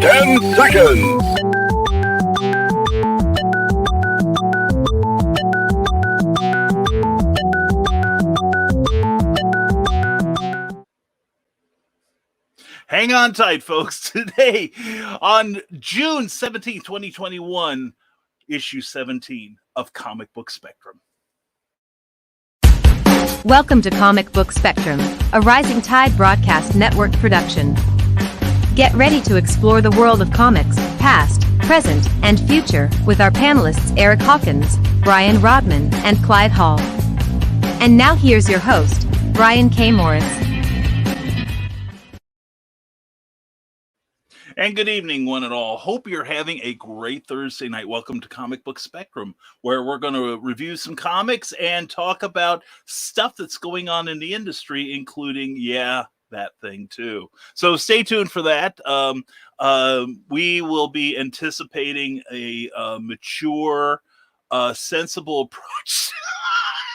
10 seconds. Hang on tight, folks. Today, on June 17, 2021, issue 17 of Comic Book Spectrum. Welcome to Comic Book Spectrum, a Rising Tide Broadcast Network production. Get ready to explore the world of comics, past, present, and future, with our panelists Eric Hawkins, Brian Rodman, and Clyde Hall. And now here's your host, Brian K. Morris. And good evening, one and all. Hope you're having a great Thursday night. Welcome to Comic Book Spectrum, where we're going to review some comics and talk about stuff that's going on in the industry, including, that thing too. So stay tuned for that. We will be anticipating a mature, sensible approach.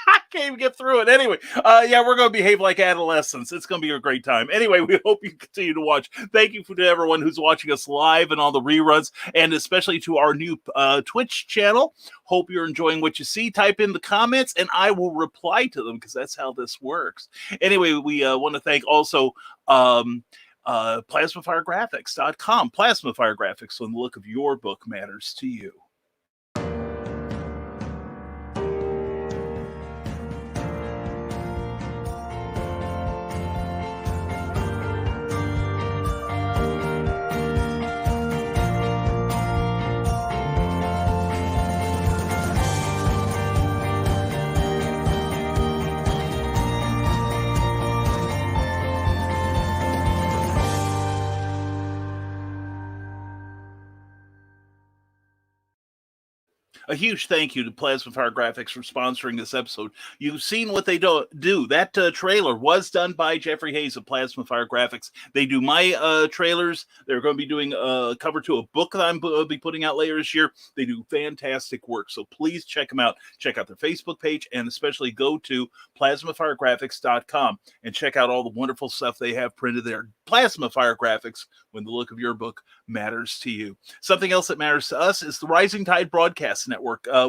I can't even get through it. Anyway, we're going to behave like adolescents. It's going to be a great time. Anyway, we hope you continue to watch. Thank you to everyone who's watching us live and all the reruns, and especially to our new Twitch channel. Hope you're enjoying what you see. Type in the comments, and I will reply to them because that's how this works. Anyway, we want to thank also PlasmaFireGraphics.com. Plasma Fire Graphics, when the look of your book matters to you. A huge thank you to Plasma Fire Graphics for sponsoring this episode. You've seen what they do. That trailer was done by Jeffrey Hayes of Plasma Fire Graphics. They do my trailers. They're going to be doing a cover to a book that I'm going to be putting out later this year. They do fantastic work, so please check them out. Check out their Facebook page, and especially go to PlasmaFireGraphics.com and check out all the wonderful stuff they have printed there. Plasma Fire Graphics, when the look of your book matters to you. Something else that matters to us is the Rising Tide Broadcast Network.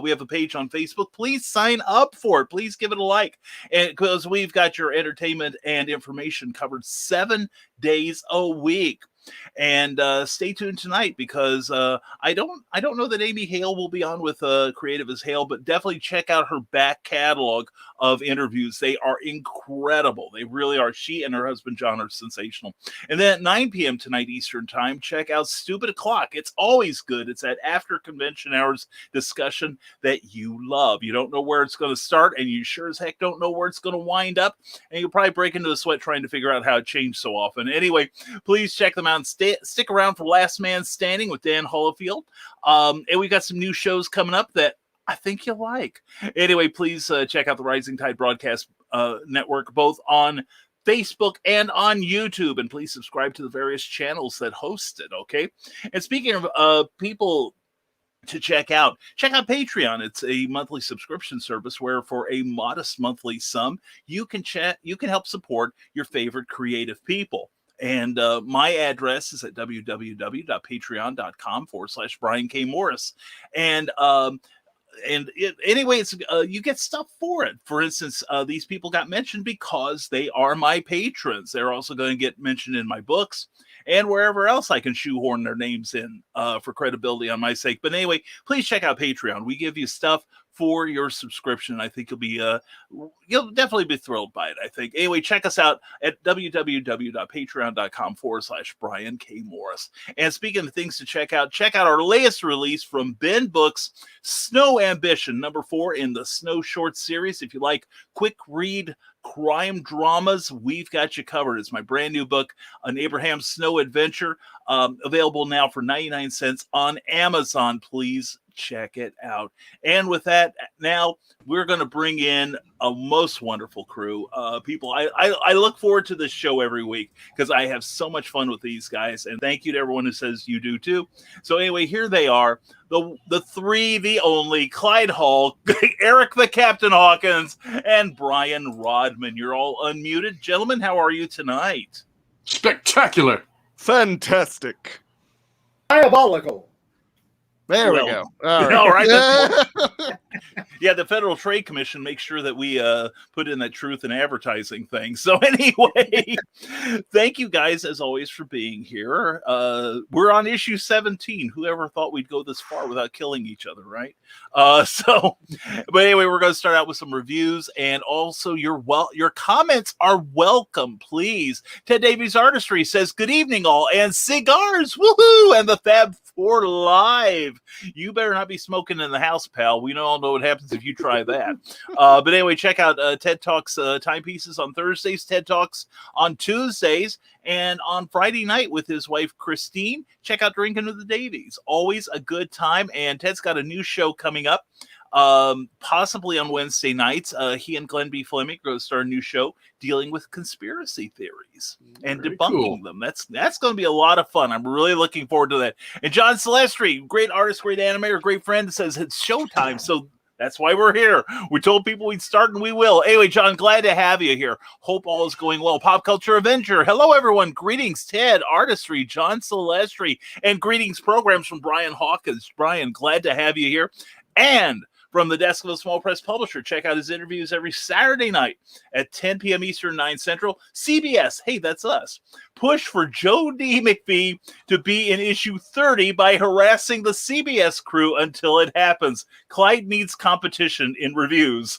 We have a page on Facebook. Please sign up for it. Please give it a like, and because we've got your entertainment and information covered 7 days a week. And stay tuned tonight because I don't know that Amy Hale will be on with Creative as Hale, but definitely check out her back catalog of interviews. They are incredible. They really are. She and her husband John are sensational. And then at 9 p.m. tonight Eastern Time, check out Stupid O'Clock. It's always good. It's that after convention hours discussion that you love. You don't know where it's going to start, and you sure as heck don't know where it's going to wind up. And you'll probably break into a sweat trying to figure out how it changed so often. Anyway, please check them out and stick around for Last Man Standing with Dan Holofield. And we got some new shows coming up that I think you'll like. Anyway, please check out the Rising Tide Broadcast Network, both on Facebook and on YouTube. And please subscribe to the various channels that host it, okay? And speaking of people to check out Patreon. It's a monthly subscription service where for a modest monthly sum, you can help support your favorite creative people. And my address is at www.patreon.com/Brian K. Morris. Anyway, it's you get stuff for it. For instance, these people got mentioned because they are my patrons. They're also going to get mentioned in my books and wherever else I can shoehorn their names in for credibility on my sake. But anyway, please check out Patreon. We give you stuff for your subscription. I think you'll definitely be thrilled by it, I think. Anyway, check us out at www.patreon.com/Brian K. Morris. And speaking of things to check out our latest release from Ben Books, Snow Ambition, number 4 in the Snow Short series. If you like quick read crime dramas, we've got you covered. It's my brand new book, An Abraham Snow Adventure, available now for 99 cents on Amazon. Please check it out. And with that, now we're going to bring in a most wonderful crew. People, I look forward to this show every week because I have so much fun with these guys. And thank you to everyone who says you do too. So anyway, here they are. The three, the only, Clyde Hall, Eric the Captain Hawkins, and Brian Rodman. You're all unmuted. Gentlemen, how are you tonight? Spectacular. Fantastic. diabolical. There we Well, go. All right. all right, that's yeah, the Federal Trade Commission makes sure that we put in that truth in advertising thing. So anyway, thank you guys as always for being here. We're on issue 17. Whoever thought we'd go this far without killing each other, right? But anyway, we're going to start out with some reviews, and also your comments are welcome, please. Ted Davies Artistry says, "Good evening, all, and cigars, woohoo!" And the Fab Four Live. You better not be smoking in the house, pal. We all know what happens if you try that. But anyway, check out TED Talks timepieces on Thursdays, TED Talks on Tuesdays, and on Friday night with his wife, Christine. Check out Drinking with the Davies. Always a good time. And Ted's got a new show coming up, possibly on Wednesday nights. He and Glenn B. Fleming are going to start a new show dealing with conspiracy theories and debunking them. That's going to be a lot of fun. I'm really looking forward to that. And John Celestri, great artist, great animator, great friend, says it's showtime. So that's why we're here. We told people we'd start, and we will. Anyway, John, glad to have you here. Hope all is going well. Pop Culture Avenger. Hello, everyone. Greetings, Ted, Artistry, John Celestri, and greetings programs from Brian Hawkins. Brian, glad to have you here. And from the desk of a small press publisher, check out his interviews every Saturday night at 10 p.m. Eastern, 9 Central. CBS, hey, that's us. Push for Joe D. McPhee to be in issue 30 by harassing the CBS crew until it happens. Clyde needs competition in reviews.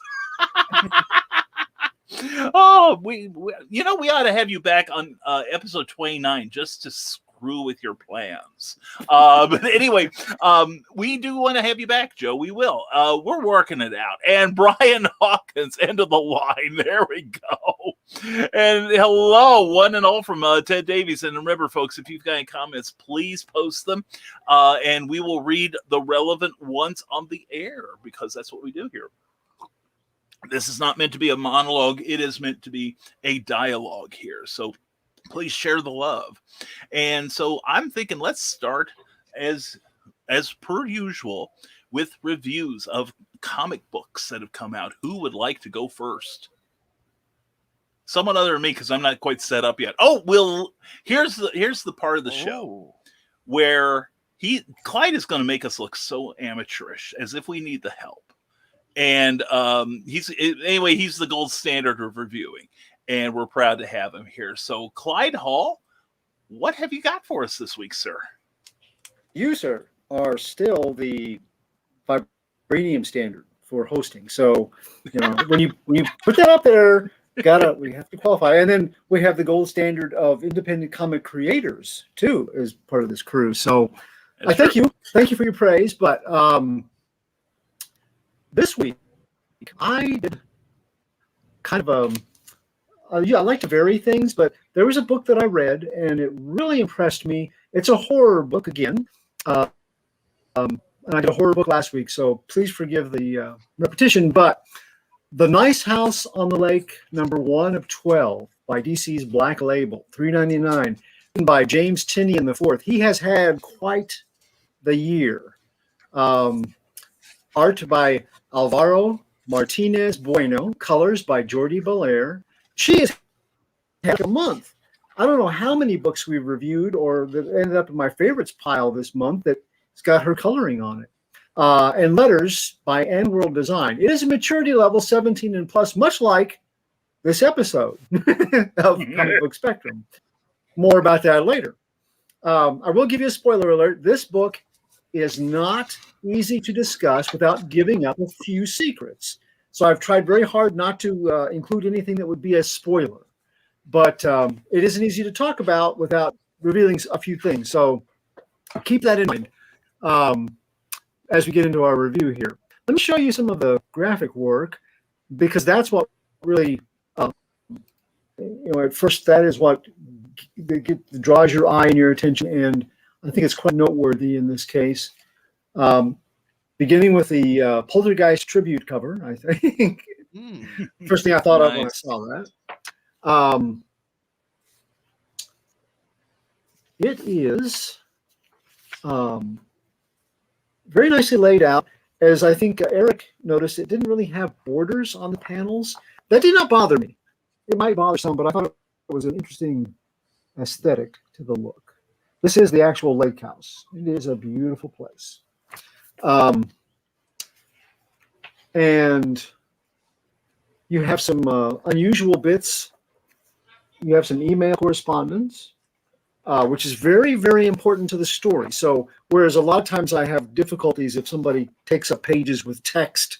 Oh, we ought to have you back on episode 29 just to screw with your plans. But anyway, we do want to have you back, Joe. We will. We're working it out. And Brian Hawkins, end of the line. There we go. And hello, one and all from Ted Davies. And remember, folks, if you've got any comments, please post them. And we will read the relevant ones on the air, because that's what we do here. This is not meant to be a monologue. It is meant to be a dialogue here. So please share the love. And so I'm thinking let's start as per usual with reviews of comic books that have come out. Who would like to go first? Someone other than me, because I'm not quite set up yet. Oh, well, here's the part of the show where Clyde is going to make us look so amateurish, as if we need the help. And he's the gold standard of reviewing. And we're proud to have him here. So, Clyde Hall, what have you got for us this week, sir? You, sir, are still the vibranium standard for hosting. So, when you put that up there, we have to qualify. And then we have the gold standard of independent comic creators too, as part of this crew. So, I thank you for your praise. But this week, I did kind of I like to vary things, but there was a book that I read, and it really impressed me. It's a horror book again. And I did a horror book last week, so please forgive the repetition. But The Nice House on the Lake, number 1 of 12, by DC's Black Label, $3.99, written by James Tynion IV. He has had quite the year. Art by Alvaro Martinez Bueno, colors by Jordi Belair. She has had a month. I don't know how many books we've reviewed or that ended up in my favorites pile this month that's got her coloring on it. And letters by N World Design. It is a maturity level 17 and plus, much like this episode of Comic Book Spectrum. More about that later. I will give you a spoiler alert. This book is not easy to discuss without giving up a few secrets. So I've tried very hard not to include anything that would be a spoiler. But it isn't easy to talk about without revealing a few things. So keep that in mind as we get into our review here. Let me show you some of the graphic work, because that's what really, at first, that is what draws your eye and your attention. And I think it's quite noteworthy in this case. Beginning with the Poltergeist tribute cover, I think. First thing I thought of when I saw that. It is very nicely laid out. As I think Eric noticed, it didn't really have borders on the panels. That did not bother me. It might bother some, but I thought it was an interesting aesthetic to the look. This is the actual lake house. It is a beautiful place. And you have some unusual bits. You have some email correspondence, which is very, very important to the story. So whereas a lot of times I have difficulties if somebody takes up pages with text,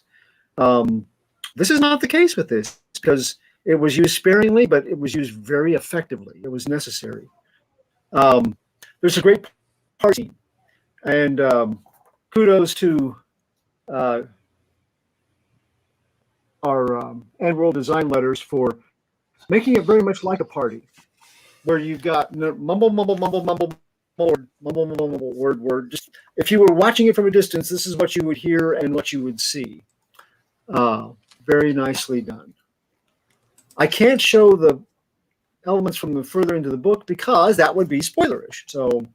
this is not the case with this because it was used sparingly, but it was used very effectively. It was necessary. There's a great party scene, and kudos to our End World Design Letters for making it very much like a party, where you've got mumble, mumble, mumble, mumble, mumble, mumble, mumble, mumble, word, word. Just if you were watching it from a distance, this is what you would hear and what you would see. Very nicely done. I can't show the elements from the further into the book because that would be spoilerish. So,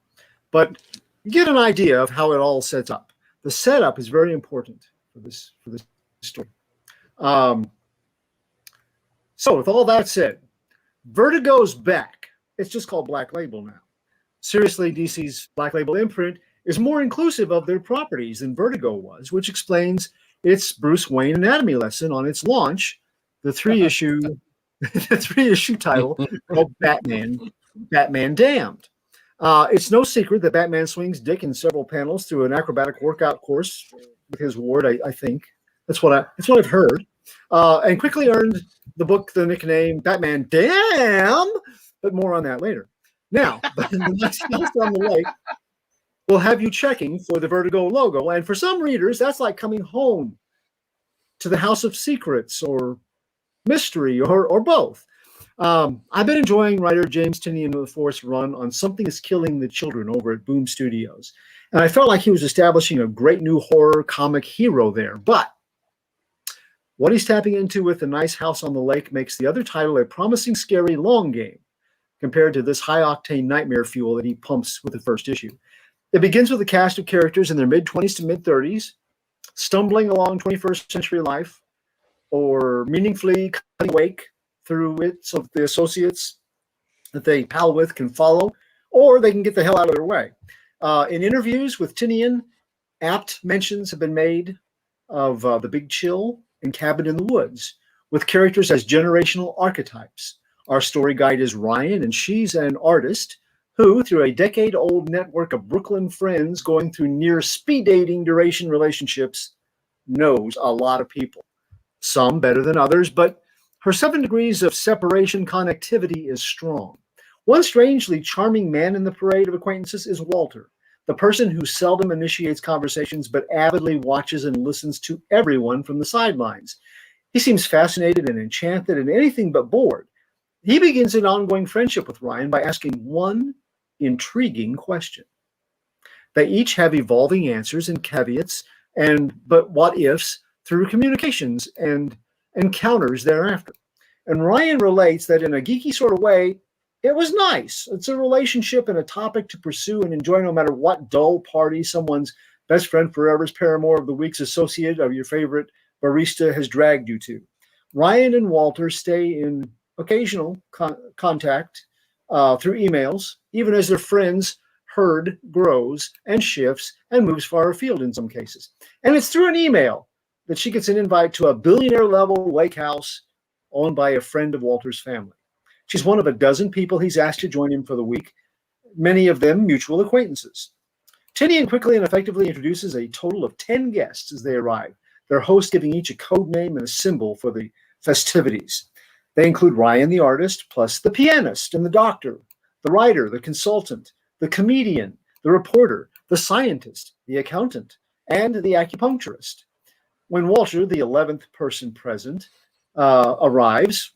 but you get an idea of how it all sets up. The setup is very important for this story. So with all that said, Vertigo's back. It's just called Black Label now. Seriously, DC's Black Label imprint is more inclusive of their properties than Vertigo was, which explains its Bruce Wayne anatomy lesson on its launch, the three-issue title called Batman Damned. It's no secret that Batman swings Dick in several panels through an acrobatic workout course with his ward, I think. That's what I've heard. And quickly earned the book the nickname Batman Damn, but more on that later. Now, the next house on the lake will have you checking for the Vertigo logo, and for some readers, that's like coming home to the House of Secrets or mystery or both. I've been enjoying writer James Tynion of the Force run on Something is Killing the Children over at Boom Studios, and I felt like he was establishing a great new horror comic hero there, but what he's tapping into with The Nice House on the Lake makes the other title a promising, scary long game compared to this high-octane nightmare fuel that he pumps with the first issue. It begins with a cast of characters in their mid-20s to mid-30s, stumbling along 21st century life, or meaningfully cutting wake through it so the associates that they pal with can follow, or they can get the hell out of their way. In interviews with Tynion, apt mentions have been made of The Big Chill and Cabin in the Woods, with characters as generational archetypes. Our story guide is Ryan, and she's an artist who, through a decade-old network of Brooklyn friends going through near speed dating duration relationships, knows a lot of people. Some better than others, but her 7 degrees of separation connectivity is strong. One strangely charming man in the parade of acquaintances is Walter, the person who seldom initiates conversations but avidly watches and listens to everyone from the sidelines. He seems fascinated and enchanted and anything but bored. He begins an ongoing friendship with Ryan by asking one intriguing question. They each have evolving answers and caveats but what ifs through communications and encounters thereafter. And Ryan relates that in a geeky sort of way, it was nice. It's a relationship and a topic to pursue and enjoy no matter what dull party someone's best friend forever's paramour of the week's associate of your favorite barista has dragged you to. Ryan and Walter stay in occasional contact through emails, even as their friends' herd grows and shifts and moves far afield in some cases. And it's through an email that she gets an invite to a billionaire-level lake house owned by a friend of Walter's family. She's one of a dozen people he's asked to join him for the week, many of them mutual acquaintances. Tynion quickly and effectively introduces a total of 10 guests as they arrive, their host giving each a code name and a symbol for the festivities. They include Ryan the artist, plus the pianist and the doctor, the writer, the consultant, the comedian, the reporter, the scientist, the accountant, and the acupuncturist. When Walter, the 11th person present, arrives,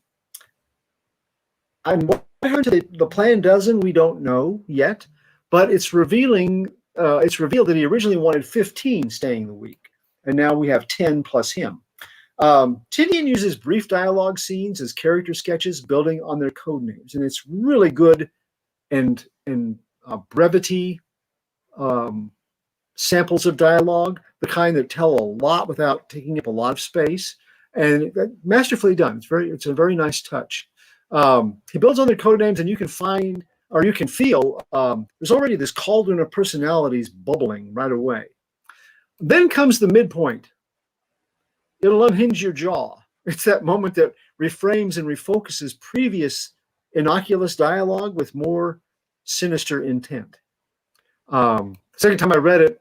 and what happened to the planned dozen, we don't know yet, but it's revealed that he originally wanted 15 staying the week, and now we have 10 plus him. Tynion uses brief dialogue scenes as character sketches, building on their code names, and it's really good and brevity samples of dialogue, the kind that tell a lot without taking up a lot of space, and masterfully done. It's a very nice touch. He builds on their code names, and you can find or you can feel, there's already this cauldron of personalities bubbling right away. Then comes the midpoint. It'll unhinge your jaw. It's that moment that reframes and refocuses previous innocuous dialogue with more sinister intent. Second time I read it,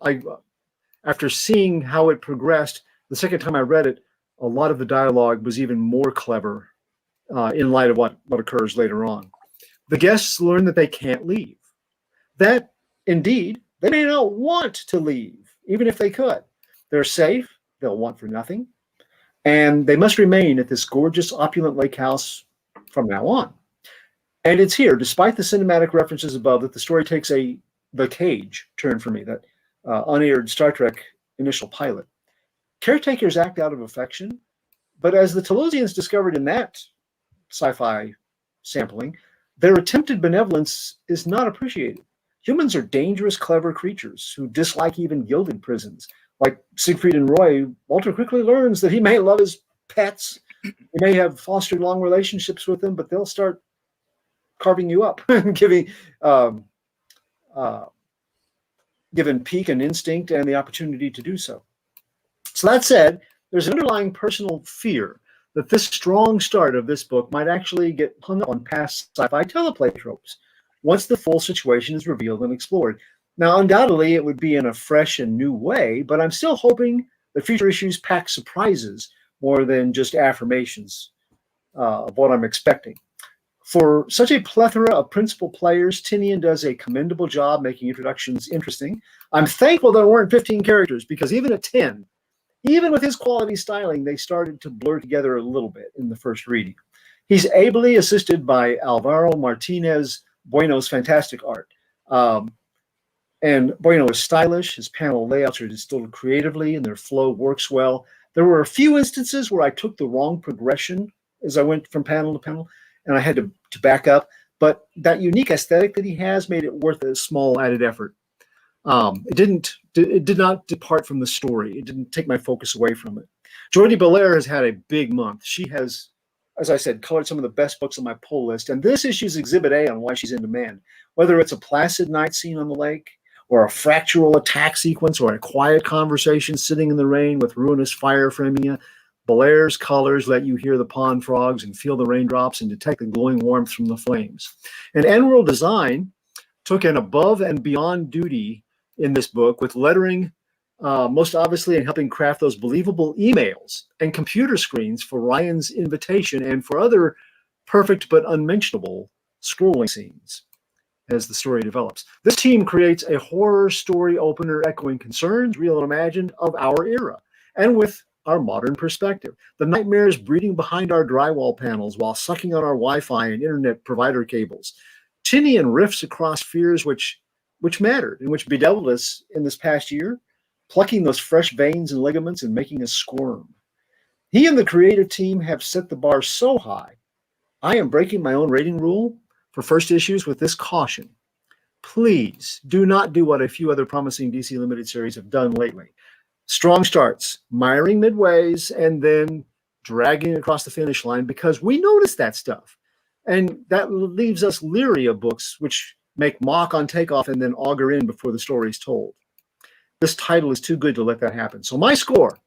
after seeing how it progressed, the second time I read it, a lot of the dialogue was even more clever in light of what occurs later on. The guests learn that they can't leave. That, indeed, they may not want to leave, even if they could. They're safe, they'll want for nothing, and they must remain at this gorgeous, opulent lake house from now on. And it's here, despite the cinematic references above, that the story takes the Cage turn for me, that unaired Star Trek initial pilot. Caretakers act out of affection, but as the Telosians discovered in that sci-fi sampling, their attempted benevolence is not appreciated. Humans are dangerous, clever creatures who dislike even gilded prisons. Like Siegfried and Roy, Walter quickly learns that he may love his pets, he may have fostered long relationships with them, but they'll start carving you up and giving pique and instinct and the opportunity to do so. So that said, there's an underlying personal fear that this strong start of this book might actually get hung up on past sci-fi teleplay tropes once the full situation is revealed and explored. Now, undoubtedly, it would be in a fresh and new way, but I'm still hoping that future issues pack surprises more than just affirmations of what I'm expecting. For such a plethora of principal players, Tinian does a commendable job making introductions interesting. I'm thankful there weren't 15 characters, because even at 10, even with his quality styling, they started to blur together a little bit in the first reading. He's ably assisted by Alvaro Martinez Bueno's fantastic art. And Bueno is stylish. His panel layouts are distilled creatively, and their flow works well. There were a few instances where I took the wrong progression as I went from panel to panel, and I had to back up. But that unique aesthetic that he has made it worth a small added effort. It did not depart from the story. It didn't take my focus away from it. Jordi Belair has had a big month. She has, as I said, colored some of the best books on my pull list, and this issue's Exhibit A on why she's in demand. Whether it's a placid night scene on the lake, or a fractural attack sequence, or a quiet conversation sitting in the rain with ruinous fire framing you, Belair's colors let you hear the pond frogs and feel the raindrops and detect the glowing warmth from the flames. And Enworld Design took an above and beyond duty in this book with lettering, most obviously in helping craft those believable emails and computer screens for Ryan's invitation and for other perfect but unmentionable scrolling scenes as the story develops. This team creates a horror story opener echoing concerns, real and imagined, of our era, and with our modern perspective. The nightmares breeding behind our drywall panels while sucking on our Wi-Fi and internet provider cables. Tinian riffs across fears which mattered and which bedeviled us in this past year, plucking those fresh veins and ligaments and making us squirm. He and the creative team have set the bar so high, I am breaking my own rating rule for first issues with this caution. Please do not do what a few other promising DC Limited series have done lately. Strong starts, miring midways, and then dragging across the finish line, because we notice that stuff. And that leaves us leery of books which make mock on takeoff and then auger in before the story is told. This title is too good to let that happen. So my score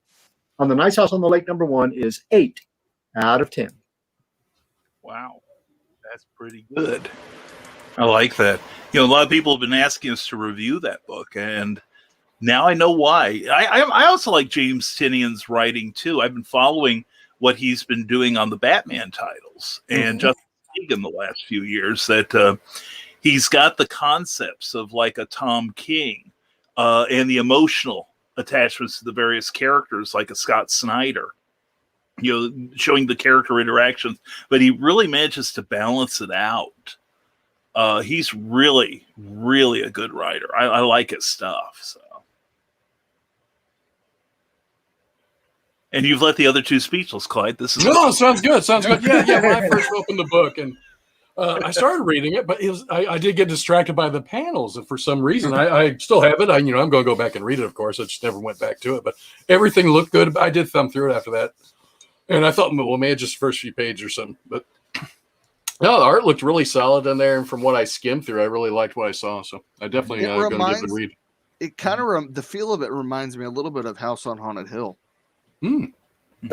on The Nice House on the Lake #1 is 8 out of 10. Wow. That's pretty good. I like that. A lot of people have been asking us to review that book, and now I know why. I also like James Tinian's writing, too. I've been following what he's been doing on the Batman titles and Justice League in the last few years, that he's got the concepts of like a Tom King and the emotional attachments to the various characters like a Scott Snyder. Showing the character interactions, but he really manages to balance it out. He's really, really a good writer. I like his stuff. So, and you've let the other two speechless, Clyde. This is sounds good. Sounds good. Yeah. When I first opened the book and I started reading it, but I did get distracted by the panels, and for some reason, I still have it. I'm going to go back and read it. Of course, I just never went back to it, but everything looked good. I did thumb through it after that. And I thought, well, maybe just the first few pages or something. But No, the art looked really solid in there, and from what I skimmed through, I really liked what I saw. So I definitely going to give it a read. It kind of the feel of it reminds me a little bit of House on Haunted Hill.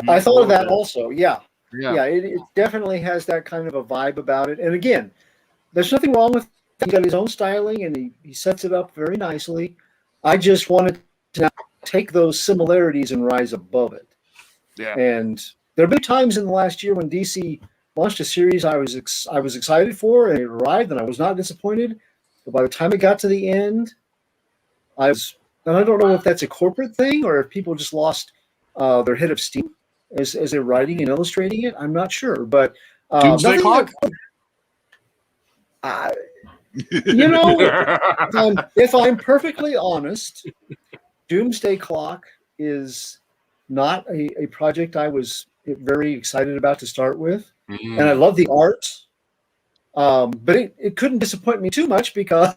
I thought of that also. Yeah. Yeah. It definitely has that kind of a vibe about it. And again, there's nothing wrong with it. He got his own styling, and he sets it up very nicely. I just wanted to now take those similarities and rise above it. Yeah. And there have been times in the last year when DC launched a series I was excited for, and it arrived, and I was not disappointed. But by the time it got to the end, and I don't know if that's a corporate thing or if people just lost their head of steam as they're writing and illustrating it. I'm not sure, but Doomsday Clock. If I'm perfectly honest, Doomsday Clock is not a project I was very excited about to start with, and I love the art, but it couldn't disappoint me too much because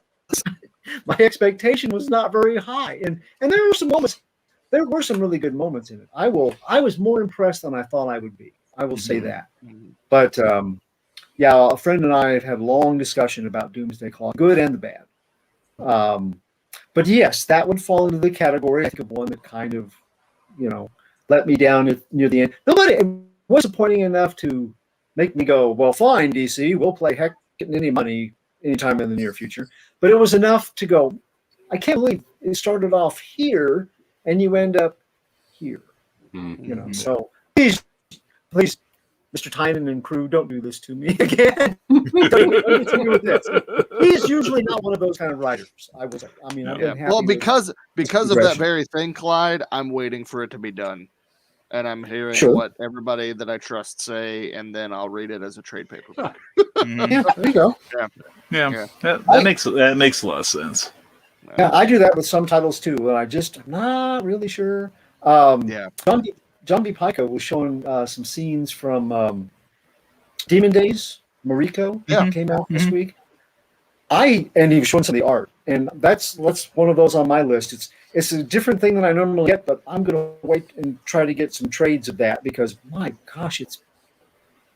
my expectation was not very high, and there were some moments. There were some really good moments in it. I was more impressed than I thought I would be. I will say that, but. Yeah, a friend and I have had a long discussion about Doomsday Clock, good and the bad. But yes, that would fall into the category, I think, of one that kind of, let me down near the end. It was disappointing enough to make me go, well, fine, DC, we'll play heck getting any money anytime in the near future. But it was enough to go, I can't believe it started off here and you end up here. So please, Mr. Tynan and crew, don't do this to me again. Don't continue with this. He is usually not one of those kind of writers. I've been happy. Well, because of that very thing, Clyde, I'm waiting for it to be done, and I'm hearing what everybody that I trust say, and then I'll read it as a trade paperback. Yeah, there you go. Yeah. That makes a lot of sense. Yeah, I do that with some titles too, and I'm not really sure. John B. Pico was showing some scenes from Demon Days, Mariko, came out this week. And he was showing some of the art, and that's one of those on my list. It's a different thing than I normally get, but I'm going to wait and try to get some trades of that because my gosh, it's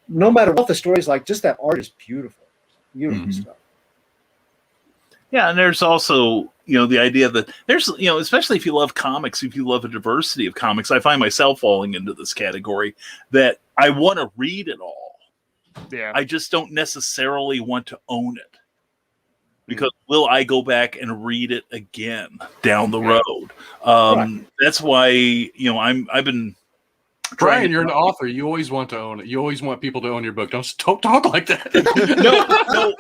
no matter what the story's like, just that art is beautiful, stuff. Yeah, and there's also, the idea that there's, especially if you love comics, if you love a diversity of comics, I find myself falling into this category that I want to read it all. Yeah. I just don't necessarily want to own it. Because will I go back and read it again down the road? That's why, I've been Brian, you're an author. You always want to own it. You always want people to own your book. Don't talk like that. No.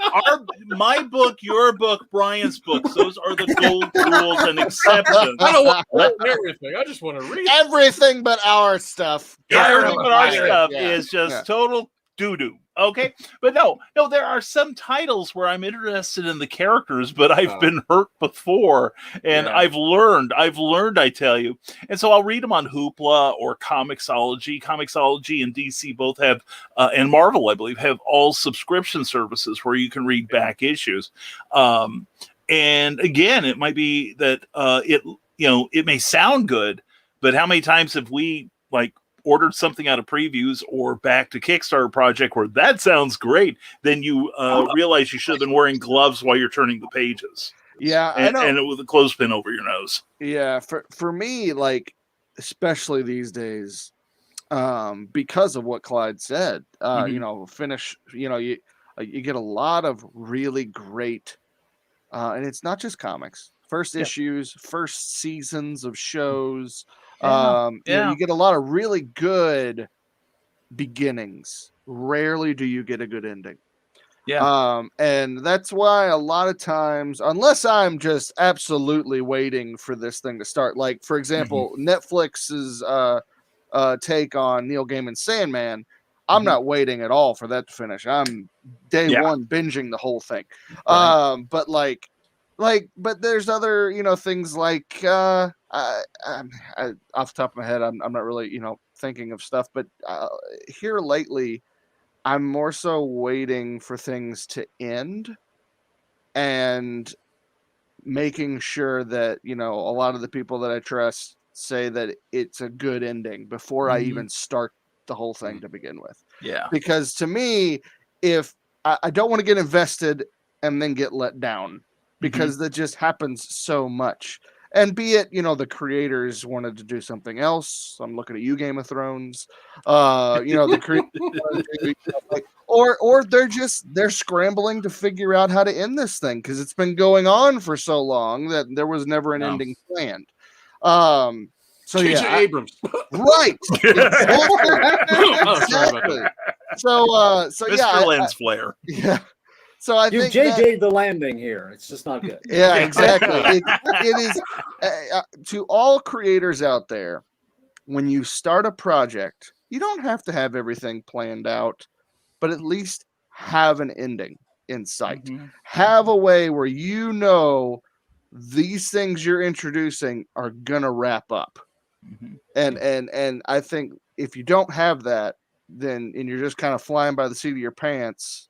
My book, your book, Brian's books. Those are the gold rules and exceptions. I don't want to own everything. I just want to read everything but our stuff. Everything but our stuff is just total doo-doo. Okay, but no, there are some titles where I'm interested in the characters, but I've been hurt before, and I've learned, I tell you. And so I'll read them on Hoopla or Comixology. Comixology and DC both have, and Marvel, I believe, have all subscription services where you can read back issues. And again, it might be that it may sound good, but how many times have we ordered something out of previews or back to Kickstarter project where that sounds great, then you realize you should have been wearing gloves while you're turning the pages. Yeah, and with a clothespin over your nose. Yeah, for me, especially these days, because of what Clyde said, you get a lot of really great, and it's not just comics. First issues, first seasons of shows. You get a lot of really good beginnings. Rarely do you get a good ending. And that's why a lot of times, unless I'm just absolutely waiting for this thing to start, like for example, Netflix's take on Neil Gaiman's Sandman, I'm not waiting at all for that to finish. I'm day one binging the whole thing. But there's other, things like, I off the top of my head, I'm not really, thinking of stuff, but here lately, I'm more so waiting for things to end and making sure that, a lot of the people that I trust say that it's a good ending before I even start the whole thing to begin with. Yeah. Because to me, if I don't want to get invested and then get let down, because that just happens so much. And be it, the creators wanted to do something else. I'm looking at you, Game of Thrones. The creators, or they're scrambling to figure out how to end this thing, because it's been going on for so long that there was never an ending planned. So J.J. Abrams, right? Exactly. So Mr. Lens Flare. Yeah. So I think JJ'd the landing here. It's just not good. Yeah, exactly. It is to all creators out there. When you start a project, you don't have to have everything planned out, but at least have an ending in sight. Have a way where these things you're introducing are gonna wrap up. And I think if you don't have that, and you're just kind of flying by the seat of your pants,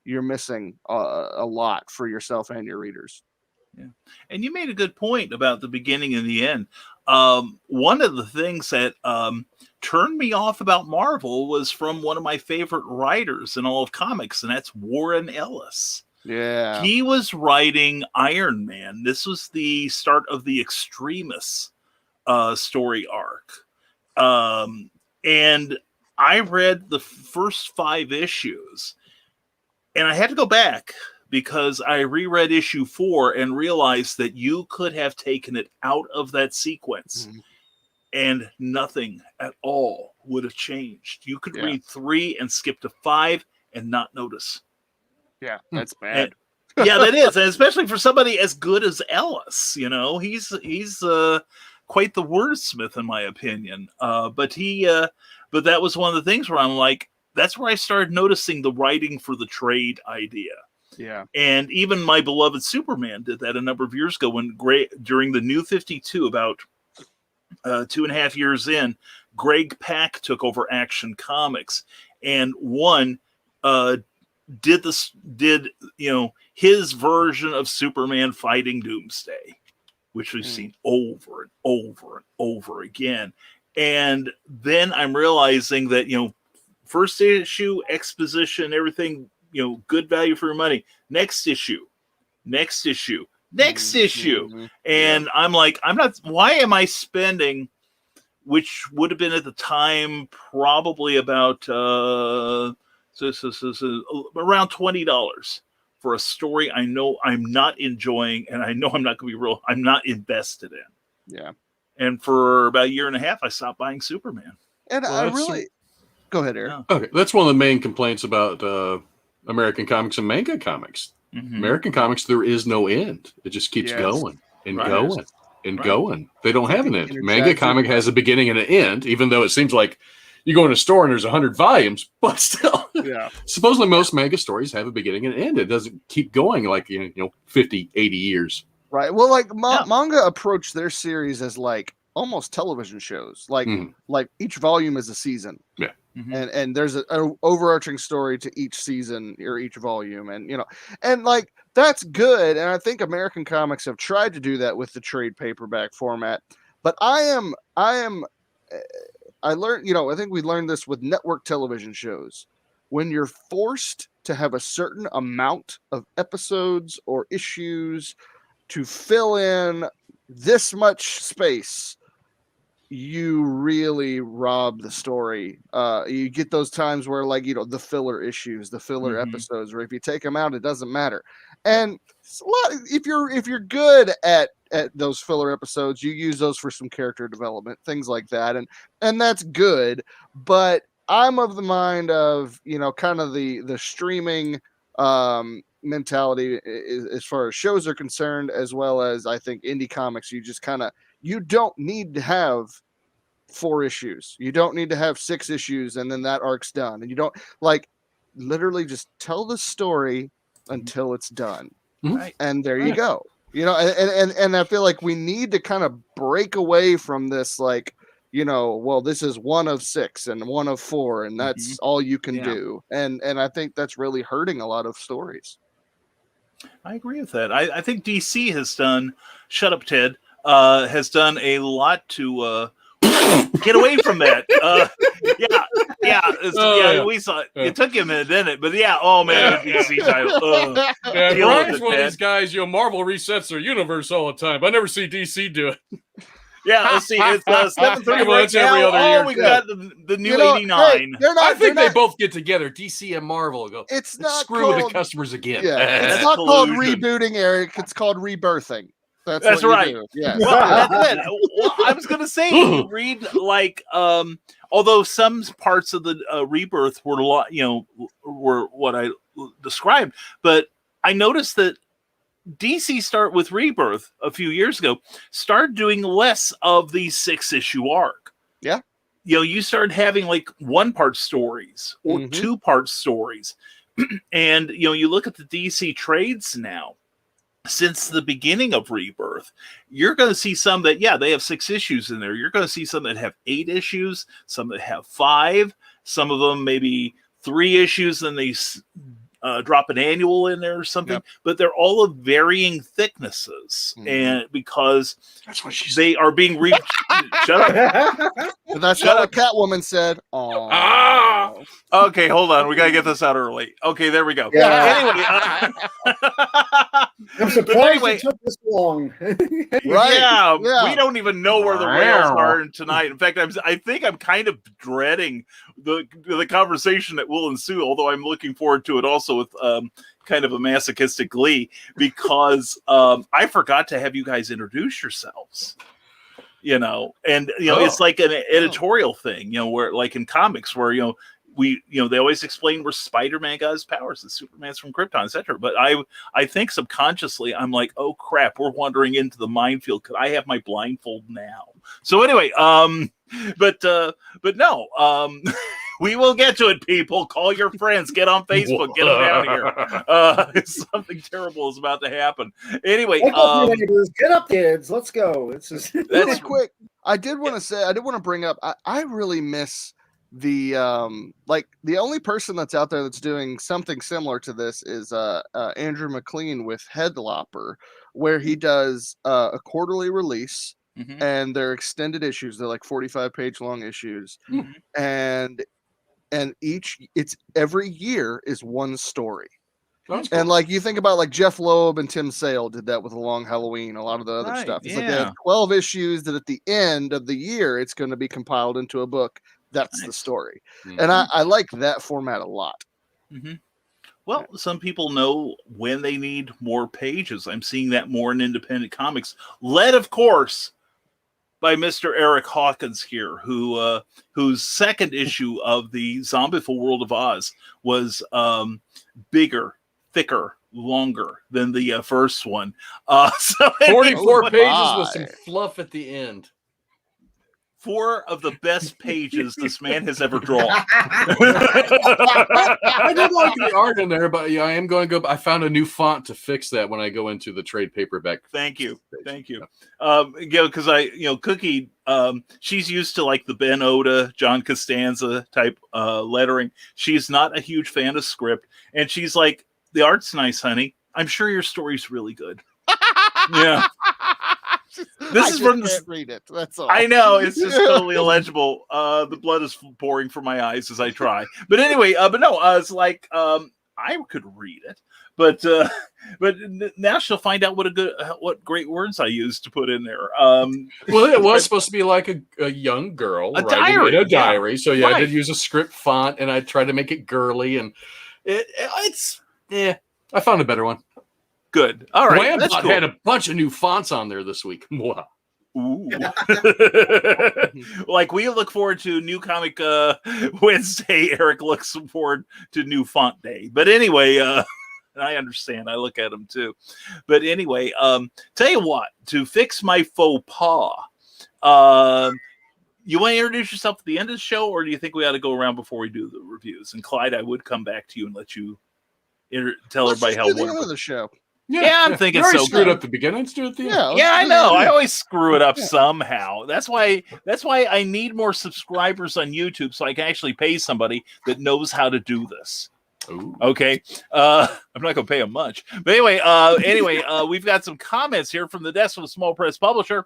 you're missing a lot for yourself and your readers. Yeah. And you made a good point about the beginning and the end. One of the things that turned me off about Marvel was from one of my favorite writers in all of comics, and that's Warren Ellis. Yeah. He was writing Iron Man. This was the start of the Extremis story arc. And I read the first 5 issues, and I had to go back because I reread issue 4 and realized that you could have taken it out of that sequence and nothing at all would have changed. You could read 3 and skip to 5 and not notice. Yeah, that's bad. Yeah, that is, and especially for somebody as good as Ellis. He's quite the wordsmith in my opinion. But that was one of the things where I'm like, that's where I started noticing the writing for the trade idea. Yeah. And even my beloved Superman did that a number of years ago when during the New 52, about 2.5 years in, Greg Pak took over Action Comics, and did his version of Superman fighting Doomsday, which we've seen over and over and over again. And then I'm realizing that, first issue, exposition, everything, good value for your money. Next issue. And I'm like, why am I spending, which would have been at the time probably about around $20 for a story I know I'm not enjoying, and I know I'm not invested in. Yeah. And for about a year and a half, I stopped buying Superman. And go ahead, Eric. Okay, that's one of the main complaints about American comics and manga comics. American comics, there is no end. It just keeps going and going and going. They don't have an end. Manga comic has a beginning and an end, even though it seems like you go in a store and there's 100 volumes, but still. Yeah. Supposedly most manga stories have a beginning and an end. It doesn't keep going like 50, 80 years. Right. Well, like manga approach their series as like almost television shows. Like each volume is a season. Yeah. And there's an overarching story to each season or each volume, and and like that's good. And I think American comics have tried to do that with the trade paperback format. But I learned, I think we learned this with network television shows. When you're forced to have a certain amount of episodes or issues to fill in this much space, you really rob the story. You get those times where the filler issues, the filler episodes, where if you take them out, it doesn't matter. And if you're good at those filler episodes, you use those for some character development, things like that. And that's good. But I'm of the mind of, kind of the streaming mentality as far as shows are concerned, as well as I think indie comics, you don't need to have 4 issues. You don't need to have 6 issues and then that arc's done. And you don't literally just tell the story until it's done. Right. And there you go. And I feel like we need to kind of break away from this, this is 1 of 6 and 1 of 4, and that's all you can do. And I think that's really hurting a lot of stories. I agree with that. I think DC has done, shut up, Ted, has done a lot to get away from that. We saw it. It took him a minute, didn't it? But oh man, the DC title. Brian's one of these guys. Marvel resets their universe all the time. I never see DC do it. Yeah, let's see. It's 7:30 right now. Every other year. We got the new 89. I think they both get together, DC and Marvel. Go. It's not screw with the customers again. Yeah, it's not called rebooting, Eric. It's called rebirthing. That's right. Yes. Well, that's it. Well, I was going to say, you read although some parts of the rebirth were were what I described, but I noticed that DC start with Rebirth a few years ago, started doing less of the 6-issue arc. Yeah. You started having like 1-part stories or 2-part stories. And, you look at the DC trades now, since the beginning of Rebirth, you're going to see some that, they have 6 issues in there. You're going to see some that have 8 issues, some that have 5, some of them maybe 3 issues, and they drop an annual in there or something, but they're all of varying thicknesses, and because that's what they are being shut up. That's what Catwoman said. Oh, okay, hold on. We gotta get this out early. Okay, there we go. Anyway, I'm surprised it took this long. Right? We don't even know where the rails are tonight. In fact, I think I'm kind of dreading the conversation that will ensue. Although I'm looking forward to it also with kind of a masochistic glee, because I forgot to have you guys introduce yourselves. It's like an editorial thing, where like in comics where they always explain where Spider-Man got his powers and Superman's from Krypton, etc. But I think subconsciously I'm like, oh crap, we're wandering into the minefield. Could I have my blindfold now? So anyway, but no, we will get to it, people. Call your friends. Get on Facebook. Get them down here. Something terrible is about to happen. Anyway, get up, kids. Let's go. It's just really quick. I did want to bring up. I really miss the the only person that's out there that's doing something similar to this is Andrew McLean with Headlopper, where he does a quarterly release. And they're extended issues. They're like 45-page long issues, and it's every year is one story. Cool. And like you think about like Jeff Loeb and Tim Sale did that with A Long Halloween, a lot of the other stuff. It's like they have 12 issues that at the end of the year it's going to be compiled into a book. That's the story, and I like that format a lot. Well, some people know when they need more pages. I'm seeing that more in independent comics, led, of course, by Mr. Eric Hawkins here, whose second issue of the Zombieful World of Oz was bigger, thicker, longer than the first one. 44 pages with some fluff at the end. 4 of the best pages this man has ever drawn. I did like the art in there, but I am going to go. I found a new font to fix that when I go into the trade paperback. Thank you. Because Cookie, she's used to like the Ben Oda, John Costanza type lettering. She's not a huge fan of script, and she's like, "The art's nice, honey. I'm sure your story's really good." Yeah. This is from can't read it. That's all. I know, it's just totally illegible. The blood is pouring from my eyes as I try. But anyway, it's like I could read it, but now she'll find out what great words I used to put in there. Well, it was supposed to be like a young girl, a diary. In a diary. So right. I did use a script font, and I tried to make it girly, and it's I found a better one. Good. All right. Lambot had a bunch of new fonts on there this week. Ooh. Like we look forward to New Comic Wednesday. Eric looks forward to New Font Day. But anyway, I understand. I look at them too. But anyway, tell you what, to fix my faux pas, you want to introduce yourself at the end of the show, or do you think we ought to go around before we do the reviews? And Clyde, I would come back to you and let you tell everybody how the end of the show. Yeah, I'm thinking so. Screwed up the beginning. Let's do it at the end. Yeah, I know. I always screw it up somehow. That's why I need more subscribers on YouTube so I can actually pay somebody that knows how to do this. Ooh. Okay. I'm not going to pay him much. But anyway, we've got some comments here from the desk of a small press publisher.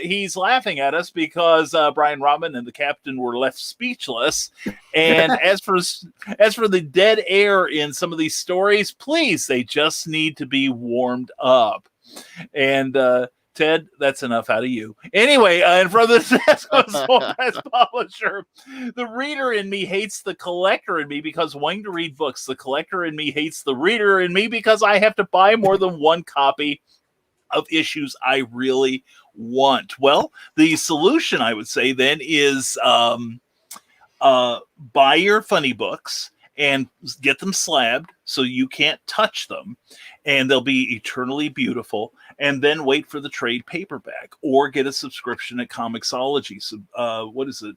He's laughing at us because Brian Rodman and the captain were left speechless. And as for the dead air in some of these stories, please, they just need to be warmed up. And Ted, that's enough out of you. Anyway, and from the desk of a small press publisher, the reader in me hates the collector in me because wanting to read books. The collector in me hates the reader in me because I have to buy more than one copy of issues I really want. Well, the solution, I would say, then is buy your funny books and get them slabbed so you can't touch them, and they'll be eternally beautiful. And then wait for the trade paperback or get a subscription at Comixology. So, what is it?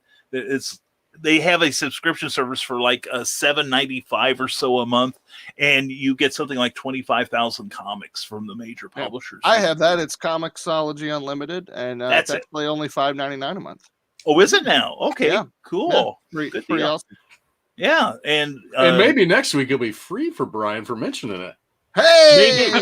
They have a subscription service for like $7.95 or so a month, and you get something like 25,000 comics from the major publishers. I have that. It's Comixology Unlimited, and that's actually only $5.99 a month. Oh, is it now? Okay, yeah. Cool. Yeah, pretty awesome. Yeah, and maybe next week it'll be free for Brian for mentioning it. Hey!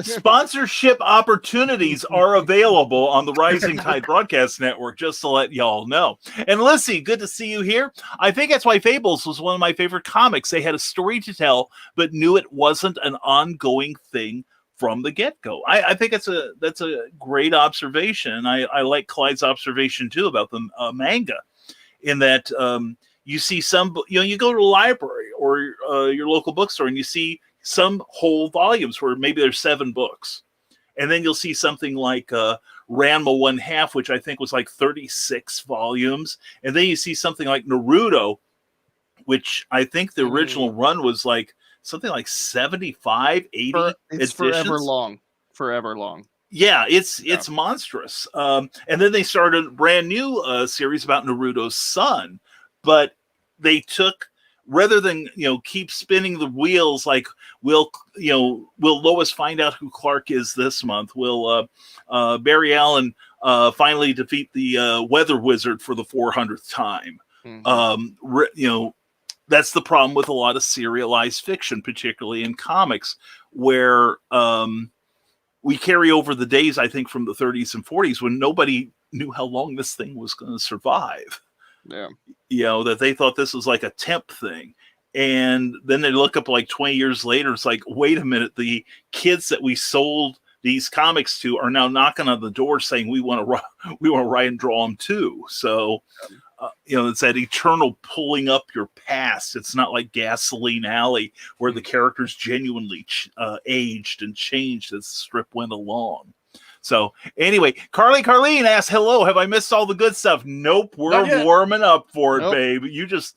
Sponsorship opportunities are available on the Rising Tide Broadcast Network, just to let y'all know. And Lissy, good to see you here. I think that's why Fables was one of my favorite comics. They had a story to tell, but knew it wasn't an ongoing thing from the get-go. I think that's a great observation. I like Clyde's observation too about the manga, in that you see some, you go to a library or your local bookstore and you see some whole volumes where maybe there's 7 books. And then you'll see something like Ranma 1/2, which I think was like 36 volumes. And then you see something like Naruto, which I think the original run was like something like 75, 80 It's editions. Forever long. Yeah, it's monstrous. And then they started a brand new series about Naruto's son. But they took, rather than keep spinning the wheels, like will Lois find out who Clark is this month? Will Barry Allen finally defeat the Weather Wizard for the 400th time? Mm-hmm. That's the problem with a lot of serialized fiction, particularly in comics, where we carry over the days, I think, from the 30s and 40s when nobody knew how long this thing was going to survive. Yeah. That they thought this was like a temp thing. And then they look up like 20 years later. It's like, wait a minute, the kids that we sold these comics to are now knocking on the door saying we want to write and draw them too. So, it's that eternal pulling up your past. It's not like Gasoline Alley where the characters genuinely aged and changed as the strip went along. So anyway, Carleen asks, hello, have I missed all the good stuff? Nope, we're warming up for it, babe. You just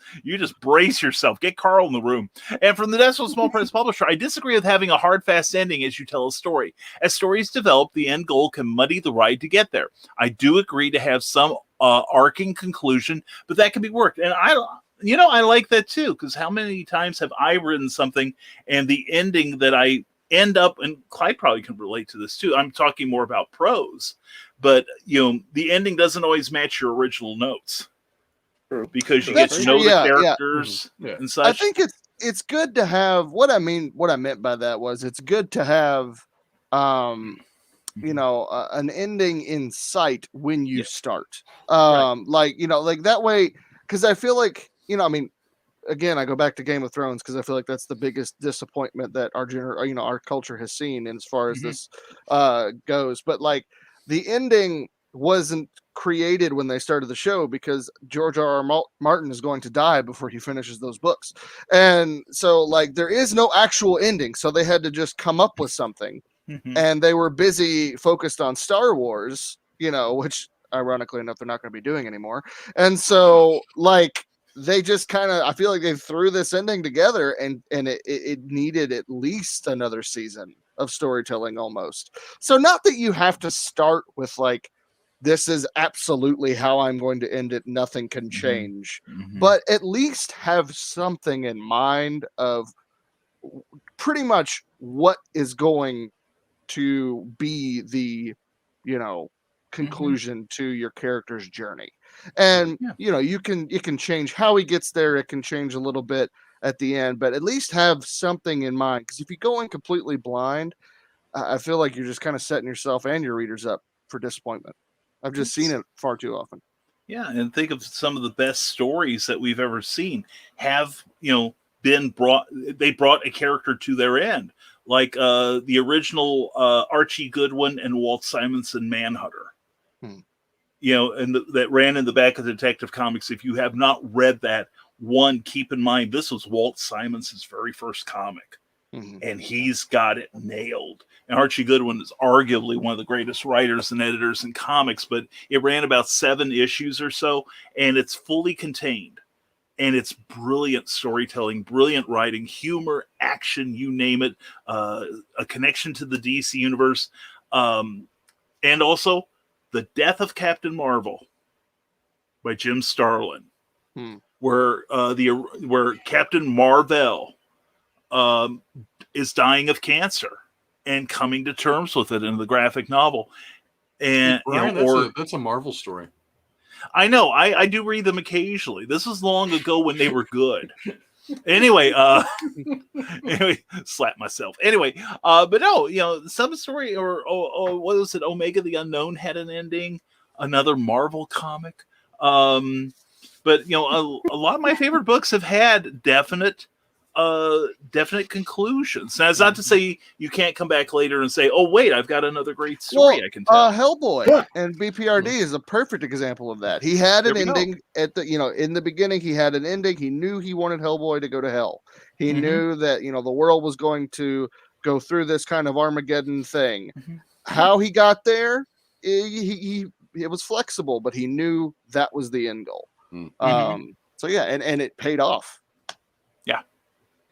brace yourself. Get Carl in the room. And from the desk of a small press publisher, I disagree with having a hard, fast ending as you tell a story. As stories develop, the end goal can muddy the ride to get there. I do agree to have some arcing conclusion, but that can be worked. And I like that too, because how many times have I written something and the ending that I end up, and Clyde probably can relate to this too, I'm talking more about prose, but the ending doesn't always match your original notes because you get to know the characters and such. I think it's good to have, what I meant by that was it's good to have an ending in sight when you start. Like that way, because I feel like, again, I go back to Game of Thrones because I feel like that's the biggest disappointment that our culture has seen as far as this goes. But like the ending wasn't created when they started the show because George R.R. Martin is going to die before he finishes those books. And so like there is no actual ending. So they had to just come up with something. Mm-hmm. And they were busy focused on Star Wars, which ironically enough, they're not going to be doing anymore. And so like, they just kind of, I feel like they threw this ending together and it needed at least another season of storytelling almost. So not that you have to start with like, this is absolutely how I'm going to end it. Nothing can change, but at least have something in mind of pretty much what is going to be the, conclusion to your character's journey. And you can change how he gets there. It can change a little bit at the end, but at least have something in mind. Because if you go in completely blind, I feel like you're just kind of setting yourself and your readers up for disappointment. I've just seen it far too often. Yeah, and think of some of the best stories that we've ever seen have, been brought. They brought a character to their end, like the original Archie Goodwin and Walt Simonson Manhunter. And that ran in the back of Detective Comics. If you have not read that one, keep in mind this was Walt Simonson's very first comic, and he's got it nailed. And Archie Goodwin is arguably one of the greatest writers and editors in comics, but it ran about 7 issues or so, and it's fully contained. And it's brilliant storytelling, brilliant writing, humor, action, you name it, a connection to the DC universe, and also The Death of Captain Marvel by Jim Starlin, where Captain Marvel is dying of cancer and coming to terms with it in the graphic novel. And Brian, that's a Marvel story. I know. I do read them occasionally. This was long ago when they were good. Anyway, slap myself. Anyway, but no, some story or what was it? Omega the Unknown had an ending. Another Marvel comic. But a lot of my favorite books have had definite conclusions. Now, it's not to say you can't come back later and say, "Oh, wait, I've got another great story I can tell." Hellboy and BPRD is a perfect example of that. He had an ending at the, in the beginning. He had an ending. He knew he wanted Hellboy to go to hell. He knew that the world was going to go through this kind of Armageddon thing. How he got there, it was flexible, but he knew that was the end goal. So yeah, and it paid off.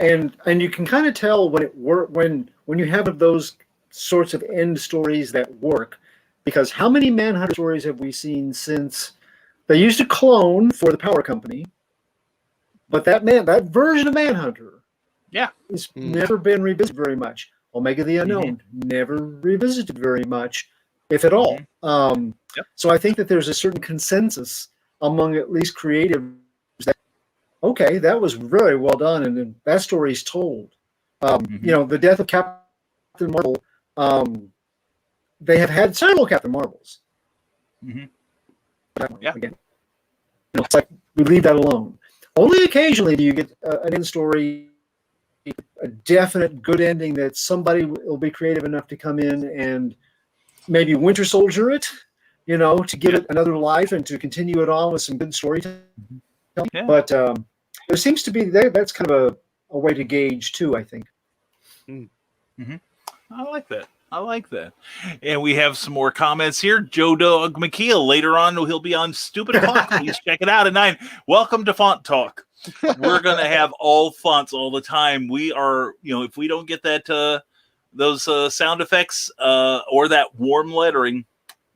And you can kind of tell when it when you have those sorts of end stories that work, because how many Manhunter stories have we seen since they used to clone for the Power Company, but that version of Manhunter, has never been revisited very much. Omega the Unknown never revisited very much, if at all. So I think that there's a certain consensus among at least creatives that, okay, that was very well done, and that story's told. The Death of Captain Marvel, they have had several Captain Marvels. Again, it's like we leave that alone. Only occasionally do you get an end story, a definite good ending that somebody will be creative enough to come in and maybe Winter Soldier it, to give it another life and to continue it on with some good storytelling. But there seems to be that's kind of a way to gauge too, I think. I like that. And we have some more comments here. Joe Dog McKeel, later on he'll be on Stupid Font. Please check it out at 9. Welcome to Font Talk. We're gonna have all fonts all the time. We are, if we don't get that those sound effects or that warm lettering,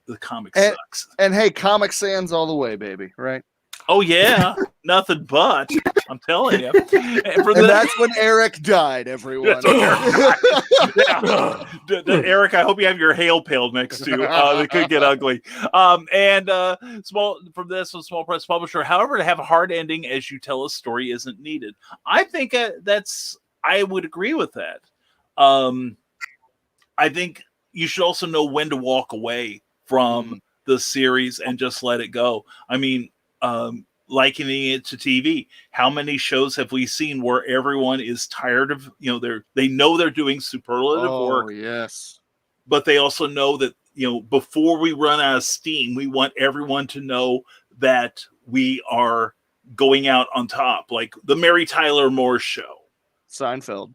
the comic sucks. And hey, Comic Sans all the way, baby, right? Oh yeah, nothing but. I'm telling you. And that's when Eric died, everyone. Eric, I hope you have your hail pail next to. They could get ugly. From this, a small press publisher. However, to have a hard ending as you tell a story isn't needed. I think I would agree with that. I think you should also know when to walk away from the series and just let it go. I mean, likening it to TV, how many shows have we seen where everyone is tired of, they know they're doing superlative work. Yes. But they also know that, before we run out of steam, we want everyone to know that we are going out on top, like the Mary Tyler Moore Show. Seinfeld.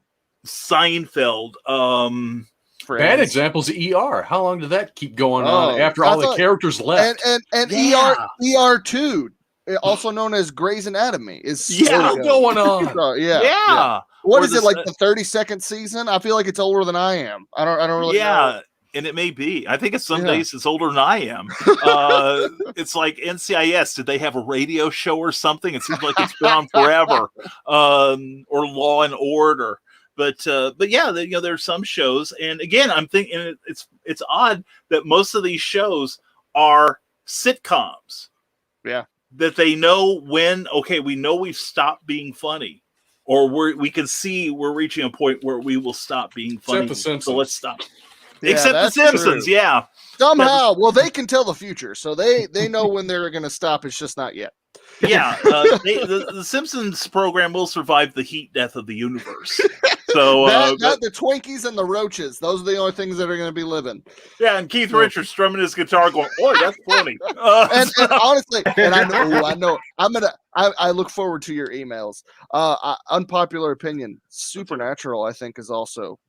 Bad examples of ER. How long did that keep going on after all the characters left? And ER 2, also known as Grey's Anatomy, is still going on. So, What is it, like the 32nd season? I feel like it's older than I am. I don't really know. And it may be. I think some days it's older than I am. It's like NCIS. Did they have a radio show or something? It seems like it's been on forever. Or Law and Order. But yeah, there's some shows, and again, I'm thinking it's odd that most of these shows are sitcoms. Yeah, that they know when. Okay, we know we've stopped being funny, or we can see we're reaching a point where we will stop being funny. The Simpsons. So let's stop. Yeah, Except the Simpsons, true. yeah. Somehow, well, they can tell the future, so they know when they're going to stop. It's just not yet. Yeah, the Simpsons program will survive the heat death of the universe. So the Twinkies and the Roaches, those are the only things that are going to be living. Yeah, and Keith Richards strumming his guitar, going, "Oh, that's funny." And honestly, and I know, I look forward to your emails. Unpopular opinion: Supernatural, I think, is also.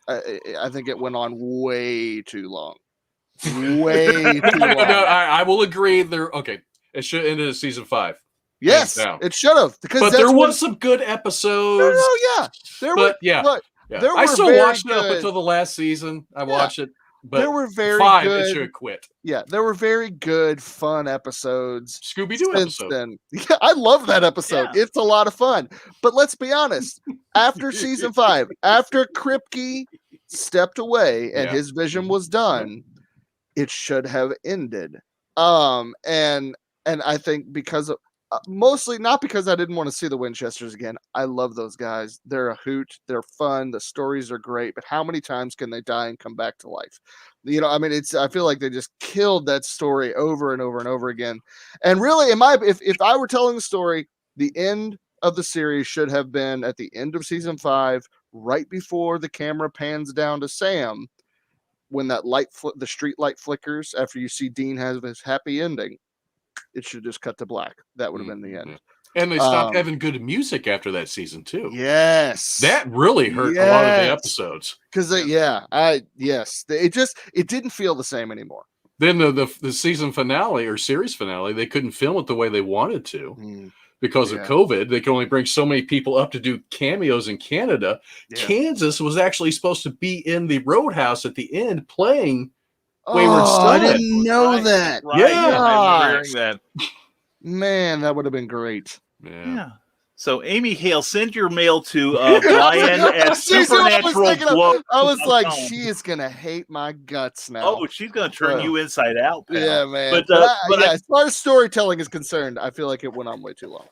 I think it went on way too long. Way too long. No, I will agree. Okay. It should end in season 5. Yes, it should have. But there was some good episodes. Oh yeah, there were. I still watched it up until the last season. I watched it, but there were very 5. good. It should have quit. Yeah, there were very good, fun episodes. Scooby-Doo episode. Then. Yeah, I love that episode. Yeah. It's a lot of fun. But let's be honest. After season 5, after Kripke stepped away and his vision was done, it should have ended. And I think because of mostly not because I didn't want to see the Winchesters again. I love those guys. They're a hoot. They're fun. The stories are great. But how many times can they die and come back to life? You know, I mean, I feel like they just killed that story over and over and over again. And really, if I were telling the story, the end of the series should have been at the end of season 5, right before the camera pans down to Sam, when that the street light flickers after you see Dean has his happy ending. It should just cut to black. That would have been the end. And they stopped having good music after that season too. Yes, that really hurt a lot of the episodes. Because it didn't feel the same anymore. Then the season finale or series finale, they couldn't film it the way they wanted to because of COVID. They could only bring so many people up to do cameos in Canada. Yeah. Kansas was actually supposed to be in the Roadhouse at the end playing. Wayward Son. I didn't know that. Right. Yeah, I remember hearing that. Man, that would have been great. Yeah. So, Amy Hale, send your mail to Brian at Supernatural Glow. I was like, she is gonna hate my guts now. Oh, she's gonna turn you inside out. Pal. Yeah, man. But as far as storytelling is concerned, I feel like it went on way too long.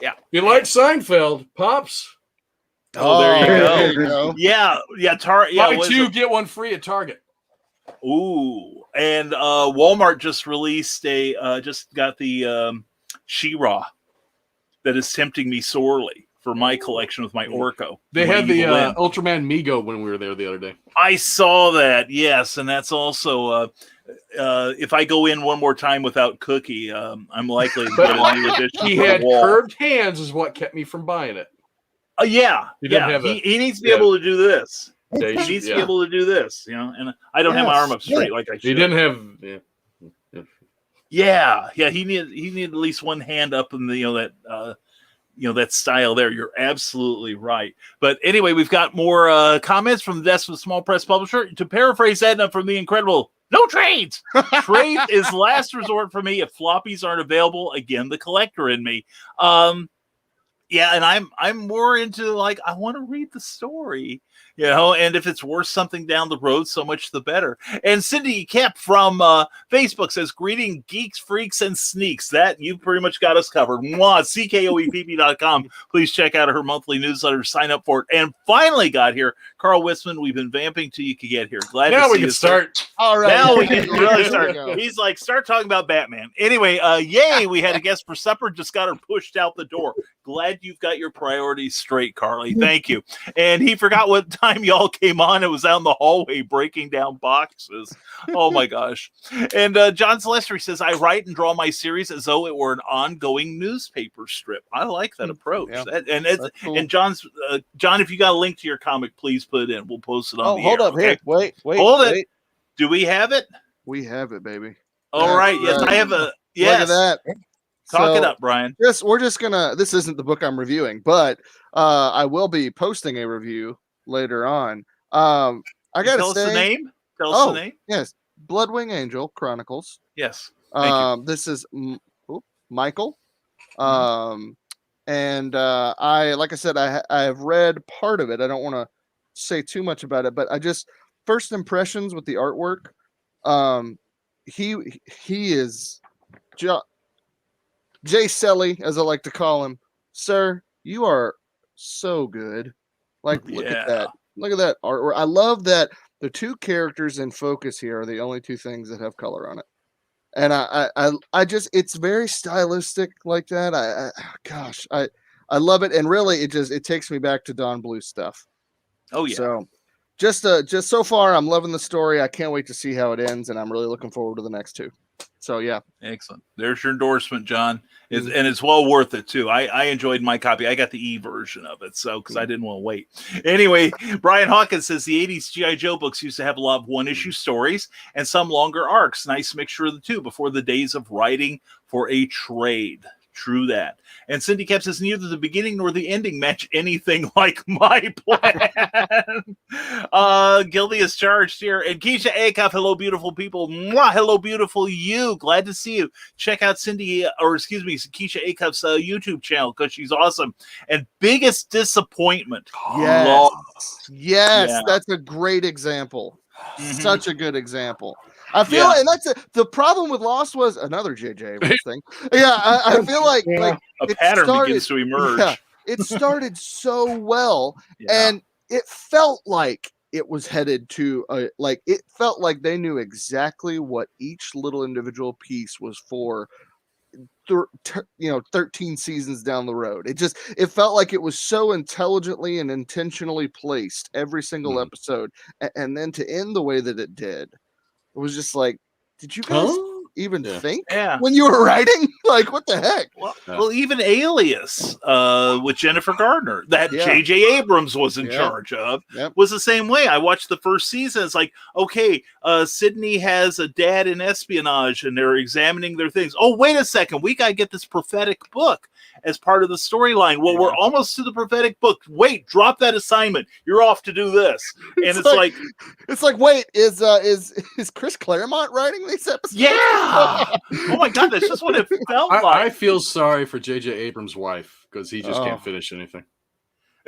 Yeah. You like Seinfeld, Pops? Oh, there you go. Yeah. Buy 2, get 1 free at Target. Ooh, and Walmart just released just got the She-Ra that is tempting me sorely for my collection with my Orko. They had the Ultraman Mego when we were there the other day. I saw that, yes, and that's also if I go in one more time without Cookie, I'm likely to get a new edition. He had curved hands, is what kept me from buying it. He needs to be able to do this. He needs to be able to do this, and I don't have my arm up straight like I should. He didn't have, he needed at least one hand up in the that style there. You're absolutely right. But anyway, we've got more comments from the Desk of the Small Press Publisher. To paraphrase Edna from The Incredible, no trades. Trade is last resort for me if floppies aren't available. Again, the collector in me. And I'm more into like I want to read the story. And if it's worth something down the road, so much the better. And Cindy Kemp from Facebook says, greeting geeks, freaks, and sneaks. That you've pretty much got us covered. Mwah, CKOEPP.com. Please check out her monthly newsletter. Sign up for it. And finally got here, Carl Witzman. We've been vamping till you could get here. Glad now to we see can you start. All right. Now we can really start. He's like, start talking about Batman. Anyway, yay, we had a guest for supper. Just got her pushed out the door. Glad you've got your priorities straight, Carly. Thank you. And he forgot what time y'all came on. It was out in the hallway breaking down boxes. Oh my gosh. And John Celestri says, I write and draw my series as though it were an ongoing newspaper strip. I like that approach. Yeah. And John, if you got a link to your comic, please put it in. We'll post it on the hold air, up here. Wait. Hold it. Do we have it? We have it, baby. All right. Yes, I have a yes. Look at that. Talk it up, Brian. Yes, we're just gonna. This isn't the book I'm reviewing, but I will be posting a review later on. I gotta tell say, us the name. Tell us the name. Yes, Bloodwing Angel Chronicles. Yes. This is Michael. And I like I said, I have read part of it. I don't want to say too much about it, but I just first impressions with the artwork. He is Jay Selly, as I like to call him. Sir, you are so good. Like, look at Yeah. that. Look at that artwork. I love that the two characters in focus here are the only two things that have color on it. And I just, it's very stylistic like that. Gosh, I love it. And really, it takes me back to Don Bluth stuff. Oh yeah. So just so far, I'm loving the story. I can't wait to see how it ends, and I'm really looking forward to the next two. So yeah, excellent. There's your endorsement, John. And it's well worth it too. I enjoyed my copy. I got the e-version of it, so because I didn't want to wait. Anyway, Brian Hawkins says the 80s G.I. Joe books used to have a lot of one-issue stories and some longer arcs. Nice mixture of the two before the days of writing for a trade. True that. And Cindy Cap says neither the beginning nor the ending match anything like my plan. Guilty as charged here. And Keisha Acuff, hello, beautiful people. Mwah, hello, beautiful you. Glad to see you. Check out Keisha Acuff's YouTube channel because she's awesome. And biggest disappointment. yes, Yeah. That's a great example. Mhm. Such a good example. I feel, and that's the problem with Lost was another J.J. Abrams thing. Yeah, I feel like a pattern begins to emerge. Yeah, it started so well, and it felt like it was headed to it felt like they knew exactly what each little individual piece was for. 13 seasons down the road. It felt like it was so intelligently and intentionally placed every single episode, and then to end the way that it did. It was just like, did you guys even think when you were writing? Like, what the heck? Well, even Alias with Jennifer Gardner that J.J. Abrams was in charge of was the same way. I watched the first season. It's like, okay, Sydney has a dad in espionage and they're examining their things. Oh, wait a second. We got to get this prophetic book as part of the storyline. Well, we're almost to the prophetic book. Wait, drop that assignment. You're off to do this. And it's like wait, is Chris Claremont writing these episodes? Yeah. Oh my God, that's just what it felt like. I feel sorry for J.J. Abrams' wife because he just can't finish anything.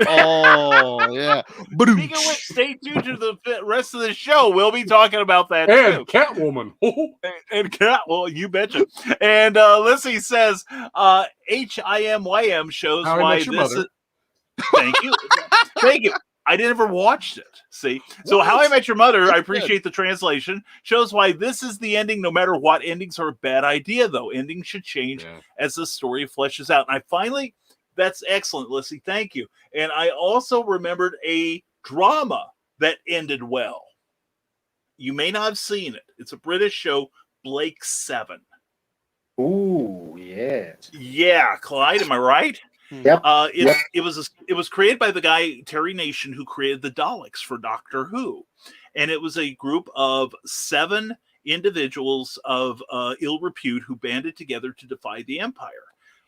Oh yeah. Speaking of which, stay tuned to the rest of the show. We'll be talking about that and too. Catwoman. and Cat. Well, you betcha. And Lissy says, HIMYM shows How I why Met Your this Mother. is. Thank you. Thank you. I never watched it. See, so How I Met Your Mother, I appreciate the translation, shows why this is the ending. No matter what, endings are a bad idea, though. Endings should change as the story fleshes out. And that's excellent, Lissy. Thank you. And I also remembered a drama that ended well. You may not have seen it. It's a British show, Blake 7. Ooh, yes. Yeah, Clyde, am I right? Yep. It was created by the guy Terry Nation who created the Daleks for Doctor Who, and it was a group of 7 individuals of ill repute who banded together to defy the Empire.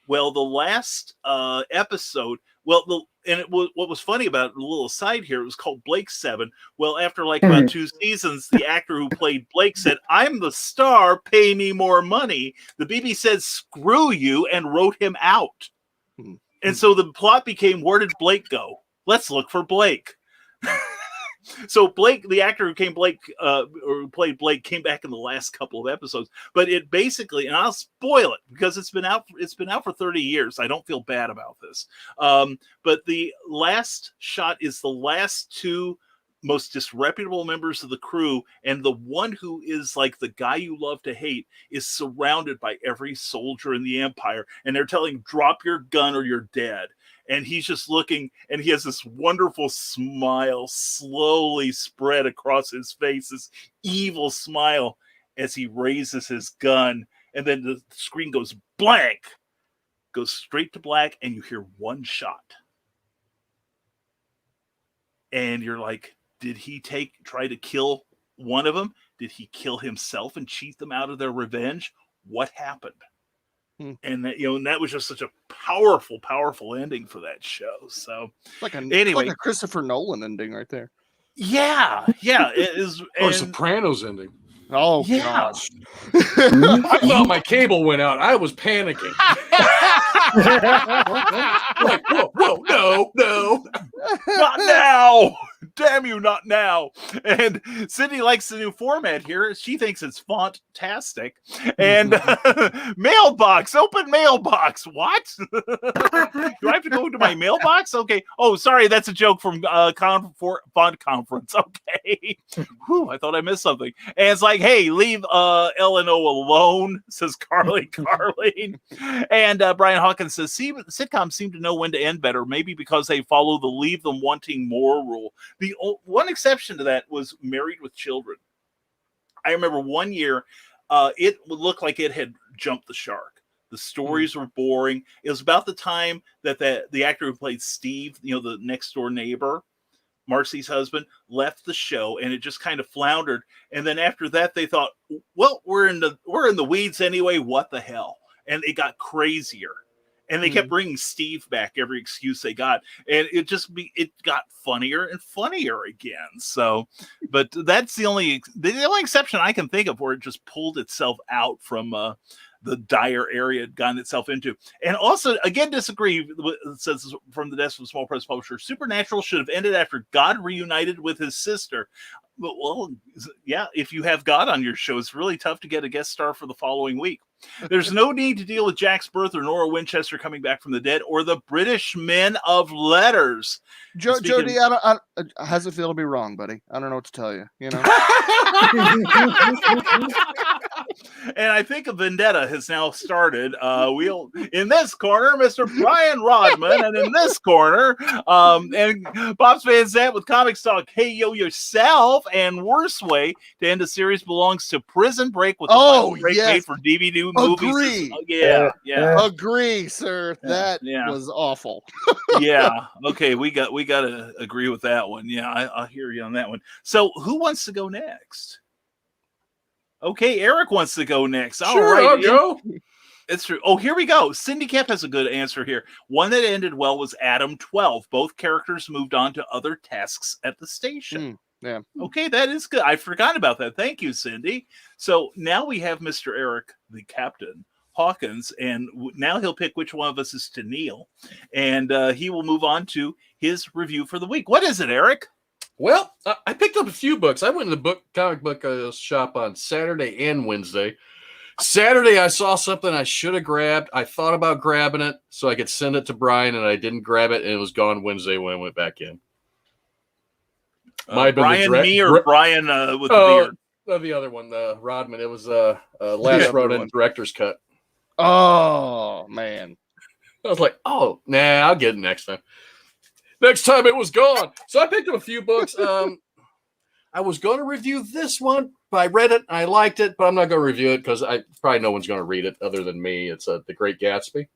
Well, the last episode, what was funny about it, a little aside here, it was called Blake 7. Well, after about 2 seasons, the actor who played Blake said, "I'm the star, pay me more money." The BBC said, "Screw you," and wrote him out. And so the plot became, where did Blake go? Let's look for Blake. So Blake, the actor who played Blake, came back in the last couple of episodes. But it basically, and I'll spoil it because it's been out for 30 years. I don't feel bad about this. But the last shot is the last 2 most disreputable members of the crew, and the one who is like the guy you love to hate is surrounded by every soldier in the Empire, and they're telling him, drop your gun or you're dead. And he's just looking, and he has this wonderful smile slowly spread across his face, this evil smile as he raises his gun, and then the screen goes blank, goes straight to black, and you hear one shot. And you're like, did he try to kill one of them? Did he kill himself and cheat them out of their revenge? What happened? And that, and that was just such a powerful, powerful ending for that show. So like anyway, a Christopher Nolan ending right there. Yeah, it is. Or Sopranos ending. Oh yeah. Gosh! I thought my cable went out. I was panicking. Like, whoa, no, not now. Damn you, not now. And Cindy likes the new format here. She thinks it's font-tastic. And mailbox, open mailbox. What? Do I have to go to my mailbox? Okay. Oh, sorry, that's a joke from font conference. Okay. Whew, I thought I missed something. And it's like, hey, leave L&O alone, says Carly Carly. And Brian Hawkins says, sitcoms seem to know when to end better, maybe because they follow the leave them wanting more rule. The one exception to that was Married with Children. I remember one year, it would look like it had jumped the shark. The stories were boring. It was about the time that the actor who played Steve, the next door neighbor, Marcy's husband, left the show, and it just kind of floundered. And then after that, they thought, well, we're in the weeds anyway. What the hell? And it got crazier. And they kept bringing Steve back every excuse they got, and it got funnier and funnier again. So, but that's the only exception I can think of where it just pulled itself out from the dire area it had gotten itself into. And also, again, disagree. It says from the desk of the small press publisher, Supernatural should have ended after God reunited with his sister. Well, yeah, if you have God on your show, it's really tough to get a guest star for the following week. There's no need to deal with Jack's birth or Nora Winchester coming back from the dead or the British men of letters. Jody, how's it feel to be wrong, buddy? I don't know what to tell you. And I think a vendetta has now started. We'll in this corner, Mr. Brian Rodman, and in this corner, and Bob's Van Zant with Comics Talk. Hey yo yourself, and worst way to end a series belongs to Prison Break with the final break made for DVD movies. Agree. Yeah. Agree, sir. That was awful. Yeah. Okay, we got to agree with that one. Yeah, I'll hear you on that one. So, who wants to go next? Okay, Eric wants to go next. All right, I'll go. It's true. Oh, here we go. Cindy Cap has a good answer here. One that ended well was Adam 12. Both characters moved on to other tasks at the station. Yeah. Okay, that is good. I forgot about that. Thank you, Cindy. So now we have Mr. Eric, the captain, Hawkins, and now he'll pick which one of us is to kneel, and he will move on to his review for the week. What is it, Eric? Well, I picked up a few books. I went to the comic book shop on Saturday and Wednesday. Saturday, I saw something I should have grabbed. I thought about grabbing it so I could send it to Brian, and I didn't grab it, and it was gone Wednesday when I went back in. Brian, me, or Brian with the beard? The other one, Rodman. It was Last Ronin director's cut. Oh, man. I was like, oh, nah, I'll get it next time. Next time it was gone. So I picked up a few books. I was going to review this one, but I read it. I liked it, but I'm not going to review it because probably no one's going to read it other than me. It's The Great Gatsby.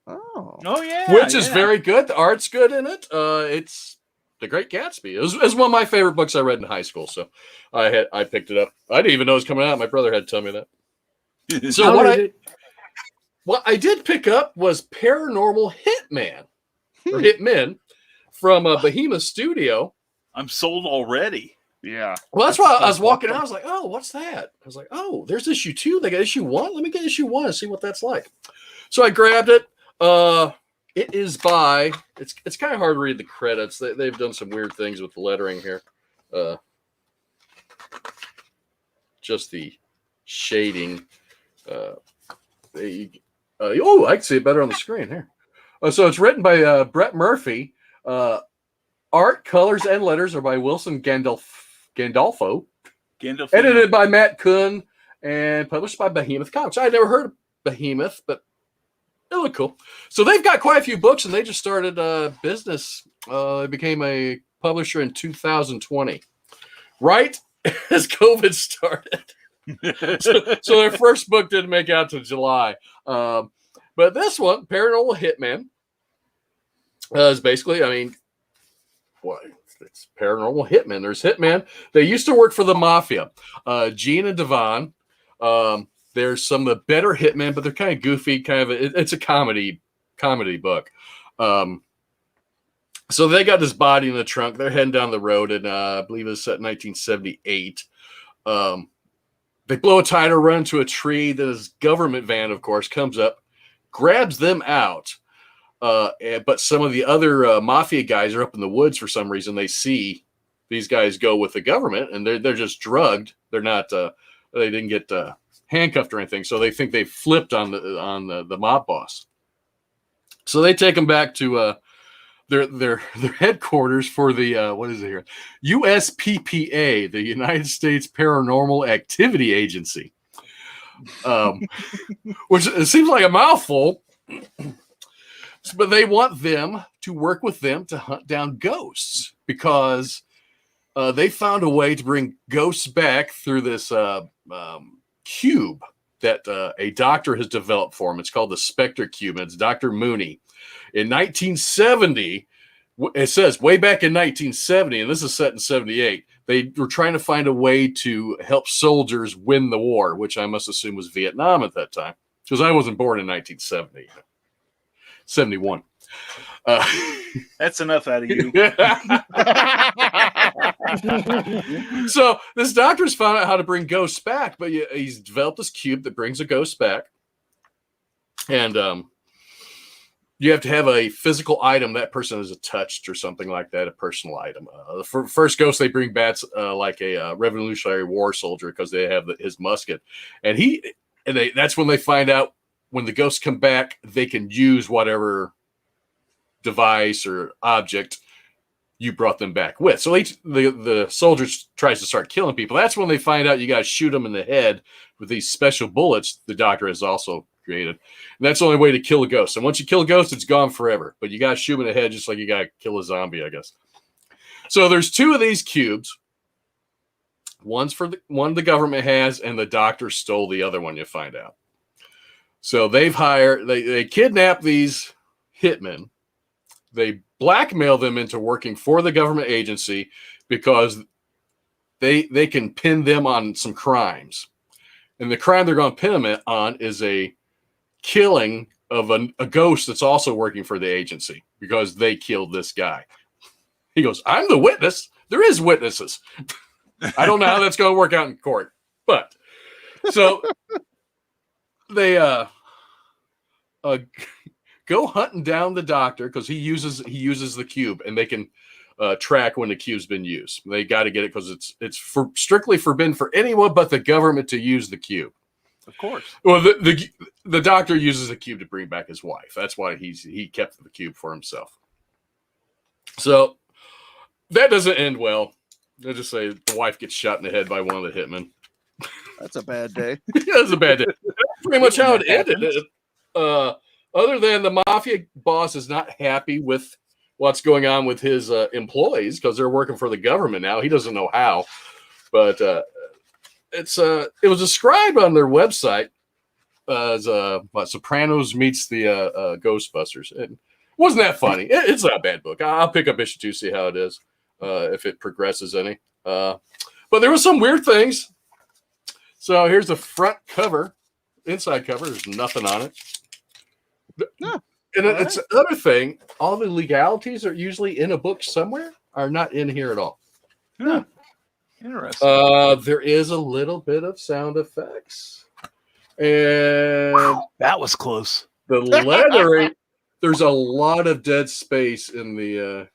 Oh yeah. Which is very good. The art's good in it. It's The Great Gatsby. It was one of my favorite books I read in high school. So I picked it up. I didn't even know it was coming out. My brother had to tell me that. So what I did pick up was Paranormal Hitman. Or Hitmen from Behemoth Studio. I'm sold already. Yeah. Well, that's why I was walking out. I was like, oh, what's that? I was like, oh, there's issue 2. They got issue 1. Let me get issue 1 and see what that's like. So I grabbed it. It is by, it's kind of hard to read the credits. They've done some weird things with the lettering here. Just the shading. I can see it better on the screen here. So it's written by Brett Murphy. Art, colors, and letters are by Wilson Gandolfo. Edited by Matt Kuhn and published by Behemoth Comics. I had never heard of Behemoth, but it looked cool. So they've got quite a few books, and they just started business. They became a publisher in 2020, right as COVID started. so their first book didn't make out to July. But this one, Paranormal Hitman, is basically, it's Paranormal Hitman. There's Hitman. They used to work for the Mafia. Gene and Devon. There's some of the better Hitmen, but they're kind of goofy. It's a comedy book. So they got this body in the trunk. They're heading down the road, and I believe it was set in 1978. They blow a tire, run into a tree. Then this government van, of course, comes up, grabs them out. But some of the other mafia guys are up in the woods for some reason. They see these guys go with the government, and they're just drugged. They're not. They didn't get handcuffed or anything, so they think they flipped on the mob boss. So they take them back to their headquarters for the what is it here? USPPA, the United States Paranormal Activity Agency, which it seems like a mouthful. But they want them to work with them to hunt down ghosts because they found a way to bring ghosts back through this cube that a doctor has developed for them. It's called the Spectre Cube. And it's Dr. Mooney. In 1970, it says way back in 1970, and this is set in 78, they were trying to find a way to help soldiers win the war, which I must assume was Vietnam at that time, because I wasn't born in 1970. 71. That's enough out of you. So this doctor's found out how to bring ghosts back, but he's developed this cube that brings a ghost back. And you have to have a physical item that person has touched or something like that, a personal item. The first ghost they bring back's like a Revolutionary War soldier because they have his musket. And that's when they find out when the ghosts come back, they can use whatever device or object you brought them back with. So the soldiers tries to start killing people. That's when they find out you got to shoot them in the head with these special bullets the doctor has also created. And that's the only way to kill a ghost. And once you kill a ghost, it's gone forever. But you got to shoot them in the head just like you got to kill a zombie, I guess. So there's two of these cubes. One's for one the government has, and the doctor stole the other one, you find out. So they kidnap these hitmen. They blackmail them into working for the government agency because they can pin them on some crimes. And the crime they're going to pin them on is a killing of a ghost that's also working for the agency because they killed this guy. He goes, I'm the witness. There is witnesses. I don't know how that's going to work out in court. But so they go hunting down the doctor because he uses the cube, and they can track when the cube's been used. They got to get it because it's strictly forbidden for anyone but the government to use the cube. Of course. Well, the doctor uses the cube to bring back his wife. That's why he kept the cube for himself. So that doesn't end well. They'll just say the wife gets shot in the head by one of the hitmen. That's a bad day. That's a bad day. That's pretty much how it ended. Other than the mafia boss is not happy with what's going on with his employees because they're working for the government now. He doesn't know how, but it was described on their website as Sopranos meets the Ghostbusters. It wasn't that funny. It's not a bad book. I'll pick up issue 2, see how it is, if it progresses any. But there was some weird things. So here's the front cover. Inside cover, there's nothing on it. No. And it's another thing. All the legalities are usually in a book somewhere, are not in here at all. Yeah. Interesting. There is a little bit of sound effects. And wow, that was close. The lettering, there's a lot of dead space in the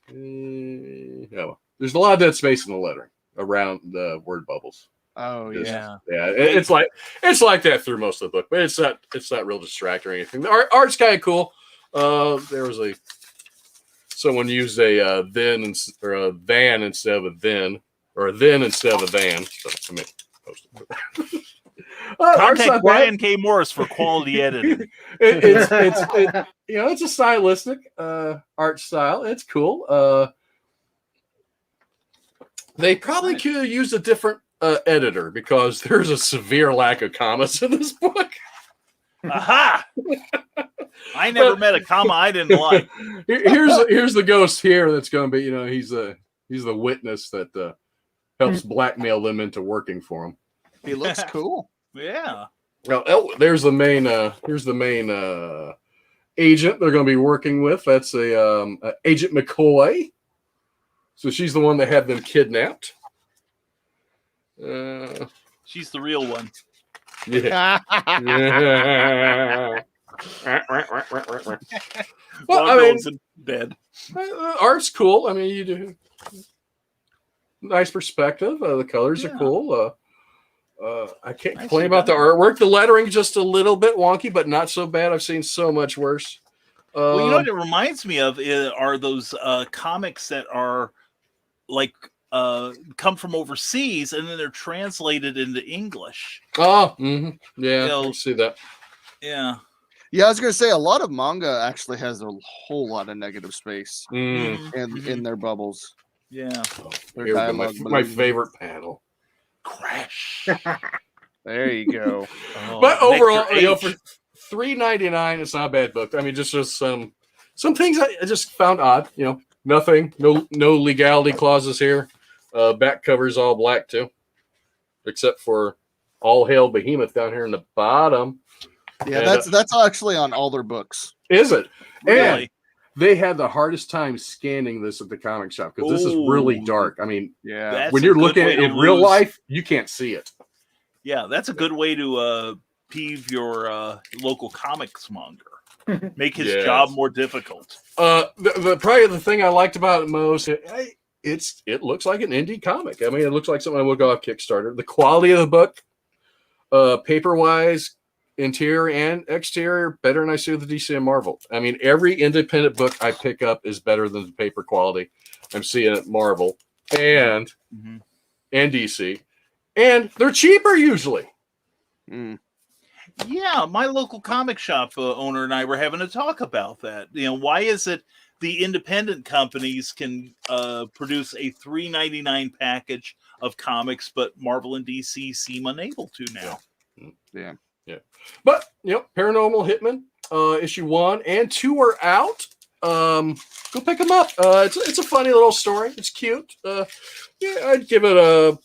there's a lot of dead space in the lettering around the word bubbles. Oh yeah, it's like that through most of the book, but it's not real distracting or anything. The art's kind of cool. There was someone used a then or a van instead of a then, or a then instead of a van. So let me post it. Contact Brian K. Morris for quality editing. It's a stylistic art style. It's cool. They probably could have used a different editor because there's a severe lack of commas in this book. Aha! I never met a comma I didn't like. Here's the ghost here that's going to be, he's the witness that helps blackmail them into working for him. He looks cool. Yeah. Well, here's the main agent they're going to be working with. That's Agent McCoy. So she's the one that had them kidnapped. She's the real one. Yeah. Well, I mean, in bed. Art's cool. I mean, you do nice perspective. The colors are cool. I can't complain about the artwork. The lettering just a little bit wonky, but not so bad. I've seen so much worse. Well, you know what it reminds me of are those comics that are like come from overseas and then they're translated into English. Oh, yeah, I see that. Yeah. Yeah, I was going to say a lot of manga actually has a whole lot of negative space in their bubbles. Yeah. Their dialogue, my favorite panel. Crash. There you go. But overall, for $3.99, it's not a bad book. I mean, just some things I just found odd. Nothing, no legality clauses here. Back cover's all black too, except for All Hail Behemoth down here in the bottom. Yeah, that's actually on all their books. Is it? Really? And they had the hardest time scanning this at the comic shop because this is really dark. I mean, when you're looking at it in real life, you can't see it. Yeah, that's a good way to peeve your local comics monger. Make his job more difficult. Probably the thing I liked about it most, it looks like an indie comic. I mean, it looks like something I would go off Kickstarter. The quality of the book, paper-wise, interior and exterior, better than I see with the DC and Marvel. I mean, every independent book I pick up is better than the paper quality I'm seeing at Marvel and DC. And they're cheaper usually. Yeah, my local comic shop owner and I were having a talk about that. Why is it the independent companies can produce a $3.99 package of comics, but Marvel and DC seem unable to now? Yeah. But Paranormal Hitman issue 1 and 2 are out. Go pick them up. It's a funny little story. It's cute. I'd give it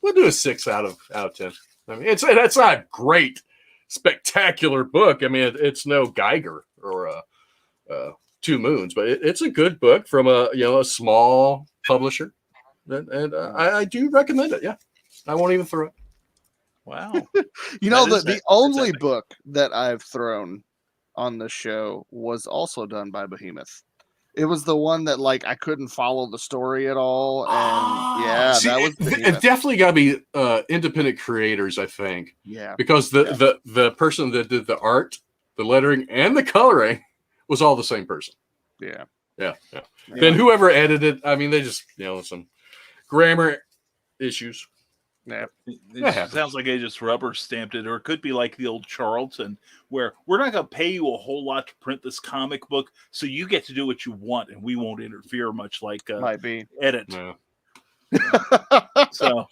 we'll do a 6 out of 10. I mean, that's not a great, spectacular book. I mean, it's no Geiger or Two Moons, but it's a good book from a small publisher, and I do recommend it. Yeah, I won't even throw it. Wow. The only book that I've thrown on the show was also done by Behemoth. It was the one that I couldn't follow the story at all, and that was it definitely got to be independent creators, I think. Yeah, because the person that did the art, the lettering, and the coloring was all the same person. Yeah. Then whoever edited, I mean, they just some grammar issues. Yeah, it sounds like they just rubber stamped it, or it could be like the old Charlton, where we're not going to pay you a whole lot to print this comic book, so you get to do what you want, and we won't interfere much. Like might be edit. Yeah. So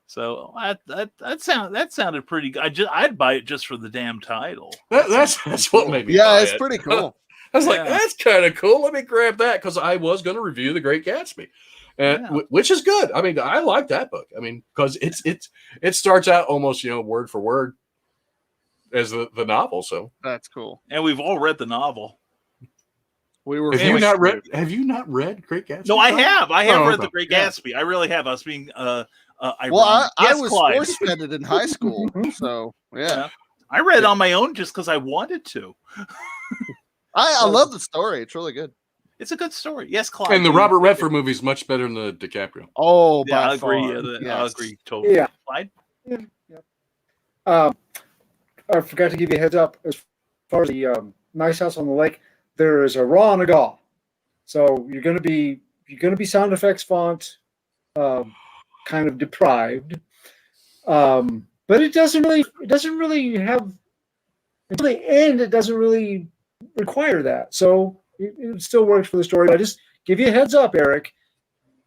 that sounded pretty good. I'd buy it just for the damn title. That's what made me. Yeah, it's pretty cool. I was like, that's kind of cool. Let me grab that because I was going to review The Great Gatsby. Which is good. I mean, I like that book. I mean, because it starts out almost word for word as the novel. So that's cool. And we've all read the novel. Have you not read Great Gatsby? No, I have. I have read The Great Gatsby. I really have. I was being I was force-fed it in high school. So yeah. I read it on my own just because I wanted to. I love the story. It's really good. It's a good story. Yes, Clyde. And the Robert Redford movie is much better than the DiCaprio. Oh, yeah, I agree. I agree totally. Yeah. Clyde? Yeah. I forgot to give you a heads up. As far as the Nice House on the Lake, there is a raw and a gaw. So you're going to be sound effects font kind of deprived. But it doesn't really have until the end. It doesn't really require that. So it still works for the story. I just give you a heads up, Eric.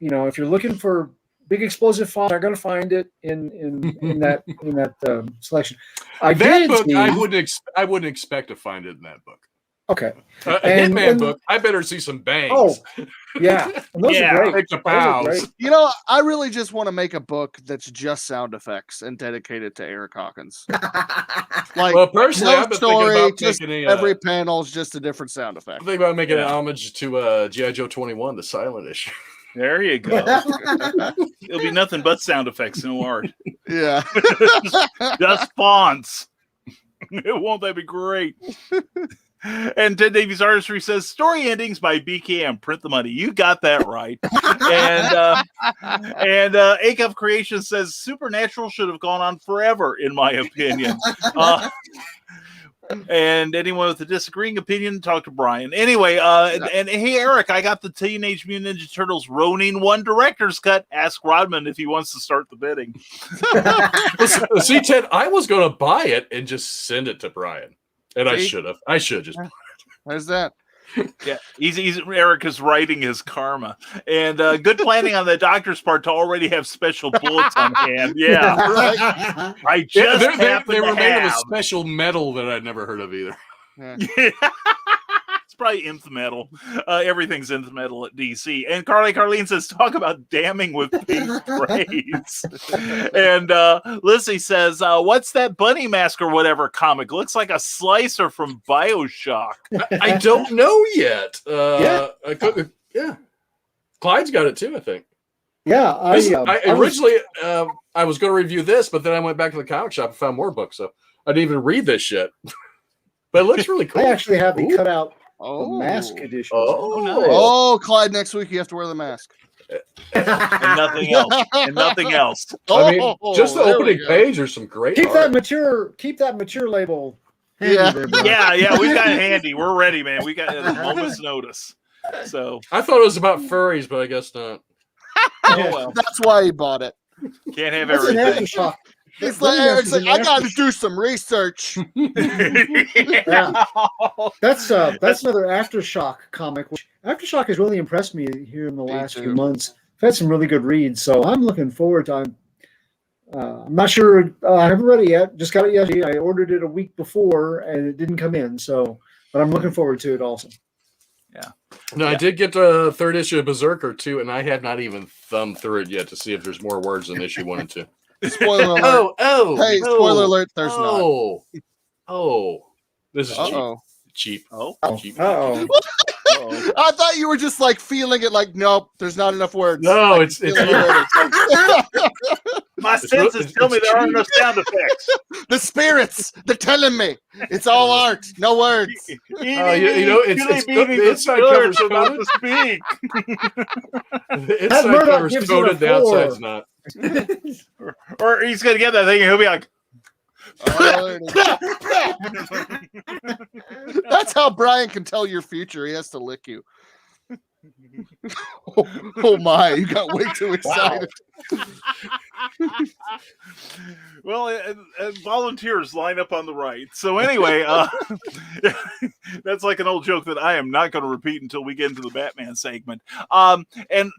If you're looking for big explosive font, you're going to find it in that selection. I wouldn't expect to find it in that book. Okay. A Hitman book, I better see some bangs. Oh, yeah. And those are great. I really just want to make a book that's just sound effects and dedicate it to Eric Hawkins. Personally, I've been thinking about making every panel is just a different sound effect. I'm thinking about making an homage to G.I. Joe 21, the silent issue. There you go. It'll be nothing but sound effects, no art. Yeah. Just fonts. Won't that be great? And Ted Davies Artistry says story endings by BKM. Print the money. You got that right. And Acuff Creation says Supernatural should have gone on forever, in my opinion. And anyone with a disagreeing opinion, talk to Brian. Anyway, and hey, Eric, I got the Teenage Mutant Ninja Turtles Ronin 1 director's cut. Ask Rodman if he wants to start the bidding. See, Ted, I was going to buy it and just send it to Brian. And I should have. I should just. Where's that? Yeah, Eric is writing his karma, and good planning on the doctor's part to already have special bullets on hand. Yeah, Right. I just they were made of a have. special metal that I'd never heard of either. Yeah. It's probably nth metal. Everything's nth metal at DC. And Carlene says, talk about damning with pink praise. And Lizzie says, what's that bunny mask or whatever comic? Looks like a slicer from BioShock. I don't know yet. Yeah. Yeah. Clyde's got it too, I think. Yeah, originally I was going to review this, but then I went back to the comic shop and found more books, so I didn't even read this shit. But it looks really cool. I actually have the cutout mask edition. Oh, Clyde, next week you have to wear the mask. And nothing else. And nothing else. I mean, just the opening page are some great Keep art. that mature label. handy Yeah. there, Brian. Yeah, we've got it handy. We're ready, man. We got it at a moment's notice. So, I thought it was about furries, but I guess not. oh well. That's why he bought it. Can't have That's an everything. aftershock. It's like Eric's like, I got to do some research. Yeah. That's another Aftershock comic. Which Aftershock has really impressed me here in the last few too. months. I've had some really good reads, so I'm looking forward to. I'm not sure. I haven't read it yet. Just got it yesterday. I ordered it a week before, and it didn't come in. So, but I'm looking forward to it also. No, I did get the third issue of Berserker too, and I had not even thumbed through it yet to see if there's more words than issue 1 and 2. Spoiler alert. Hey, spoiler alert, there's not. Oh, this is cheap. Cheap. Uh-oh. I thought you were just like feeling it like, nope, there's not enough words. No, it's My senses tell me there aren't enough sound effects. The spirits, they're telling me. It's all art, no words. It's inside cover's about coded. to speak. The inside Murdoch cover's gives it a coded, the 4. outside's not. Or he's gonna get that thing and he'll be like, Oh, there it is. That's how Brian can tell your future. He has to lick you. Oh my, you got way too excited. well, and volunteers line up on the right. So anyway, that's like an old joke that I am not going to repeat until we get into the Batman segment. And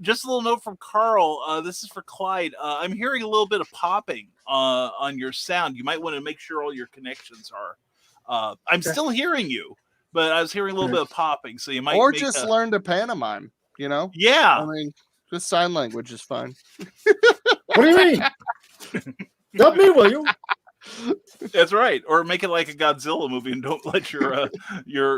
just a little note from Carl. This is for Clyde. I'm hearing a little bit of popping on your sound. You might want to make sure all your connections are. I'm still hearing you, but I was hearing a little bit of popping. So you might just learn to pantomime. You know? Yeah. I mean, just sign language is fine. What do you mean? Help me, will you? That's right. Or make it like a Godzilla movie and don't let your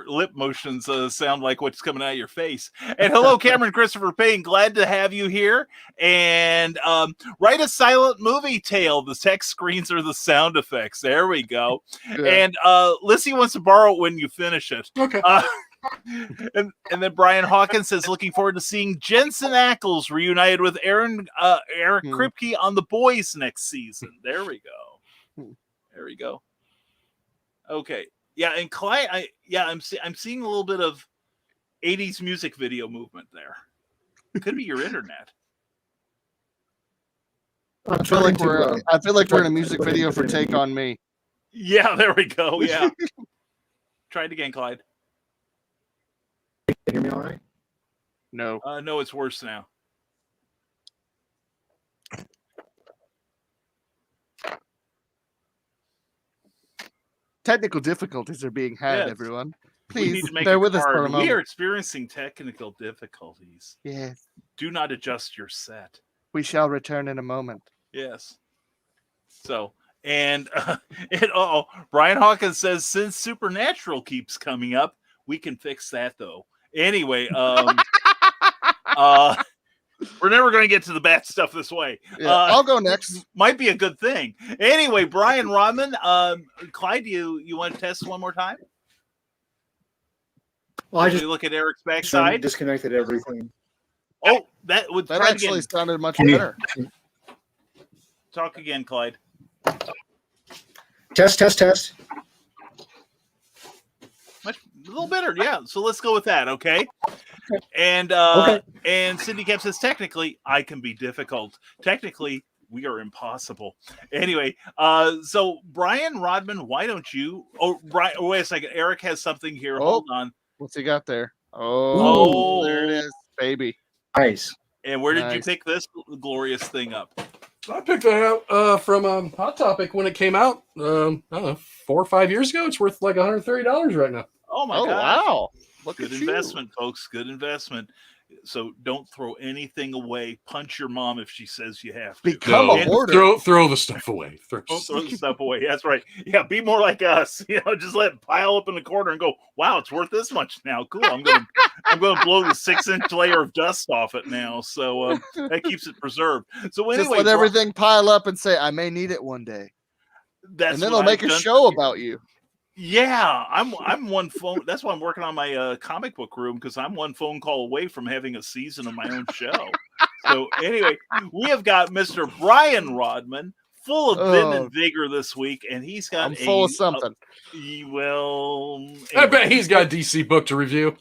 lip motions sound like what's coming out of your face. And hello, Cameron Christopher Payne. Glad to have you here. And write a silent movie tale. The text screens are the sound effects. There we go. Yeah. And Lissy wants to borrow it when you finish it. Okay. And then Brian Hawkins says, looking forward to seeing Jensen Ackles reunited with Eric Kripke on The Boys next season. There we go. There we go. Okay. Yeah, and Clyde, I'm seeing a little bit of 80s music video movement there. It could be your internet. I feel like we're in a music video for Take On Me. Yeah, there we go. Yeah. Try it again, Clyde. Can you hear me all right? No. No, it's worse now. Technical difficulties are being had, everyone. Please bear bear with us for a moment. We are experiencing technical difficulties. Yes. Do not adjust your set. We shall return in a moment. Yes. So, and Brian Hawkins says, since Supernatural keeps coming up, we can fix that though. Anyway, We're never going to get to the bad stuff this way. Yeah, I'll go next. Might be a good thing. Anyway, Brian Rodman, Clyde, you want to test one more time? Well, I just look at Eric's backside. Disconnected everything. Oh, that actually sounded much better. Talk again, Clyde. Test. A little better, yeah. So let's go with that, okay? And and Cindy Cap says, technically, I can be difficult. Technically, we are impossible. Anyway, so Brian Rodman, why don't you? Oh, Brian, wait a second. Eric has something here. Hold on. What's he got there? Oh, there it is, baby. Nice. And where did you pick this glorious thing up? I picked that out from Hot Topic when it came out. I don't know, 4 or 5 years ago. It's worth like $130 right now. Oh my God! Wow! Good investment, folks. Good investment. So don't throw anything away. Punch your mom if she says you have to. Become a hoarder. Throw the stuff away. Throw the stuff away. That's right. Yeah, be more like us. Just let it pile up in the corner and go, wow, it's worth this much now. Cool. I'm gonna blow the 6-inch layer of dust off it now. So that keeps it preserved. So anyway, just let everything pile up and say, I may need it one day. And then they'll make a show about you. Yeah, I'm one phone. That's why I'm working on my comic book room, because I'm one phone call away from having a season of my own show. So anyway, we have got Mr. Brian Rodman, full of vim and vigor this week, and he's got I'm full of something. Anyway. I bet he's got a DC book to review.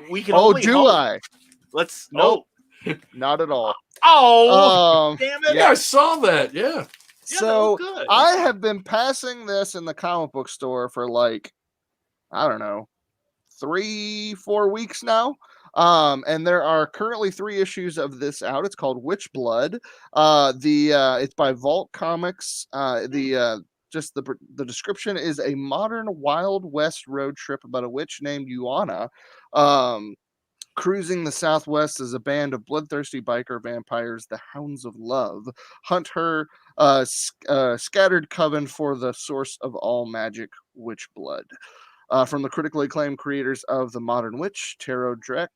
We can. Only do hope. I? Let's nope, not at all. Oh, damn it! Yeah, I saw that. Yeah. So I have been passing this in the comic book store for like, I don't know, 3-4 weeks now. And there are currently 3 issues of this out. It's called Witch Blood. It's by Vault Comics. The description is a modern Wild West road trip about a witch named Yuana. Cruising the Southwest as a band of bloodthirsty biker vampires, the Hounds of Love, hunt her scattered coven for the source of all magic, witch blood. From the critically acclaimed creators of The Modern Witch, Tarot Deck,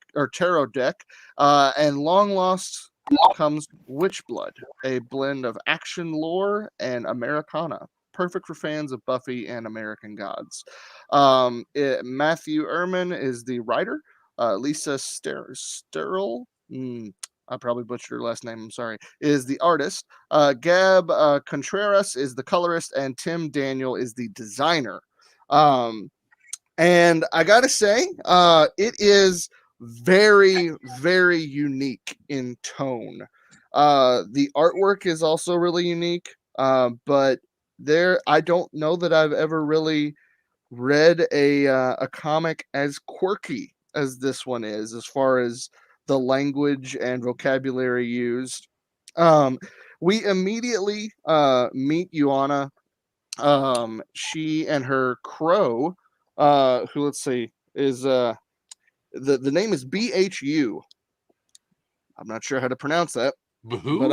and Long Lost comes Witch Blood, a blend of action lore and Americana. Perfect for fans of Buffy and American Gods. Matthew Ehrman is the writer. Lisa Sterl, I probably butchered her last name, I'm sorry, is the artist. Gab Contreras is the colorist, and Tim Daniel is the designer. And I gotta say, it is very, very unique in tone. The artwork is also really unique, but I don't know that I've ever really read a comic as quirky as this one is, as far as the language and vocabulary used. We immediately meet Yuana. She and her crow, who, let's see, is the name is BHU. I'm not sure how to pronounce that, Boo? but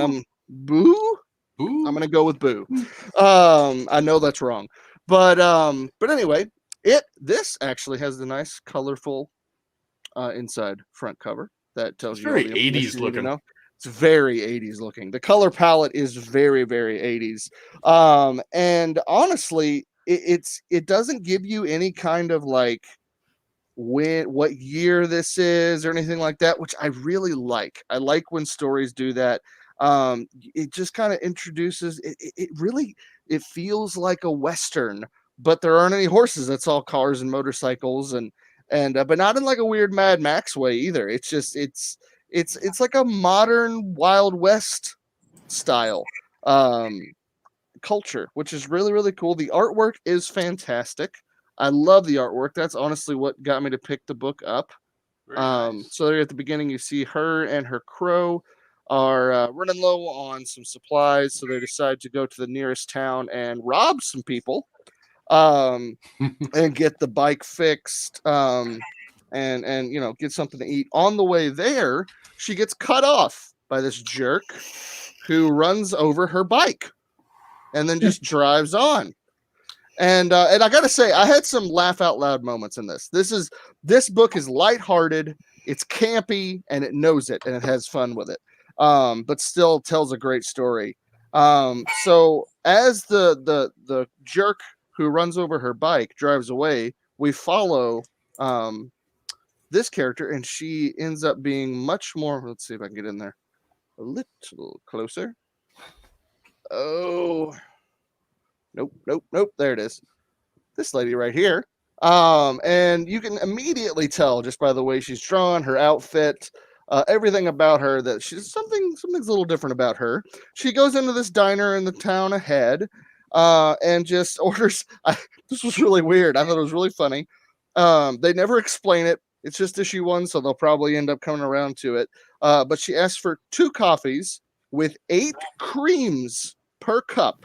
Boo. Boo? I'm gonna go with Boo. I know that's wrong, but anyway, this actually has the nice colorful inside front cover that tells you very 80s looking. It's very 80s looking. The color palette is very, very 80s. And honestly, it doesn't give you any kind of like what year this is or anything like that, which I really like. I like when stories do that. It just kind of introduces it feels like a Western, but there aren't any horses. That's all cars and motorcycles and but not in like a weird Mad Max way either. It's just it's like a modern Wild West style culture, which is really, really cool. The artwork is fantastic. I love the artwork. That's honestly what got me to pick the book up. Nice. So there at the beginning, you see her and her crow are running low on some supplies, so they decide to go to the nearest town and rob some people. And get the bike fixed, and get something to eat. On the way there, she gets cut off by this jerk who runs over her bike and then just drives on. And I gotta say, I had some laugh out loud moments in this. This book is lighthearted, it's campy, and it knows it, and it has fun with it. but still tells a great story. So as the jerk who runs over her bike drives away, we follow this character, and she ends up being much more. Let's see if I can get in there a little closer. Oh, nope. There it is. This lady right here. And you can immediately tell just by the way she's drawn, her outfit, everything about her, that something's a little different about her. She goes into this diner in the town ahead, and just orders. This was really weird. I thought it was really funny. They never explain it. It's just issue 1, so they'll probably end up coming around to it. But she asked for 2 coffees with 8 creams per cup.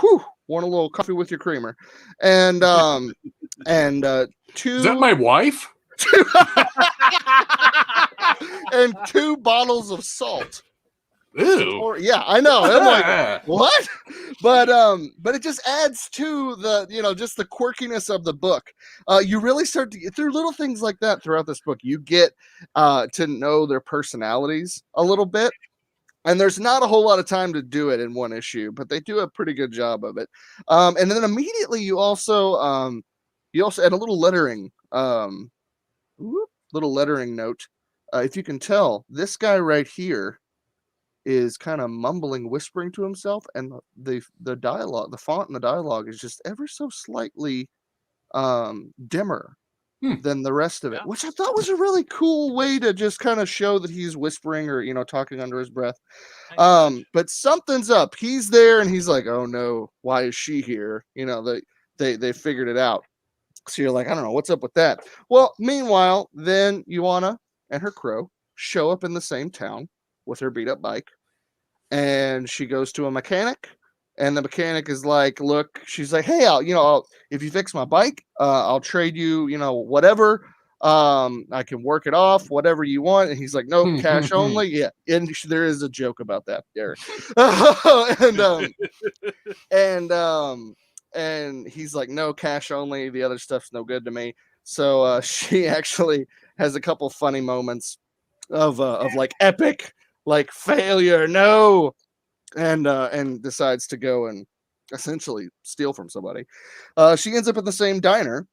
Whew. Want a little coffee with your creamer, and 2. Is that my wife? And 2 bottles of salt. Ew. Yeah, I know. I'm like, what? But it just adds to the, just the quirkiness of the book. You really start to get through little things like that throughout this book. You get to know their personalities a little bit. And there's not a whole lot of time to do it in one issue, but they do a pretty good job of it. And then immediately you also add a little lettering, note. If you can tell, this guy right here is kind of mumbling, whispering to himself, and the dialogue, the font in the dialogue is just ever so slightly dimmer than the rest of it, which I thought was a really cool way to just kind of show that he's whispering or talking under his breath. But something's up. He's there and he's like, oh no, why is she here? They figured it out. So you're like, I don't know what's up with that. Well, meanwhile, then Ioana and her crew show up in the same town with her beat up bike, and she goes to a mechanic. And the mechanic is like, look, she's like, hey, if you fix my bike, I'll trade you, whatever. I can work it off, whatever you want. And he's like, no, cash only. Yeah. And there is a joke about that, Derek. And he's like, no, cash only. The other stuff's no good to me. So she actually has a couple funny moments of like epic, like failure. No. And decides to go and essentially steal from somebody. She ends up at the same diner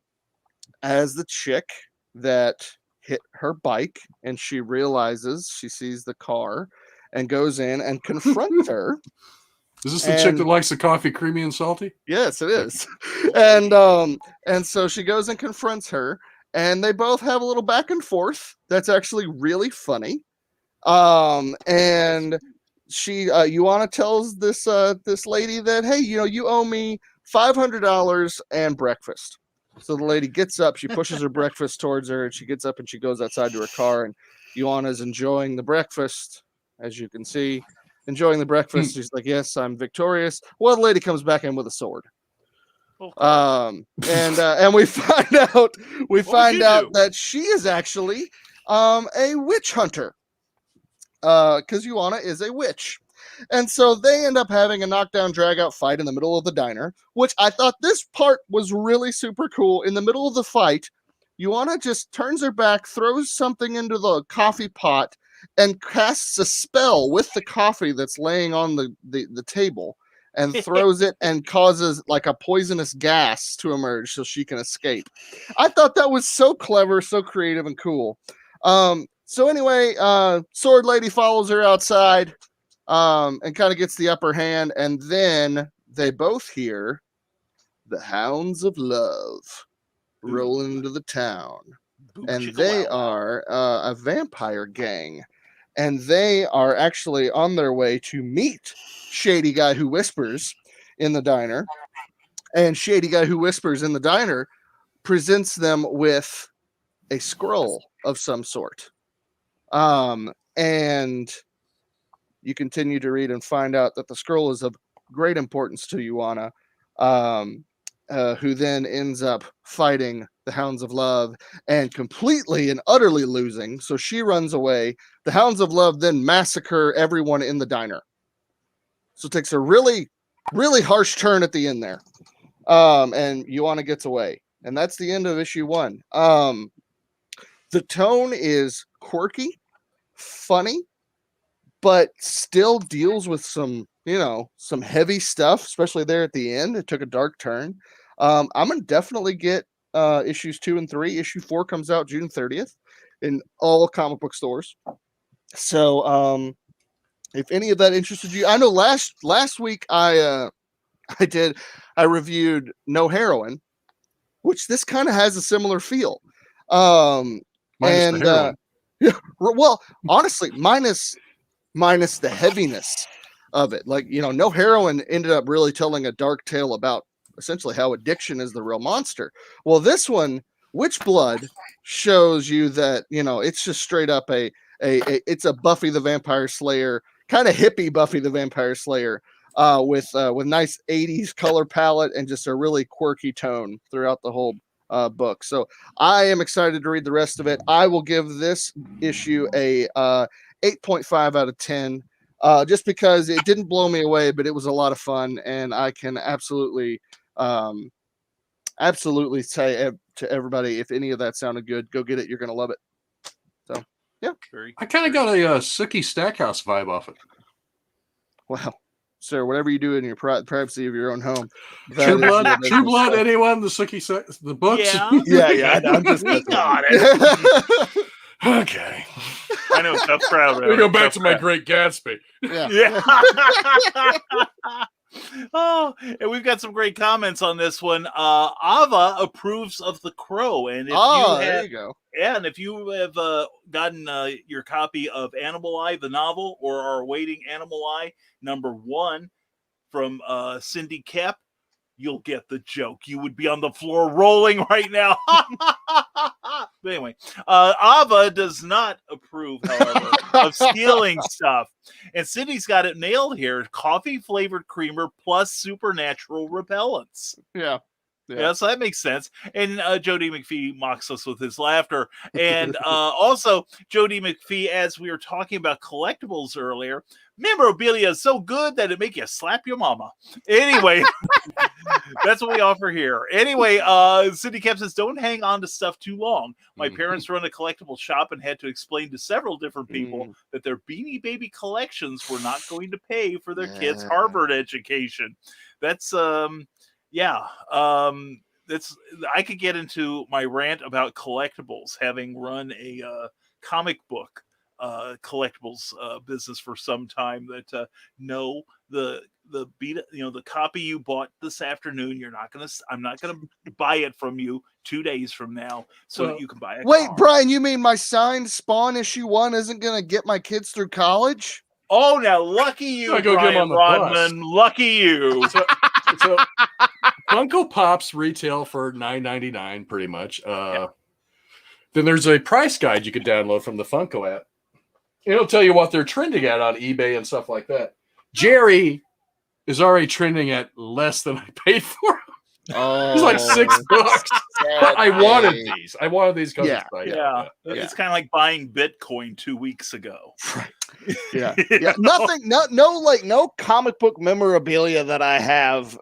as the chick that hit her bike, and she sees the car and goes in and confronts her. Is this the chick that likes the coffee creamy and salty? Yes, it is. And so she goes and confronts her, and they both have a little back and forth that's actually really funny. And she Ioana tells this lady that, hey, you owe me $500 and breakfast. So the lady gets up, she pushes her breakfast towards her, and she gets up and she goes outside to her car, and Ioana's enjoying the breakfast, as you can see, enjoying the breakfast. She's like, yes, I'm victorious. Well, the lady comes back in with a sword. And we find out that she is actually a witch hunter. Because Ioana is a witch. And so they end up having a knockdown, drag-out fight in the middle of the diner, which I thought this part was really super cool. In the middle of the fight, Ioana just turns her back, throws something into the coffee pot, and casts a spell with the coffee that's laying on the table, and throws it and causes like a poisonous gas to emerge so she can escape. I thought that was so clever, so creative, and cool. So anyway, Sword Lady follows her outside, and kind of gets the upper hand, and then they both hear the Hounds of Love rolling into the town, and they are a vampire gang, and they are actually on their way to meet Shady Guy Who Whispers in the diner, and Shady Guy Who Whispers in the diner presents them with a scroll of some sort. And you continue to read and find out that the scroll is of great importance to Ioana, who then ends up fighting the Hounds of Love and completely and utterly losing. So she runs away. The Hounds of Love then massacre everyone in the diner. So it takes a really, really harsh turn at the end there. And Ioana gets away. And that's the end of issue 1. The tone is quirky, funny, but still deals with some, some heavy stuff, especially there at the end. It took a dark turn. I'm going to definitely get issues 2 and 3. Issue 4 comes out June 30th in all comic book stores. So if any of that interested you, I know last week I reviewed No Heroine, which this kind of has a similar feel. Minus the heroine. Well, honestly, minus the heaviness of it. Like, No Heroine ended up really telling a dark tale about essentially how addiction is the real monster. Well, this one, Witch Blood, shows you that, it's just straight up it's a Buffy the Vampire Slayer, kind of hippie Buffy the Vampire Slayer, with nice 80s color palette and just a really quirky tone throughout the whole book. So I am excited to read the rest of it. I will give this issue a 8.5 out of 10, just because it didn't blow me away, but it was a lot of fun, and I can absolutely say to everybody, if any of that sounded good, go get it. You're gonna love it. So yeah, I kind of got a Sookie Stackhouse vibe off it. Well, sir, whatever you do in your privacy of your own home. True Blood, anyone? The books? Yeah. I'm just got it. Okay. I know, tough crowd. We go back to my Great Gatsby. Yeah. Oh, and we've got some great comments on this one. Ava approves of The Crow, and if there you go. Yeah, and if you have gotten your copy of Animal Eye, the novel, or are awaiting Animal Eye #1 from Cindy Cap, you'll get the joke. You would be on the floor rolling right now. But anyway, Ava does not approve, however, of stealing stuff. And Cindy's got it nailed here. Coffee-flavored creamer plus supernatural repellents. Yeah. So that makes sense. And Joe D. McPhee mocks us with his laughter. And also, Joe D. McPhee, as we were talking about collectibles earlier, memorabilia is so good that it make you slap your mama. Anyway, that's what we offer here. Anyway, Cindy Cap says, don't hang on to stuff too long. My parents run a collectible shop and had to explain to several different people that their Beanie Baby collections were not going to pay for their kids' Harvard education. That's that's, I could get into my rant about collectibles, having run a comic book collectibles business for some time. That no, the copy you bought this afternoon, I'm not gonna buy it from you 2 days from now, so that you can buy it. Wait, car. Brian, you mean my signed Spawn issue 1 isn't gonna get my kids through college? Oh, now lucky you, Brian Rodman. Lucky you. So Funko Pops retail for $9.99 pretty much. Then there's a price guide you could download from the Funko app. It'll tell you what they're trending at on eBay and stuff like that. Jerry is already trending at less than I paid for him. Oh, it's like $6. But I wanted these. I wanted these because it's kind of like buying Bitcoin 2 weeks ago. Yeah. Nothing. No comic book memorabilia that I have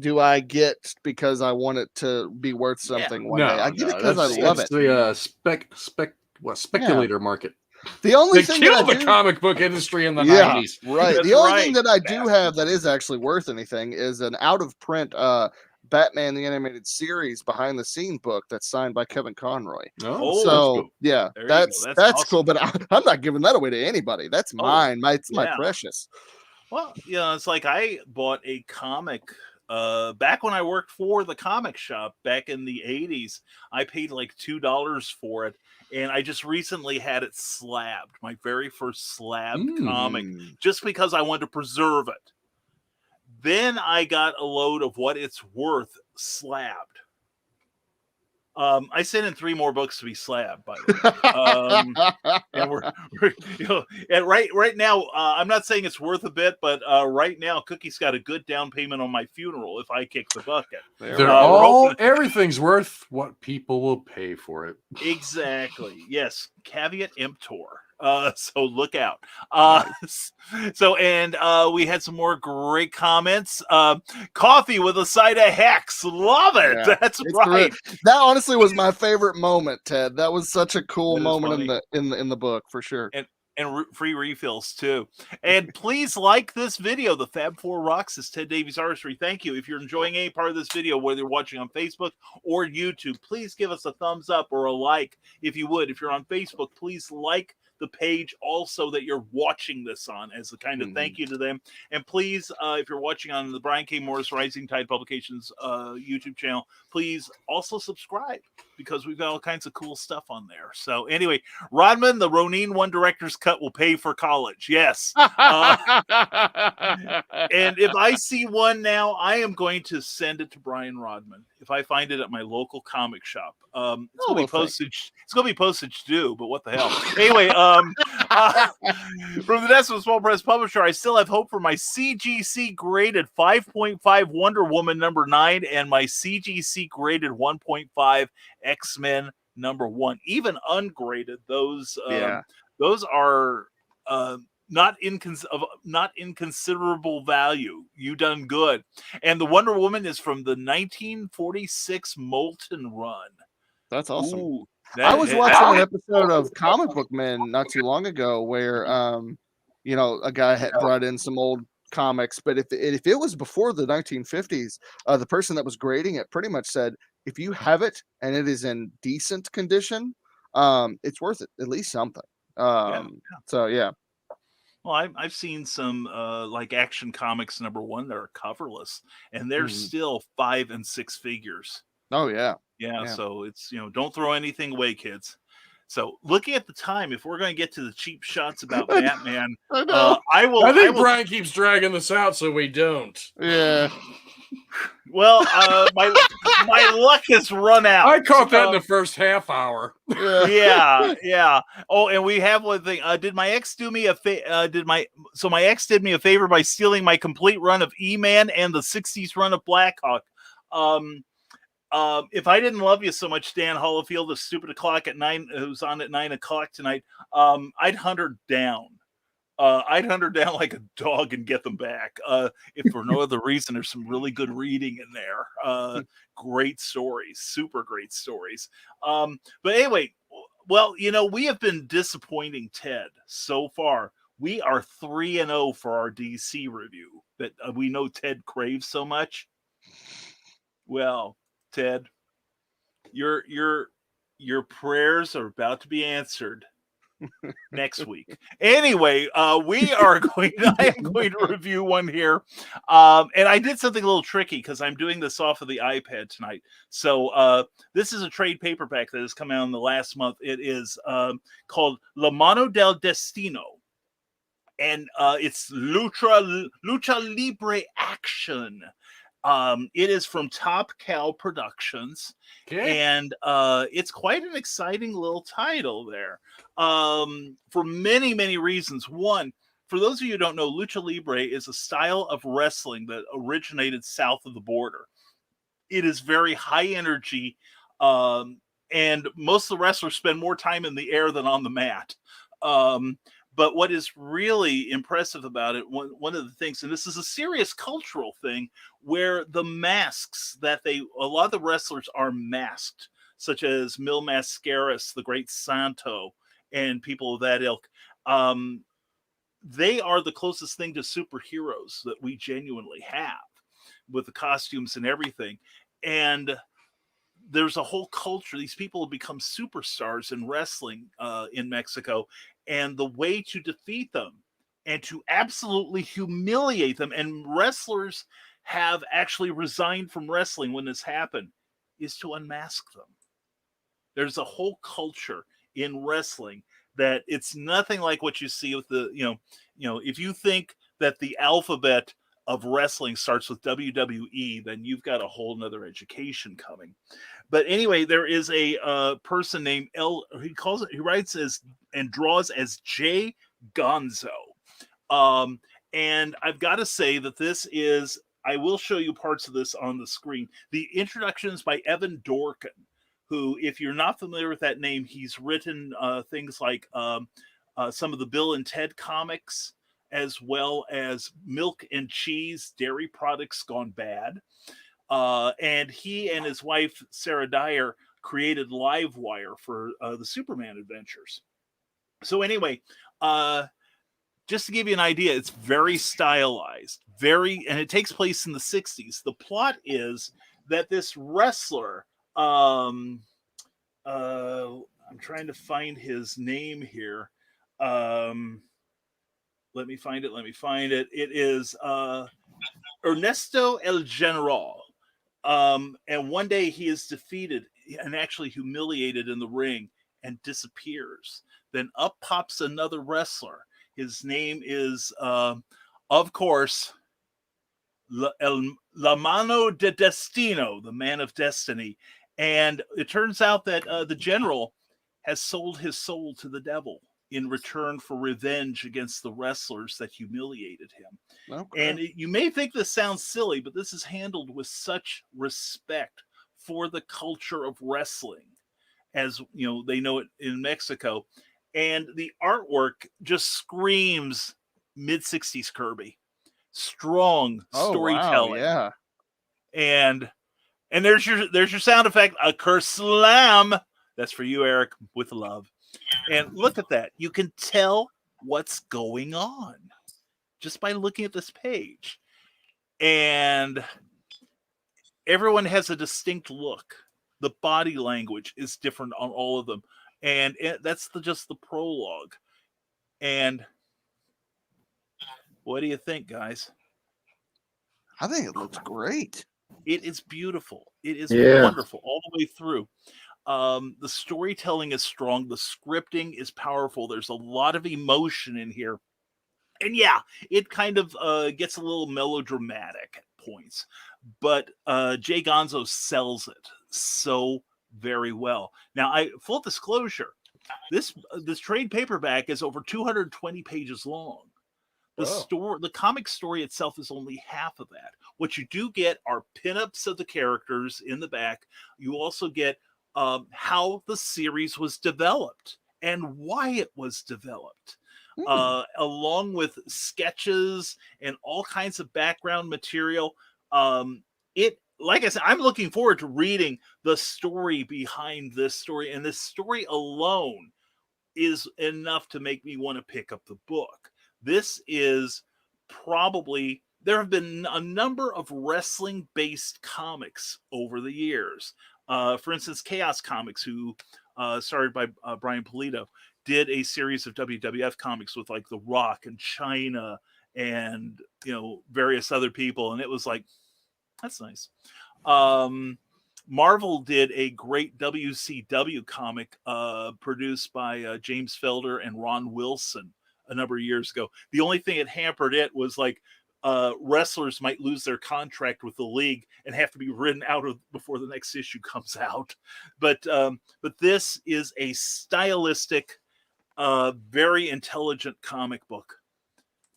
do I get because I want it to be worth something one day. I get it because I love it. It's the speculator market. The only they thing killed the comic book industry in the 90s. Right. The only thing that I do have that is actually worth anything is an out of print Batman the Animated Series behind the scene book that's signed by Kevin Conroy. Oh, so cool. Yeah, that's awesome. Cool. But I'm not giving that away to anybody. That's mine. It's my precious. Well, it's like I bought a comic back when I worked for the comic shop back in the 80s. I paid like $2 for it. And I just recently had it slabbed, my very first slabbed comic, just because I wanted to preserve it. Then I got a load of what it's worth slabbed. I sent in 3 more books to be slabbed, by the way. And we're and right now, I'm not saying it's worth a bit, but right now, Cookie's got a good down payment on my funeral if I kick the bucket. Everything's worth what people will pay for it. Exactly. Yes. Caveat emptor. So look out. We had some more great comments. Coffee with a side of Hex. Love it. Yeah, that's right. That honestly was my favorite moment, Ted. That was such a cool moment in the book for sure. and free refills too. And please like this video. The Fab Four rocks. Is Ted Davies Artistry. Thank you. If you're enjoying any part of this video, whether you're watching on Facebook or YouTube, please give us a thumbs up or a like if you would. If you're on Facebook, please like the page also that you're watching this on as a kind of thank you to them. And please, if you're watching on the Brian K. Morris Rising Tide Publications YouTube channel, please also subscribe, because we've got all kinds of cool stuff on there. So anyway, Rodman, the Ronin One Director's Cut will pay for college. Yes. And if I see one now, I am going to send it to Brian Rodman if I find it at my local comic shop. It's going to be postage. It's going to be postage due, but what the hell? Anyway, from the desk of a small press publisher, I still have hope for my CGC graded 5.5 Wonder Woman #9 and my CGC graded 1.5 X-Men #1. Even ungraded, those are not inconsiderable value. You done good. And the Wonder Woman is from the 1946 Molten run. That's awesome. Ooh, I was watching an episode of Comic Book Men not too long ago where a guy had brought in some old comics, but if it was before the 1950s, the person that was grading it pretty much said, if you have it and it is in decent condition, it's worth it, at least something. So yeah. Well, I've seen some like Action Comics #1 that are coverless, and they're still 5 and 6 figures. Oh yeah. Yeah. So it's, don't throw anything away, kids. So looking at the time, if we're going to get to the cheap shots about Batman, I think Brian keeps dragging this out so we don't. Yeah. Well, my luck has run out. I caught that in the first half hour. Yeah. Oh, and we have one thing. Did my ex do me a my ex did me a favor by stealing my complete run of E-Man and the 60s run of Blackhawk. If I didn't love you so much, Dan Hollifield, the stupid o'clock at 9, who's on at 9 o'clock tonight, I'd hunt her down. I'd hunt her down like a dog and get them back. If for no other reason, there's some really good reading in there. Great stories, super great stories. But anyway, well, we have been disappointing Ted so far. We are 3-0 for our DC review that we know Ted craves so much. Well, Ted, your prayers are about to be answered next week. Anyway, I am going to review one here. And I did something a little tricky because I'm doing this off of the iPad tonight. So this is a trade paperback that has come out in the last month. It is called La Mano del Destino. And it's Lucha Libre Action. It is from Top Cow Productions, and it's quite an exciting little title there for many, many reasons. One, for those of you who don't know, Lucha Libre is a style of wrestling that originated south of the border. It is very high energy, and most of the wrestlers spend more time in the air than on the mat. But what is really impressive about it, one of the things, and this is a serious cultural thing, where the masks that a lot of the wrestlers are masked, such as Mil Mascaras, the Great Santo, and people of that ilk. They are the closest thing to superheroes that we genuinely have, with the costumes and everything. And there's a whole culture. These people have become superstars in wrestling in Mexico. And the way to defeat them and to absolutely humiliate them, and wrestlers have actually resigned from wrestling when this happened, is to unmask them. There's a whole culture in wrestling that it's nothing like what you see with the, if you think that the alphabet of wrestling starts with WWE, then you've got a whole nother education coming. But anyway, there is a person named he writes as and draws as Jay Gonzo. And I've got to say that this is, I will show you parts of this on the screen. The introduction is by Evan Dorkin, who, if you're not familiar with that name, he's written things like some of the Bill and Ted comics, as well as Milk and Cheese, Dairy Products Gone Bad. And he and his wife, Sarah Dyer, created Livewire for the Superman adventures. So anyway, just to give you an idea, it's very stylized, and it takes place in the 60s. The plot is that this wrestler, I'm trying to find his name here. Let me find it. It is Ernesto El General. And one day he is defeated and actually humiliated in the ring and disappears. Then up pops another wrestler. His name is, of course, La Mano de Destino, the Man of Destiny. And it turns out that the general has sold his soul to the devil in return for revenge against the wrestlers that humiliated him. Okay. And you may think this sounds silly, but this is handled with such respect for the culture of wrestling, as you know, they know it in Mexico. And the artwork just screams mid-60s Kirby. Strong storytelling. Wow, yeah. And there's your sound effect, a curse slam. That's for you, Eric, with love. And look at that. You can tell what's going on just by looking at this page. And everyone has a distinct look. The body language is different on all of them. And that's just the prologue. And what do you think, guys? I think it looks great. It is beautiful. It is wonderful all the way through. The storytelling is strong. The scripting is powerful. There's a lot of emotion in here. And yeah, it kind of gets a little melodramatic at points. But Jay Gonzo sells it so very well. Now, full disclosure, this trade paperback is over 220 pages long. The comic story itself is only half of that. What you do get are pinups of the characters in the back. You also get how the series was developed and why it was developed, along with sketches and all kinds of background material. Like I said, I'm looking forward to reading the story behind this story, and this story alone is enough to make me want to pick up the book. This is probably, there have been a number of wrestling-based comics over the years. For instance, Chaos Comics, who started by Brian Pulido, did a series of WWF comics with like The Rock and Chyna and, you know, various other people. And it was like, that's nice. Marvel did a great WCW comic produced by James Felder and Ron Wilson a number of years ago. The only thing that hampered it was like wrestlers might lose their contract with the league and have to be written out of before the next issue comes out. But this is a stylistic, very intelligent comic book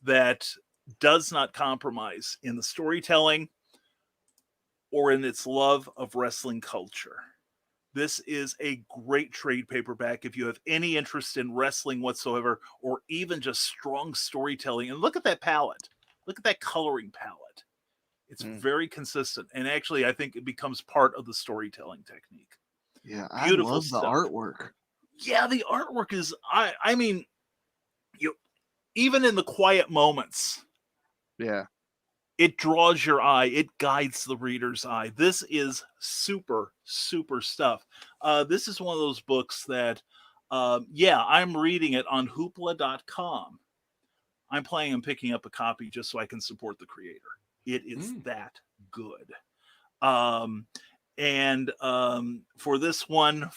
that does not compromise in the storytelling or in its love of wrestling culture. This is a great trade paperback if you have any interest in wrestling whatsoever, or even just strong storytelling. And look at that palette. Look at that coloring palette. It's very consistent. And actually, I think it becomes part of the storytelling technique. Yeah, beautiful I love stuff. The artwork. Yeah, the artwork is, I mean, even in the quiet moments. Yeah. It draws your eye. It guides the reader's eye. This is super, super stuff. This is one of those books that, I'm reading it on hoopla.com. I'm planning on picking up a copy just so I can support the creator. It is that good. For this one,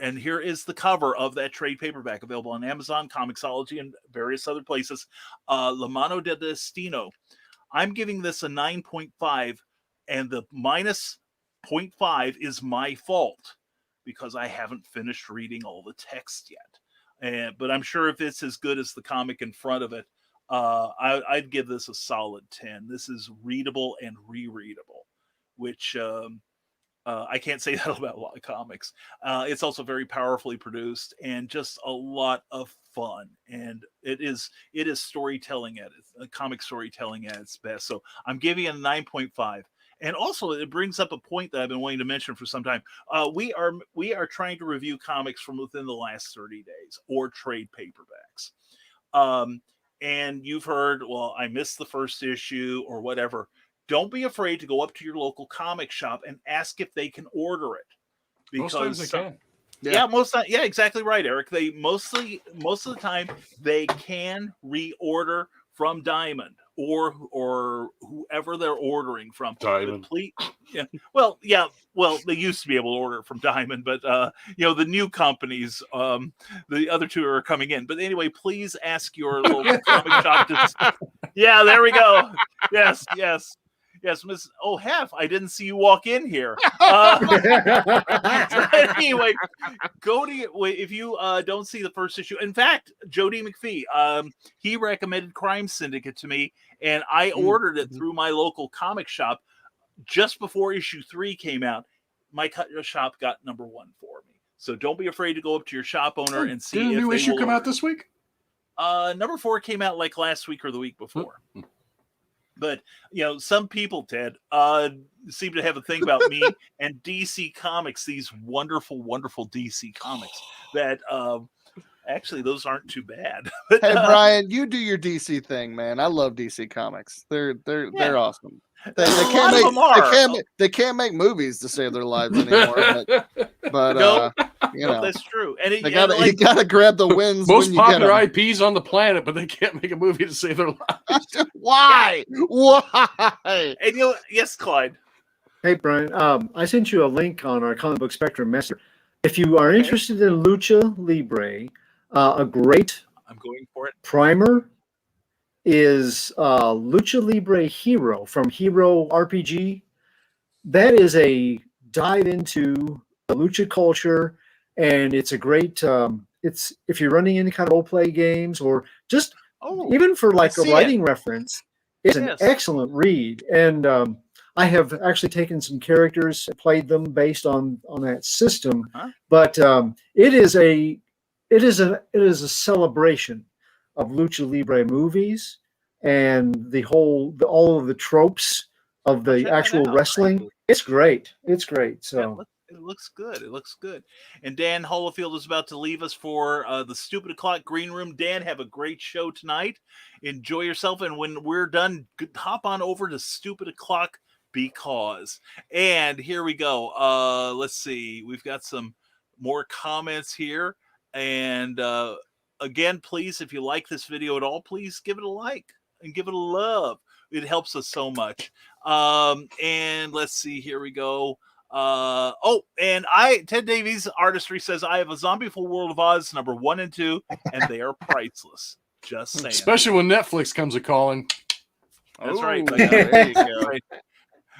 and here is the cover of that trade paperback available on Amazon, Comixology, and various other places. La Mano de Destino. I'm giving this a 9.5, and the minus 0.5 is my fault because I haven't finished reading all the text yet. But I'm sure if it's as good as the comic in front of it, I'd give this a solid 10. This is readable and rereadable, which I can't say that about a lot of comics. It's also very powerfully produced and just a lot of fun. And it is storytelling at its comic storytelling at its best. So I'm giving it a 9.5. And also, it brings up a point that I've been wanting to mention for some time. We are trying to review comics from within the last 30 days or trade paperbacks. and you've heard, well, I missed the first issue or whatever, don't be afraid to go up to your local comic shop and ask if they can order it. Because most times they can. Yeah, exactly right, Eric. They most of the time they can reorder from Diamond or whoever they're ordering from. Diamond. Well, they used to be able to order from Diamond, but the new companies, the other two are coming in. But anyway, please ask your local comic shop to. Yeah, there we go. Yes, Miss. Oh, Hef, I didn't see you walk in here. Anyway, go to if you don't see the first issue. In fact, Jody McPhee, he recommended Crime Syndicate to me, and I ordered it through my local comic shop just before issue 3 came out. My shop got number 1 for me. So don't be afraid to go up to your shop owner and see. Did a new issue come out this week? Number 4 came out like last week or the week before. But, some people, Ted, seem to have a thing about me and DC Comics, these wonderful, wonderful DC Comics that actually those aren't too bad. But, hey, Brian, you do your DC thing, man. I love DC Comics. They're awesome. They can't make movies to save their lives anymore. But that's true. And you gotta grab the wins. Most popular IPs on the planet, but they can't make a movie to save their lives. Why? And yes, Clyde. Hey, Brian. I sent you a link on our Comic Book Spectrum Messenger. If you are interested in Lucha Libre, a great I'm going for it. primer is Lucha Libre Hero from Hero RPG. That is a dive into the lucha culture, and it's a great. It's if you're running any kind of role play games or just even for like a writing reference, it's an excellent read. And I have actually taken some characters, played them based on that system, but it is a celebration of Lucha Libre movies and all of the tropes of the actual wrestling. It's great. So it looks good. And Dan Holofield is about to leave us for the Stupid O'Clock Green Room. Dan, have a great show tonight. Enjoy yourself. And when we're done, hop on over to Stupid O'Clock because. And here we go. Let's see. We've got some more comments here. And again, please, if you like this video at all, please give it a like and give it a love. It helps us so much. And let's see, here we go. And Ted Davies Artistry says, I have a Zombieful World of Oz number 1 and 2, and they are priceless. Just saying. Especially when Netflix comes a calling. That's right. There you go.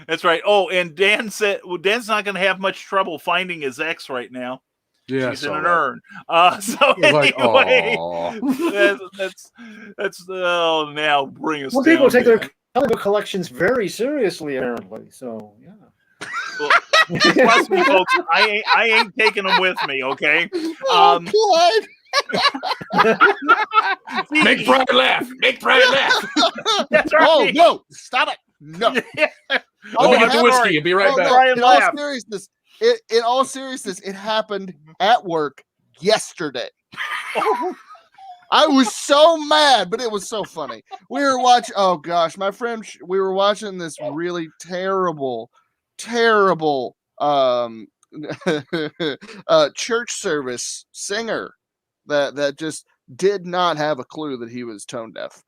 That's right. Oh, and Dan said, Dan's not going to have much trouble finding his ex right now. Yeah, she's in an urn. So anyway, that's now bring us. Well, down, people take their comic book collections very seriously, apparently. So yeah. Well, trust me, folks, I ain't taking them with me. Okay. Make Brian laugh. Make Brian laugh. That's right. Oh no! Stop it! No. Let me get the whiskey. I'll be right back. In all seriousness, it happened at work yesterday. I was so mad, but it was so funny. We were watching. Oh gosh, my friend. We were watching this really terrible church service singer that just did not have a clue that he was tone deaf,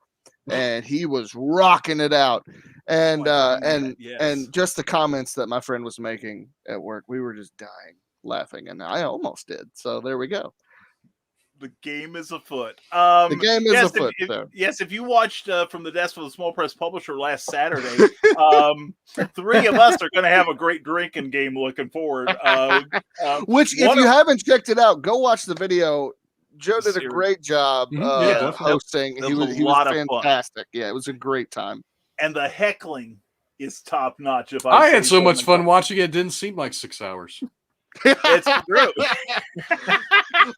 and he was rocking it out. And and just the comments that my friend was making at work, we were just dying laughing, and I almost did. So there we go. The game is afoot. The game is afoot. Yes, if you watched From the Desk of the Small Press Publisher last Saturday, 3 of us are going to have a great drinking game looking forward. Which, if you haven't checked it out, go watch the video. Joe did a great job hosting. He was fantastic. Yeah, it was a great time. And the heckling is top notch. I had so much fun watching it. It didn't seem like 6 hours. It's true.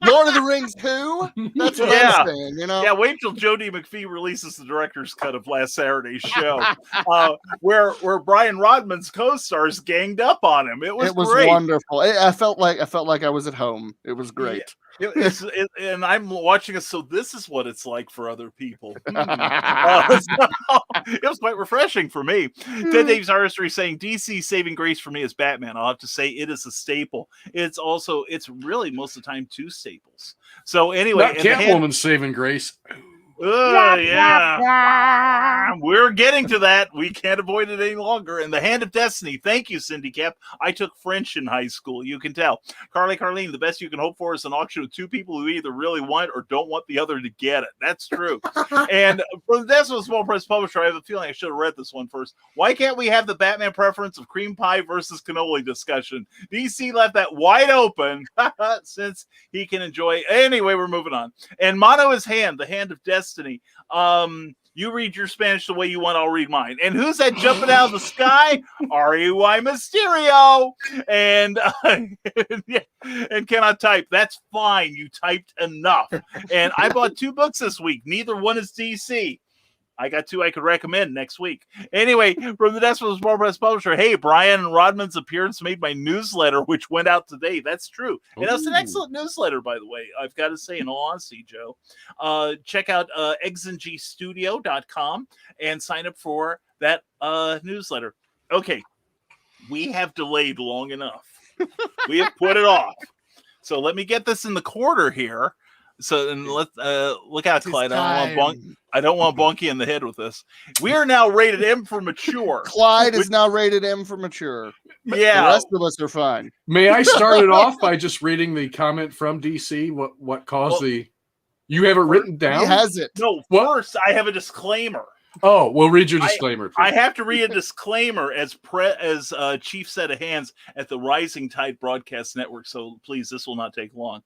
Lord of the Rings 2? That's what I'm saying, Yeah, wait till Jody McPhee releases the director's cut of last Saturday's show, where Brian Rodman's co-stars ganged up on him. It was great. Wonderful. I felt like I was at home. It was great. And I'm watching it, so this is what it's like for other people. So, it was quite refreshing for me. Ted Dave's Artistry saying DC saving grace for me is Batman. I'll have to say it is a staple. It's really most of the time two staples. So anyway, Not Catwoman's saving grace. Yeah. We're getting to that. We can't avoid it any longer. And the Hand of Destiny. Thank you, Cindy Cap. I took French in high school. You can tell. Carlene, the best you can hope for is an auction with two people who either really want or don't want the other to get it. That's true. And for the Decimal Small Press Publisher, I have a feeling I should have read this one first. Why can't we have the Batman preference of cream pie versus cannoli discussion? DC left that wide open since he can enjoy. Anyway, we're moving on. And Mono is Hand, the Hand of Destiny. You read your Spanish the way you want, I'll read mine. And who's that jumping out of the sky? R.E.Y. Mysterio. And and cannot type. That's fine. You typed enough. And I bought 2 books this week. Neither one is DC. I got 2 I could recommend next week. Anyway, from the Decimal Small Press Publisher, hey, Brian Rodman's appearance made my newsletter, which went out today. That's true. And that's an excellent newsletter, by the way. I've got to say, in all honesty, Joe. Check out exngstudio.com and sign up for that newsletter. Okay, we have delayed long enough. We have put it off. So let me get this in the quarter here. So and let's look out, Clyde. I don't want bonky in the head with this. We are now rated M for mature. Clyde is now rated M for mature. Yeah, the rest of us are fine. May I start it off by just reading the comment from DC? What caused the? You have it written down. He has it. No, first I have a disclaimer. Oh, we'll read your disclaimer. I have to read a disclaimer as chief set of hands at the Rising Tide Broadcast Network. So please, this will not take long.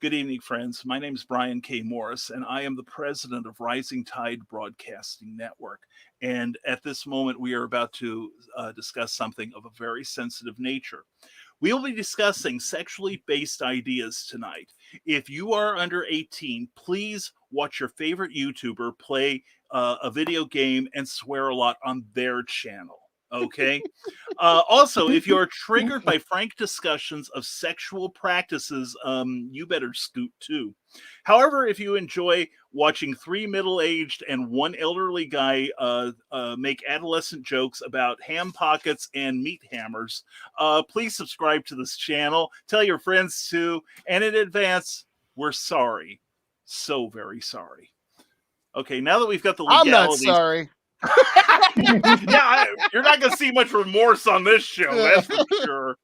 Good evening, friends. My name is Brian K. Morris, and I am the president of Rising Tide Broadcasting Network. And at this moment, we are about to discuss something of a very sensitive nature. We will be discussing sexually based ideas tonight. If you are under 18, please watch your favorite YouTuber play a video game and swear a lot on their channel. Okay. Also, if you're triggered by frank discussions of sexual practices, you better scoot too. However, if you enjoy watching 3 middle-aged and 1 elderly guy make adolescent jokes about ham pockets and meat hammers, please subscribe to this channel. Tell your friends too. And in advance, we're sorry. So very sorry. Okay, now that we've got the legalities. I'm not sorry. Yeah, you're not going to see much remorse on this show, that's for sure.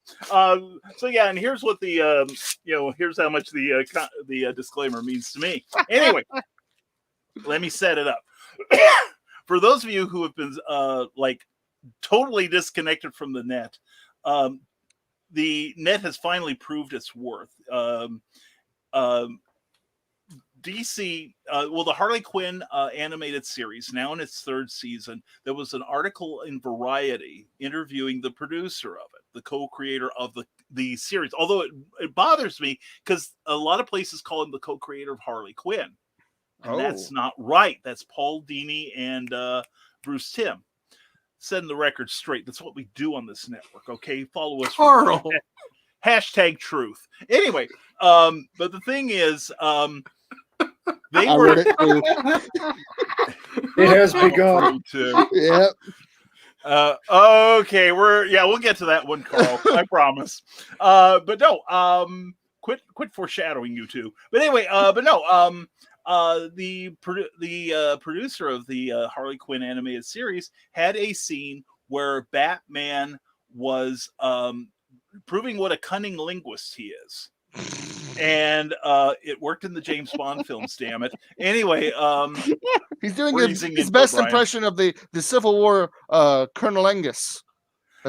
So yeah, and here's what the here's how much the disclaimer means to me. Anyway, let me set it up. For those of you who have been totally disconnected from the net, the net has finally proved its worth. DC, the Harley Quinn animated series, now in its 3rd season, there was an article in Variety interviewing the producer of it, the co-creator of the series. Although it bothers me because a lot of places call him the co-creator of Harley Quinn. And that's not right. That's Paul Dini and Bruce Timm. Setting the record straight. That's what we do on this network, okay? Follow us. Carl. Hashtag truth. Anyway, but the thing is... They were. It has begun. Yep. Okay, we'll get to that one, Carl. I promise. But no, quit foreshadowing, you two. But anyway, the producer of the Harley Quinn animated series had a scene where Batman was proving what a cunning linguist he is. And it worked in the James Bond films, damn it. Anyway, he's doing his best impression of the Civil War Colonel Angus.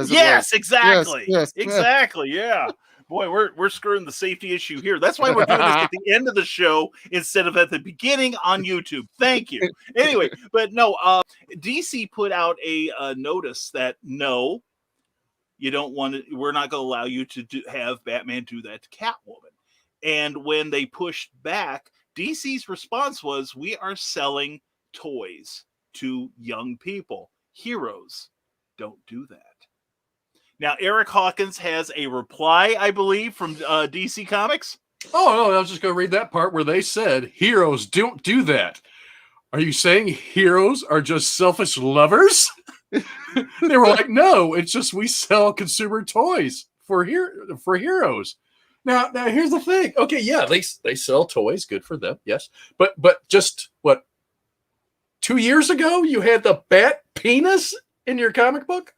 Yes, exactly. Yes, exactly. Yeah. Boy, we're screwing the safety issue here. That's why we're doing this at the end of the show instead of at the beginning on YouTube. Thank you. Anyway, but no, DC put out a notice that no, you don't want to. We're not going to allow you to have Batman do that to Catwoman. And when they pushed back, DC's response was, we are selling toys to young people. Heroes don't do that. Now, Eric Hawkins has a reply, I believe, from DC Comics. Oh, no, I was just going to read that part where they said heroes don't do that. Are you saying heroes are just selfish lovers? They were like, no, it's just we sell consumer toys for heroes. Now here's the thing. Okay, yeah, they sell toys, good for them, yes. But just what, 2 years ago you had the bat penis in your comic book?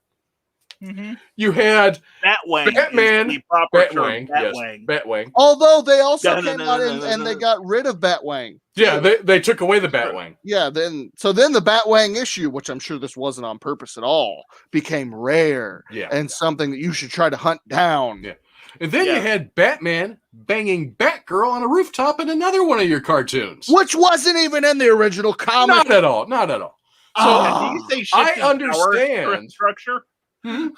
Mm-hmm. You had Batwang. Batman, Is the proper term. Batwang, yes, Batwang. Although they also came out and they got rid of Batwang. Yeah, they took away the Batwang. Yeah, then the Batwang issue, which I'm sure this wasn't on purpose at all, became rare and something that you should try to hunt down. Yeah. And then you had Batman banging Batgirl on a rooftop in another one of your cartoons. Which wasn't even in the original comic. Not at all. So do you say I shifting understand power structure? Hmm?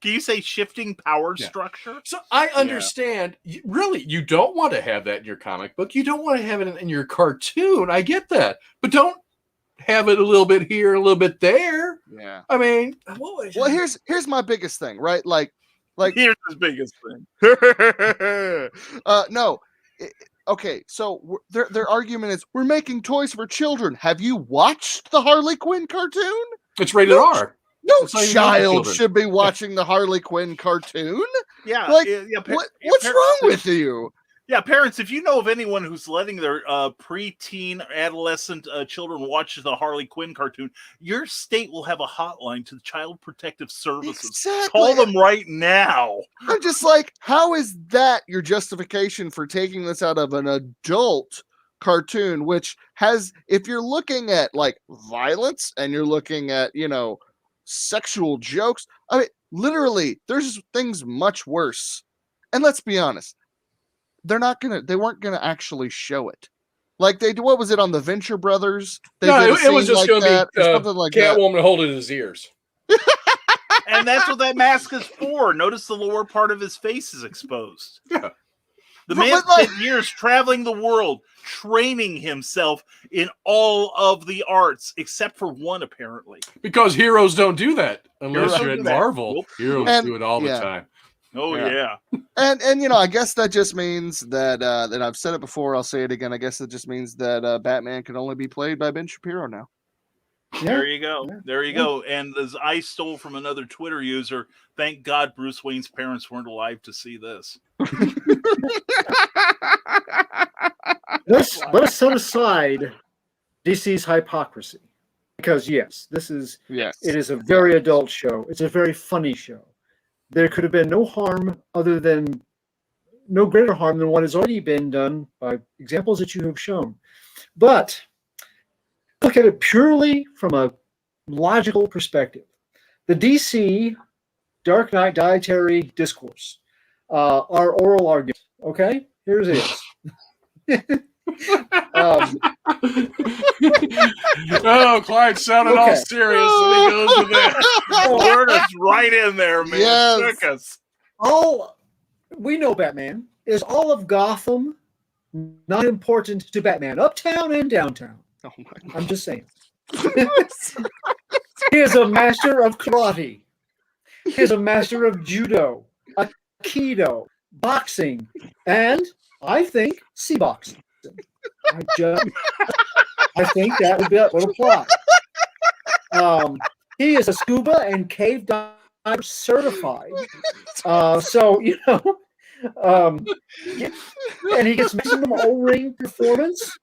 Can you say shifting power structure? So I understand. Really, you don't want to have that in your comic book. You don't want to have it in your cartoon. I get that. But don't have it a little bit here, a little bit there. Yeah. I mean, well, here's my biggest thing, right? Like here's his biggest thing. No. Okay, so their argument is we're making toys for children. Have you watched the Harley Quinn cartoon? It's rated R. No child should be watching the Harley Quinn cartoon. Yeah, like what's wrong with you? Yeah, parents, if you know of anyone who's letting their preteen, adolescent children watch the Harley Quinn cartoon, your state will have a hotline to the Child Protective Services. Exactly. Call them right now. I'm just like, how is that your justification for taking this out of an adult cartoon, which has, if you're looking at like violence and you're looking at, sexual jokes, I mean, literally, there's things much worse. And let's be honest, they weren't gonna actually show it. Like they do. What was it on the Venture Brothers? It was just going to be something like Catwoman holding his ears. And that's what that mask is for. Notice the lower part of his face is exposed. Yeah. The man spent years traveling the world, training himself in all of the arts, except for one, apparently. Because heroes don't do that unless you're at Marvel. Nope. Heroes do it all the time. Oh yeah. And I guess that just means that that I've said it before. I'll say it again. I guess it just means that Batman can only be played by Ben Shapiro now. There you go. There you go. And as I stole from another Twitter user, thank God Bruce Wayne's parents weren't alive to see this. Let us set aside DC's hypocrisy, because yes, it is a very adult show. It's a very funny show. There could have been no greater harm than what has already been done by examples that you have shown. But look at it purely from a logical perspective. The DC Dark Knight dietary discourse, our oral argument. Okay, here it is. Clyde sounded all serious, and he goes to that. Word us right in there, man. Yes. Took us. We know Batman. Is all of Gotham not important to Batman? Uptown and downtown. Oh my God. I'm just saying. He is a master of karate. He is a master of judo, aikido, boxing, and I think sea boxing. I think that would apply. He is a scuba and cave diver certified. And he gets maximum O-ring performance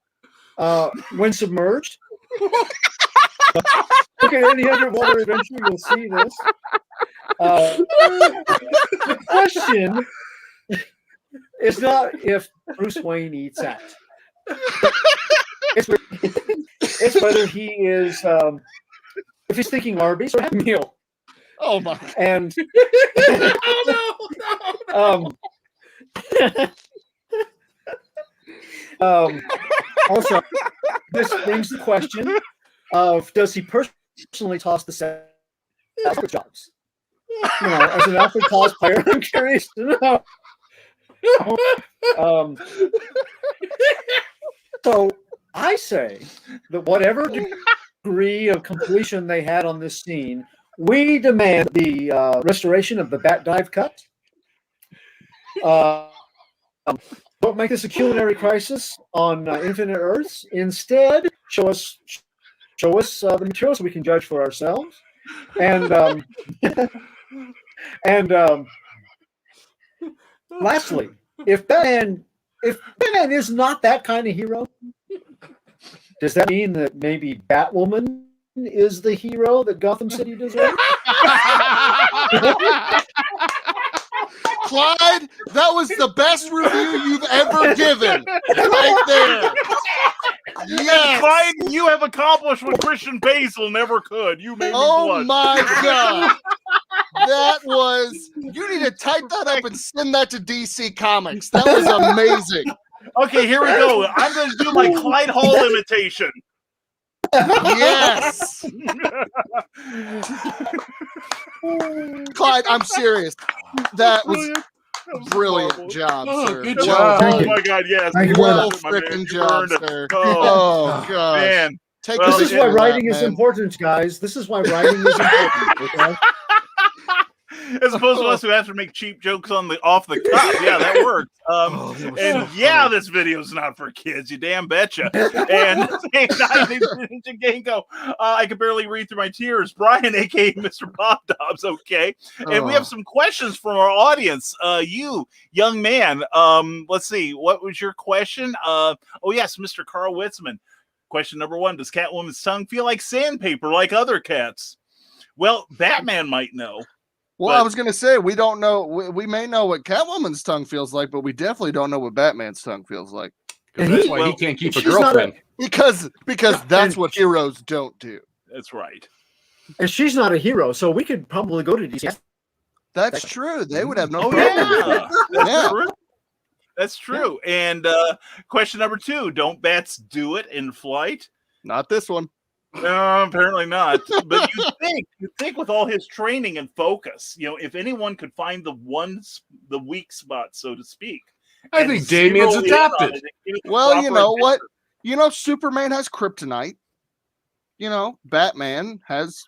when submerged. Look at any underwater adventure, you'll see this. The question is not if Bruce Wayne eats out. It's whether he is, if he's thinking Arby's or Happy Meal. Oh my! And also, this brings the question of: does he personally toss the set jobs? As an Alfred cosplayer, I'm curious to know. So I say that whatever degree of completion they had on this scene, we demand the restoration of the Bat Dive cut. Don't make this a culinary crisis on Infinite Earths. Instead, show us the materials so we can judge for ourselves. And lastly, if Batman is not that kind of hero, does that mean that maybe Batwoman is the hero that Gotham City deserves? Clyde, that was the best review you've ever given. Right there. Yes. Clyde, you have accomplished what Christian Basil never could. You made me blush. My God. That was, you need to type that up and send that to DC Comics. That was amazing. Okay, here we go. I'm going to do my Clyde Hall imitation. Yes. Clyde, I'm serious. That was brilliant job, sir. Good job. Oh my God, yes. Well freaking job, sir. Oh God. Man. This is why writing is important, guys. This is why writing is important. Okay? As opposed to us who have to make cheap jokes off the cuff. Yeah, that works. This video's not for kids. You damn betcha. And I could barely read through my tears. Brian, aka Mr. Bob Dobbs. Okay, and we have some questions from our audience. You young man. Let's see. What was your question? Yes, Mr. Carl Witzman. Question number 1: does Catwoman's tongue feel like sandpaper, like other cats? Well, Batman might know. Well, I was going to say, we don't know. We may know what Catwoman's tongue feels like, but we definitely don't know what Batman's tongue feels like. That's why he can't keep a girlfriend. Because that's what heroes don't do. That's right. And she's not a hero, so we could probably go to DC. That's true. They would have no problem. Yeah. True. That's true. And question number 2: don't bats do it in flight? Not this one. No, apparently not. But you think with all his training and focus, if anyone could find the weak spot, so to speak. I think Damien's adapted. Well, you know what? Superman has kryptonite. Batman has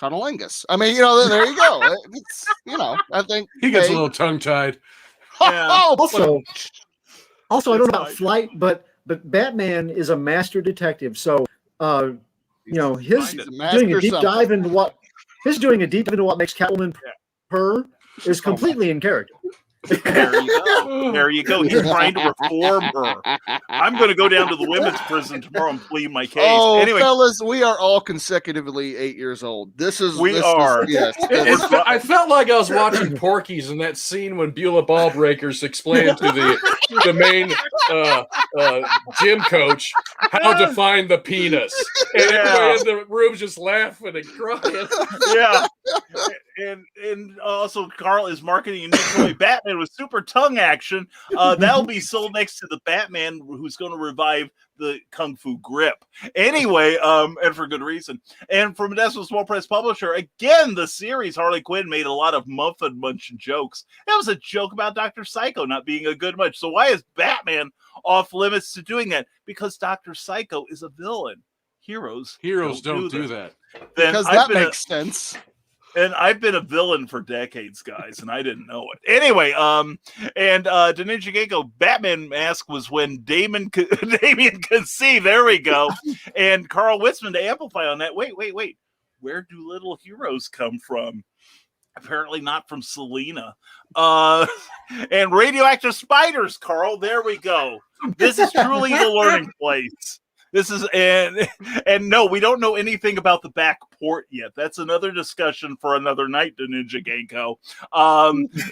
cunnilingus. I mean, there you go. It's, I think he gets a little tongue-tied. Yeah. Also, I don't know about flight, but Batman is a master detective, so his doing a deep dive into what makes Catwoman purr is completely in character. There you go. He's trying to reform her. I'm going to go down to the women's prison tomorrow and plead my case. Oh, anyway, fellas, we are all consecutively 8 years old. Yes. I felt like I was watching Porky's in that scene when Beulah Ballbreakers explained to the main gym coach how to find the penis, and everybody in the room's just laughing and crying. Yeah. And also, Carl is marketing a new toy, Batman with super tongue action. That'll be sold next to the Batman who's going to revive the Kung Fu grip. Anyway, and for good reason. And from Modesto Small Press Publisher, again, the series Harley Quinn made a lot of muffin munching jokes. That was a joke about Dr. Psycho not being a good munch. So why is Batman off limits to doing that? Because Dr. Psycho is a villain. Heroes don't do that. Because that makes sense. And I've been a villain for decades, guys, and I didn't know it. Anyway, to Ninja Gecko, Batman mask was when Damien conceived. There we go. And Carl Witzman, to amplify on that, wait. Where do little heroes come from? Apparently not from Selena. And radioactive spiders, Carl. There we go. This is truly the learning place. This is and no, we don't know anything about the back port yet. That's another discussion for another night, to Ninja Gecko.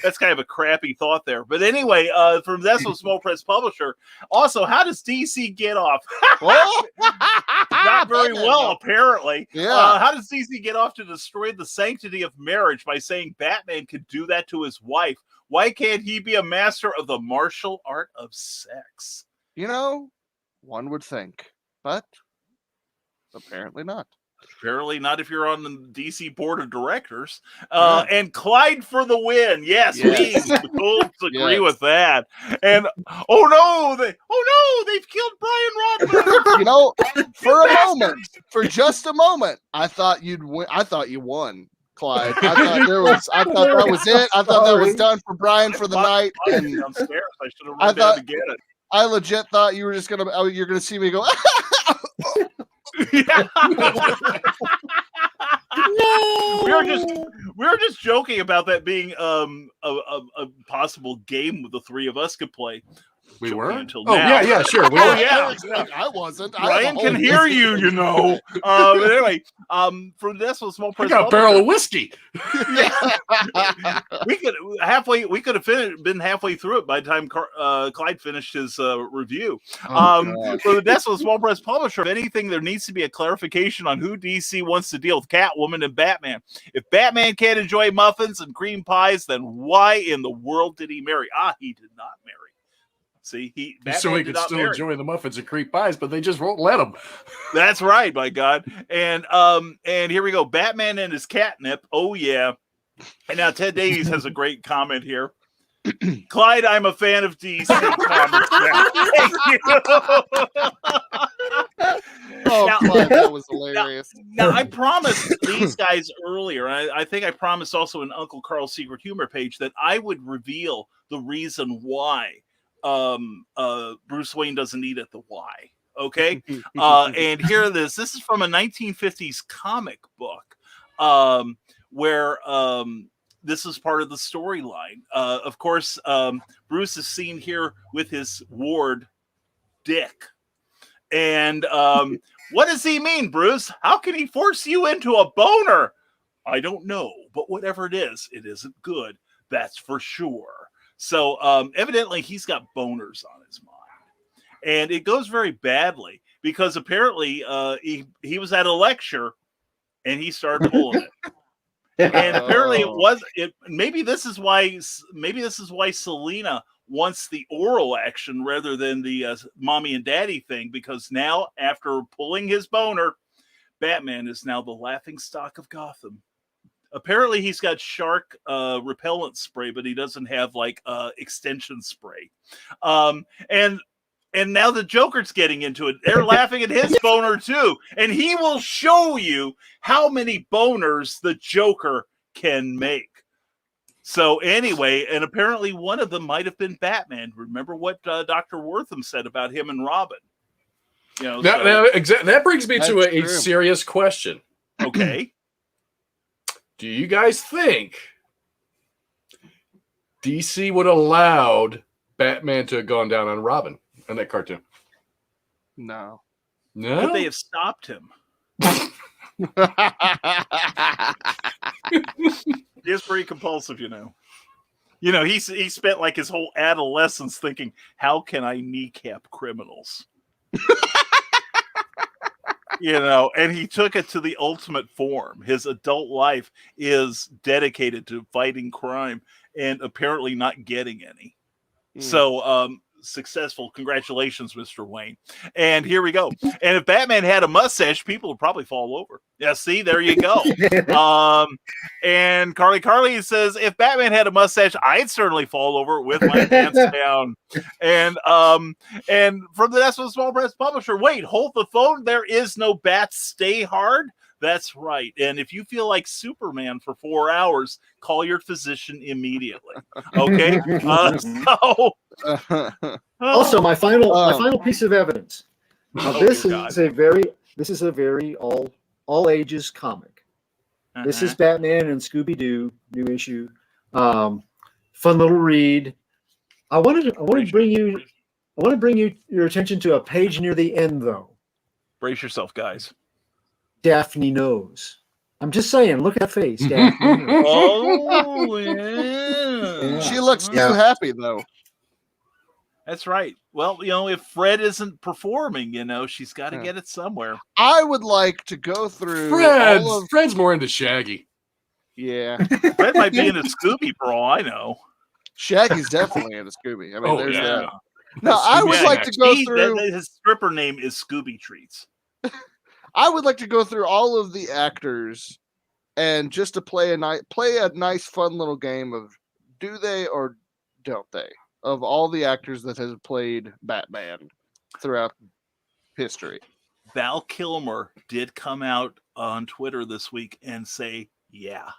That's kind of a crappy thought there. But anyway, from Zesso Small Press Publisher. Also, how does DC get off? Not very well, apparently. Yeah. How does DC get off to destroy the sanctity of marriage by saying Batman could do that to his wife? Why can't he be a master of the martial art of sex? One would think. But apparently not. Apparently not if you're on the DC board of directors. And Clyde for the win. Yes. We both agree with that. And they've killed Brian Rodman. For just a moment, I thought you'd win. I thought you won. Clyde. I thought that was it. I thought that was done for Brian for the night. And downstairs. I should have run down to get it. I legit thought you were just you're gonna see me go. We were just joking about that being a possible game the three of us could play. We were until now. Yeah, sure. We Oh were. yeah, I wasn't. Brian can hear you, you know. But anyway, for this was small press. I got a barrel of whiskey. we could have been halfway through it by the time Clyde finished his review. For the Decimal Small Press Publisher, if anything, there needs to be a clarification on who DC wants to deal with Catwoman and Batman. If Batman can't enjoy muffins and cream pies, then why in the world did he marry? He did not marry. See, so he could still enjoy the muffins and cream pies, but they just won't let him. That's right, my God. And here we go. Batman and his catnip. Oh yeah. And now Ted Davies has a great comment here. Clyde, I'm a fan of DC comics. Thank you. Clyde, that was hilarious. Now, I promised these guys earlier, I think I promised also in Uncle Carl's Secret Humor page that I would reveal the reason why Bruce Wayne doesn't eat at the Y. Okay. And here this is from a 1950s comic book where this is part of the storyline. Of course, Bruce is seen here with his ward, Dick. And what does he mean, Bruce? How can he force you into a boner? I don't know, but whatever it isn't good. That's for sure. So evidently he's got boners on his mind. And it goes very badly because apparently he was at a lecture and he started pulling it. And apparently maybe this is why Selena wants the oral action rather than the mommy and daddy thing, because now after pulling his boner, Batman is now the laughing stock of Gotham. Apparently he's got shark repellent spray, but he doesn't have like extension spray. And now the Joker's getting into it. They're laughing at his boner too. And he will show you how many boners the Joker can make. So anyway, and apparently one of them might have been Batman. Remember what Dr. Wortham said about him and Robin? You know, that brings me to a serious question. Okay. Do you guys think DC would have allowed Batman to have gone down on Robin in that cartoon? No. Could they have stopped him? He's pretty compulsive, you know. You know, he spent like his whole adolescence thinking, how can I kneecap criminals? You know, and he took it to the ultimate form. His adult life is dedicated to fighting crime and apparently not getting any. So, successful. Congratulations, Mr. Wayne. And here we go. And if Batman had a mustache, people would probably fall over. Yeah, see, there you go. And Carly says, if Batman had a mustache, I'd certainly fall over with my pants down. And from the National Small Press Publisher, wait, hold the phone. There is no bats. Stay hard. That's right. And if you feel like Superman for 4 hours, call your physician immediately. Okay. Also, my final piece of evidence. This is a very all ages comic. This is Batman and Scooby-Doo, new issue. Fun little read. I want to bring your attention to a page near the end, though. Brace yourself, guys. Daphne knows. I'm just saying, look at that face. Daphne knows. Oh, yeah. She looks too happy, though. That's right. Well, you know, if Fred isn't performing, you know, she's got to get it somewhere. I would like to go through Fred's more into Shaggy. Yeah. Fred might be into Scooby for all I know. Shaggy's definitely into Scooby. I mean, there's that. No, I would like to go through. His stripper name is Scooby Treats. I would like to go through all of the actors and just to play a nice, fun little game of do they or don't they, of all the actors that have played Batman throughout history. Val Kilmer did come out on Twitter this week and say, yeah,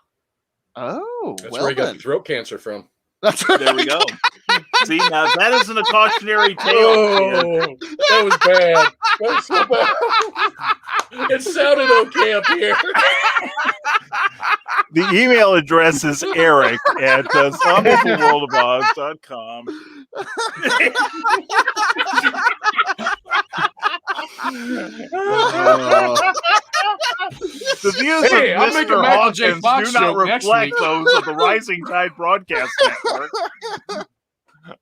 Oh, That's well where he got then. the throat cancer from. That's right. There we go. See, now that isn't a cautionary tale. Oh, that was bad. That was so bad. It sounded okay up here. The email address is Eric at zombiesworldofoz.com. The views Hey, of I'll make a Mr. Michael J. Hawkins Fox do not joke next reflect week. those of the Rising Tide Broadcast Network.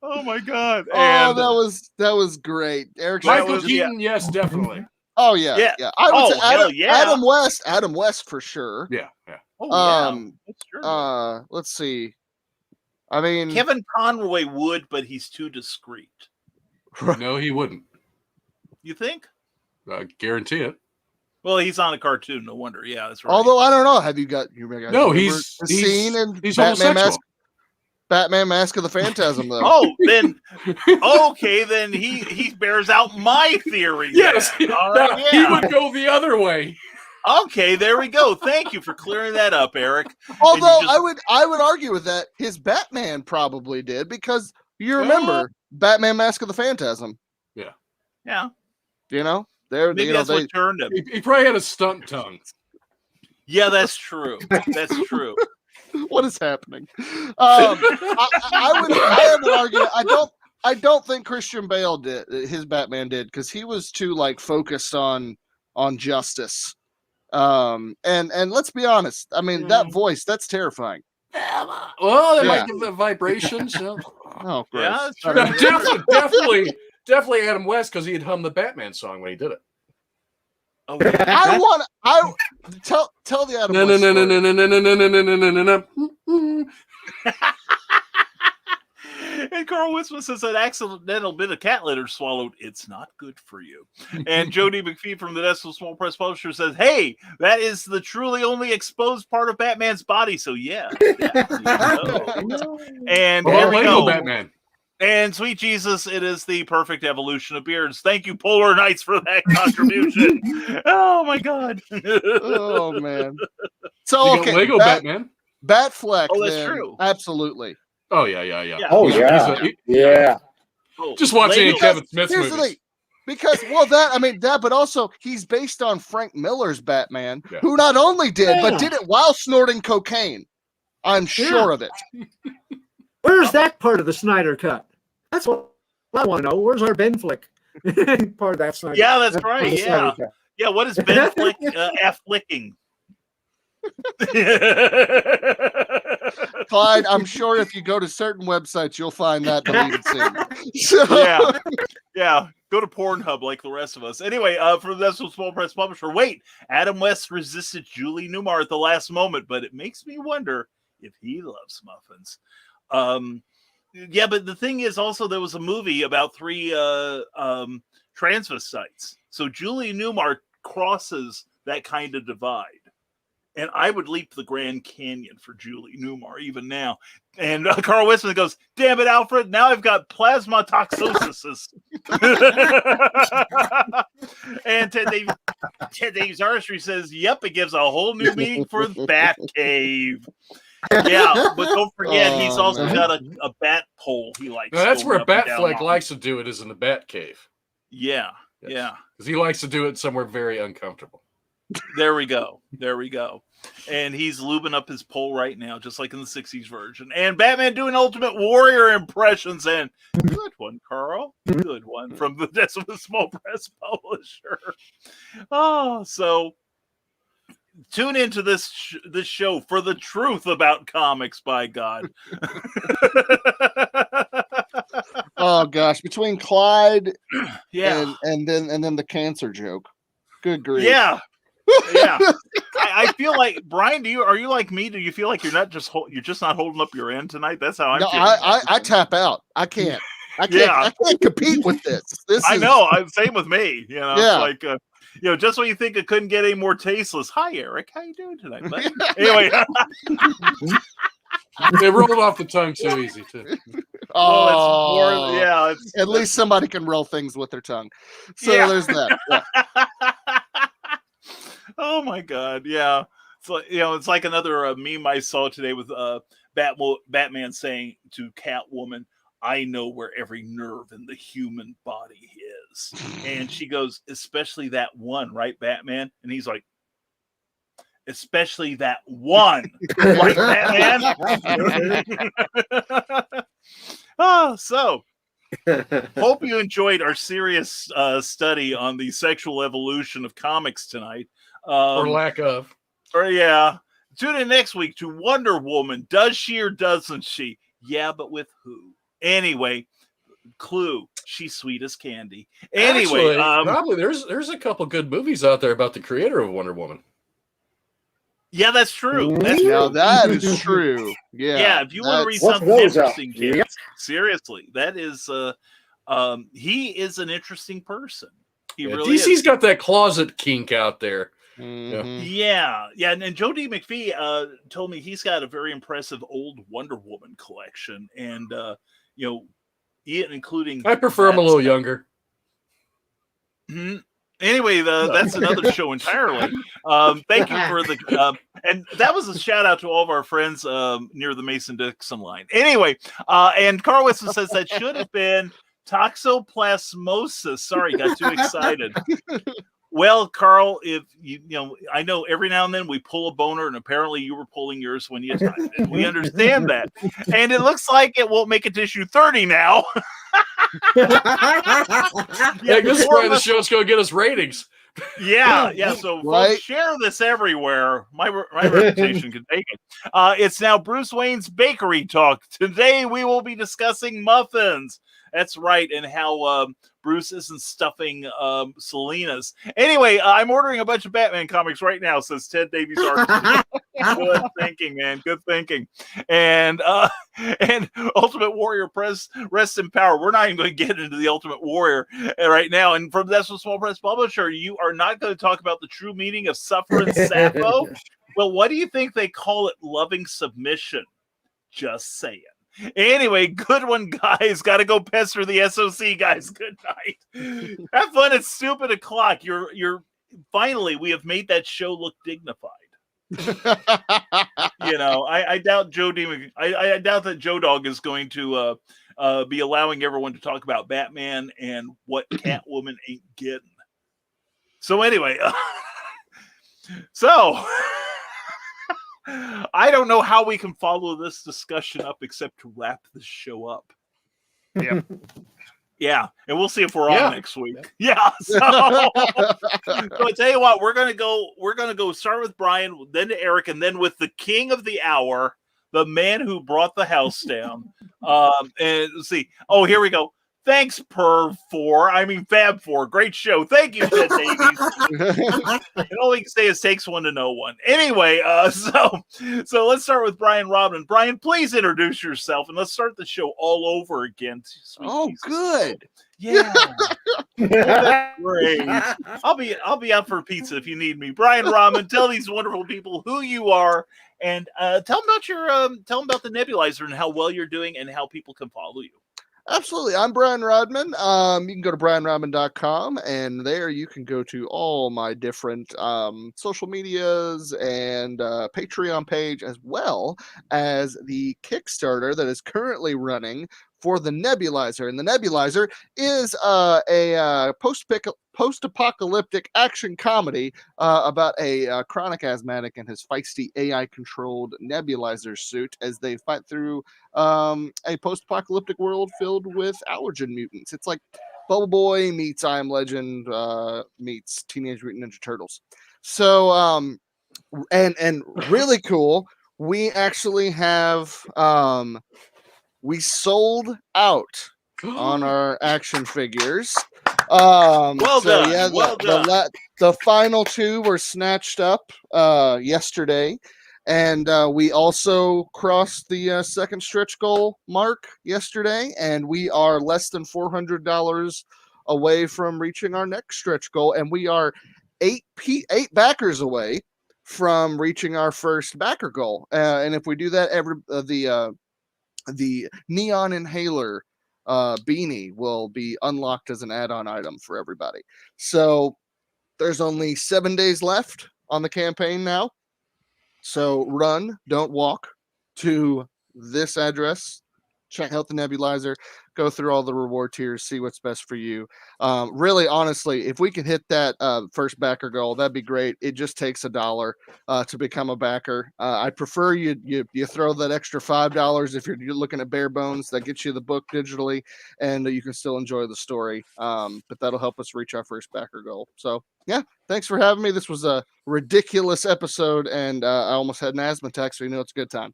Oh my God! Oh, that was great, Eric. Michael was- Keaton, yes, definitely. Oh yeah, Yeah. yeah. I would say hell yeah. Adam West for sure. Yeah, yeah. Oh, yeah. That's true. Let's see. I mean, Kevin Conroy would, but he's too discreet. No, he wouldn't. You think? I guarantee it. Well, he's on a cartoon. No wonder. Yeah, that's right. although I don't know. Have you got you guys No, remember he's the scene in he's Batman homosexual. Batman Mask of the Phantasm though? Oh, then okay, then he bears out my theory. Yes, then. All now, right, he yeah. would go the other way. Okay, there we go. Thank you for clearing that up, Eric. Although just- I would argue with that. His Batman probably did because you remember Batman Mask of the Phantasm. Yeah, You know, they're maybe you know that's they, what turned him. He probably had a stunt tongue. Yeah, that's true. That's true. what is happening? I would argue. I don't think Christian Bale did. His Batman did because he was too like focused on justice. And let's be honest. I mean, that voice that's terrifying. Well, they Yeah. might give the vibrations. So. Oh, gross. Yeah, that's I true. mean, Definitely Adam West because he'd hum the Batman song when he did it. Oh, I want. I tell the Adam. No, no, West no, no, story. no, no, no, no, no, no, no, no, no. And Carl Winston says an accidental bit of cat litter swallowed. It's not good for you. And Jody McPhee from the National Small Press Publisher says, "Hey, that is the truly only exposed part of Batman's body." So yeah. And Well, here we Lego go. Batman. And sweet Jesus, it is the perfect evolution of beards. Thank you, Polar Knights, for that contribution. Oh my God. Oh man. So You got okay, Lego Batman. Batfleck. Oh, that's then, true. Absolutely. Oh yeah. Oh He's yeah, a- yeah. Oh, Just watch any Lego- Kevin Smith Here's the movies. thing. Because but also he's based on Frank Miller's Batman, Yeah. who not only did but Yeah. did it while snorting cocaine. I'm sure of it. Where's that part of the Snyder cut? That's what I want to know. Where's our Ben Flick part of that Snyder? Yeah, that's part of right. the Snyder Yeah. cut? Yeah, what is Ben Flick afflicting? Clyde, I'm sure if you go to certain websites, you'll find that deleted scene. So, Yeah. Go to Pornhub like the rest of us. Anyway, for the National Small Press Publisher, wait, Adam West resisted Julie Newmar at the last moment, but it makes me wonder if he loves muffins. Yeah, but the thing is also there was a movie about 3 transvestites. So Julie Newmar crosses that kind of divide. And I would leap the Grand Canyon for Julie Newmar even now. And Carl Winston goes, "Damn it, Alfred! Now I've got plasma toxosis." And Ted Davies Artistry says, "Yep, it gives a whole new meaning for Bat Cave." Yeah, but don't forget, he's also man. got a bat pole he likes. Now, that's going where up and down Batfleck mountains. likes to do it, is in the Bat Cave. Yeah, Yes. yeah. Because he likes to do it somewhere very uncomfortable. There we go. And he's lubing up his pole right now, just like in the 60s version. And Batman doing Ultimate Warrior impressions. And good one, Carl. Good one from the Decimal Small Press Publisher. Oh, so tune into this show for the truth about comics, by God. oh gosh, between Clyde Yeah. and then the cancer joke. Good grief. Yeah. Yeah. I feel like, Brian, are you like me? Do you feel like you're just not holding up your end tonight? That's how I'm No, feeling. I tap out. I can't. I Yeah. can't compete with this. I know. Same with me. You know, Yeah. it's like, just when you think it couldn't get any more tasteless. Hi, Eric. How you doing tonight, bud? Anyway. They roll it off the tongue so easy, too. It's At least somebody can roll things with their tongue. So Yeah. there's that. Yeah. Oh my God. Yeah. it's like another meme I saw today with Batman saying to Catwoman, "I know where every nerve in the human body is," and she goes, "Especially that one, right, Batman?" And he's like, "Especially that one, right, Batman?" So hope you enjoyed our serious study on the sexual evolution of comics tonight, or lack of. Or yeah, tune in next week to Wonder Woman. Does she or doesn't she? Yeah, but with who? Anyway, clue: she's sweet as candy. Anyway, actually, probably there's a couple good movies out there about the creator of Wonder Woman. Yeah, that's true. That's now true. that is true. Yeah, if you want to read What's something those interesting, out? kids, Yep. seriously, that is he is an interesting person. He Yeah, really DC's is. got that closet kink out there. Mhm. Yeah, and Joe D. McPhee told me he's got a very impressive old Wonder Woman collection, and including. I prefer him a little younger. Anyway, that's another show entirely. Thank you for the and that was a shout out to all of our friends near the Mason-Dixon line. Anyway, and Carl Wilson says that should have been toxoplasmosis. Sorry, got too excited. Well, Carl, if you know, I know every now and then we pull a boner, and apparently you were pulling yours when you typed it. We understand that, and it looks like it won't make it to issue 30 now. Yeah, this is why the show's going to get us ratings. Yeah. So folks, share this everywhere. My reputation can take it. It's now Bruce Wayne's Bakery Talk. Today we will be discussing muffins. That's right, and how Bruce isn't stuffing Selena's. Anyway, I'm ordering a bunch of Batman comics right now, says Ted Davies. Good thinking, man. Good thinking. And Ultimate Warrior Press, rest in power. We're not even going to get into the Ultimate Warrior right now. And from That's a Small Press Publisher, you are not going to talk about the true meaning of suffering Sappho. Well, what do you think they call it? Loving submission. Just saying. Anyway, good one, guys. Got to go pester the SOC, guys. Good night. Have fun at Stupid O'Clock. You're finally, we have made that show look dignified. I doubt I doubt that Joe Dog is going to be allowing everyone to talk about Batman and what Catwoman ain't getting. So anyway, I don't know how we can follow this discussion up except to wrap this show up. Yeah, and we'll see if we're on next week. Yeah. So I tell you what, we're gonna go start with Brian, then to Eric, and then with the king of the hour, the man who brought the house down. And let's see. Oh, here we go. Thanks, Fab 4. Great show. Thank you, Ted Davies. And all we can say is takes one to know one. Anyway, so let's start with Brian Rodman. Brian, please introduce yourself, and let's start the show all over again. Sweet Jesus. Good. Yeah. That's great. I'll be out for pizza if you need me. Brian Rodman, tell these wonderful people who you are, and tell them about the nebulizer and how well you're doing and how people can follow you. Absolutely. I'm Brian Rodman. You can go to brianrodman.com, and there you can go to all my different social medias and Patreon page, as well as the Kickstarter that is currently running for the Nebulizer. And the Nebulizer is a post-apocalyptic action comedy about a chronic asthmatic and his feisty AI-controlled nebulizer suit as they fight through a post-apocalyptic world filled with allergen mutants. It's like Bubble Boy meets I Am Legend meets Teenage Mutant Ninja Turtles. So, and really cool, we actually have... we sold out on our action figures. Well done. Yeah, the final two were snatched up yesterday, and we also crossed the second stretch goal mark yesterday, and we are less than $400 away from reaching our next stretch goal, and we are eight backers away from reaching our first backer goal. And if we do that, the neon inhaler beanie will be unlocked as an add-on item for everybody. So there's only 7 days left on the campaign now. So run, don't walk to this address. Check out the nebulizer, go through all the reward tiers, see what's best for you. Really, honestly, if we can hit that first backer goal, that'd be great. It just takes $1 to become a backer. I prefer you throw that extra $5 if you're looking at bare bones. That gets you the book digitally, and you can still enjoy the story. But that'll help us reach our first backer goal. So yeah, thanks for having me. This was a ridiculous episode, and I almost had an asthma attack, so you know it's a good time.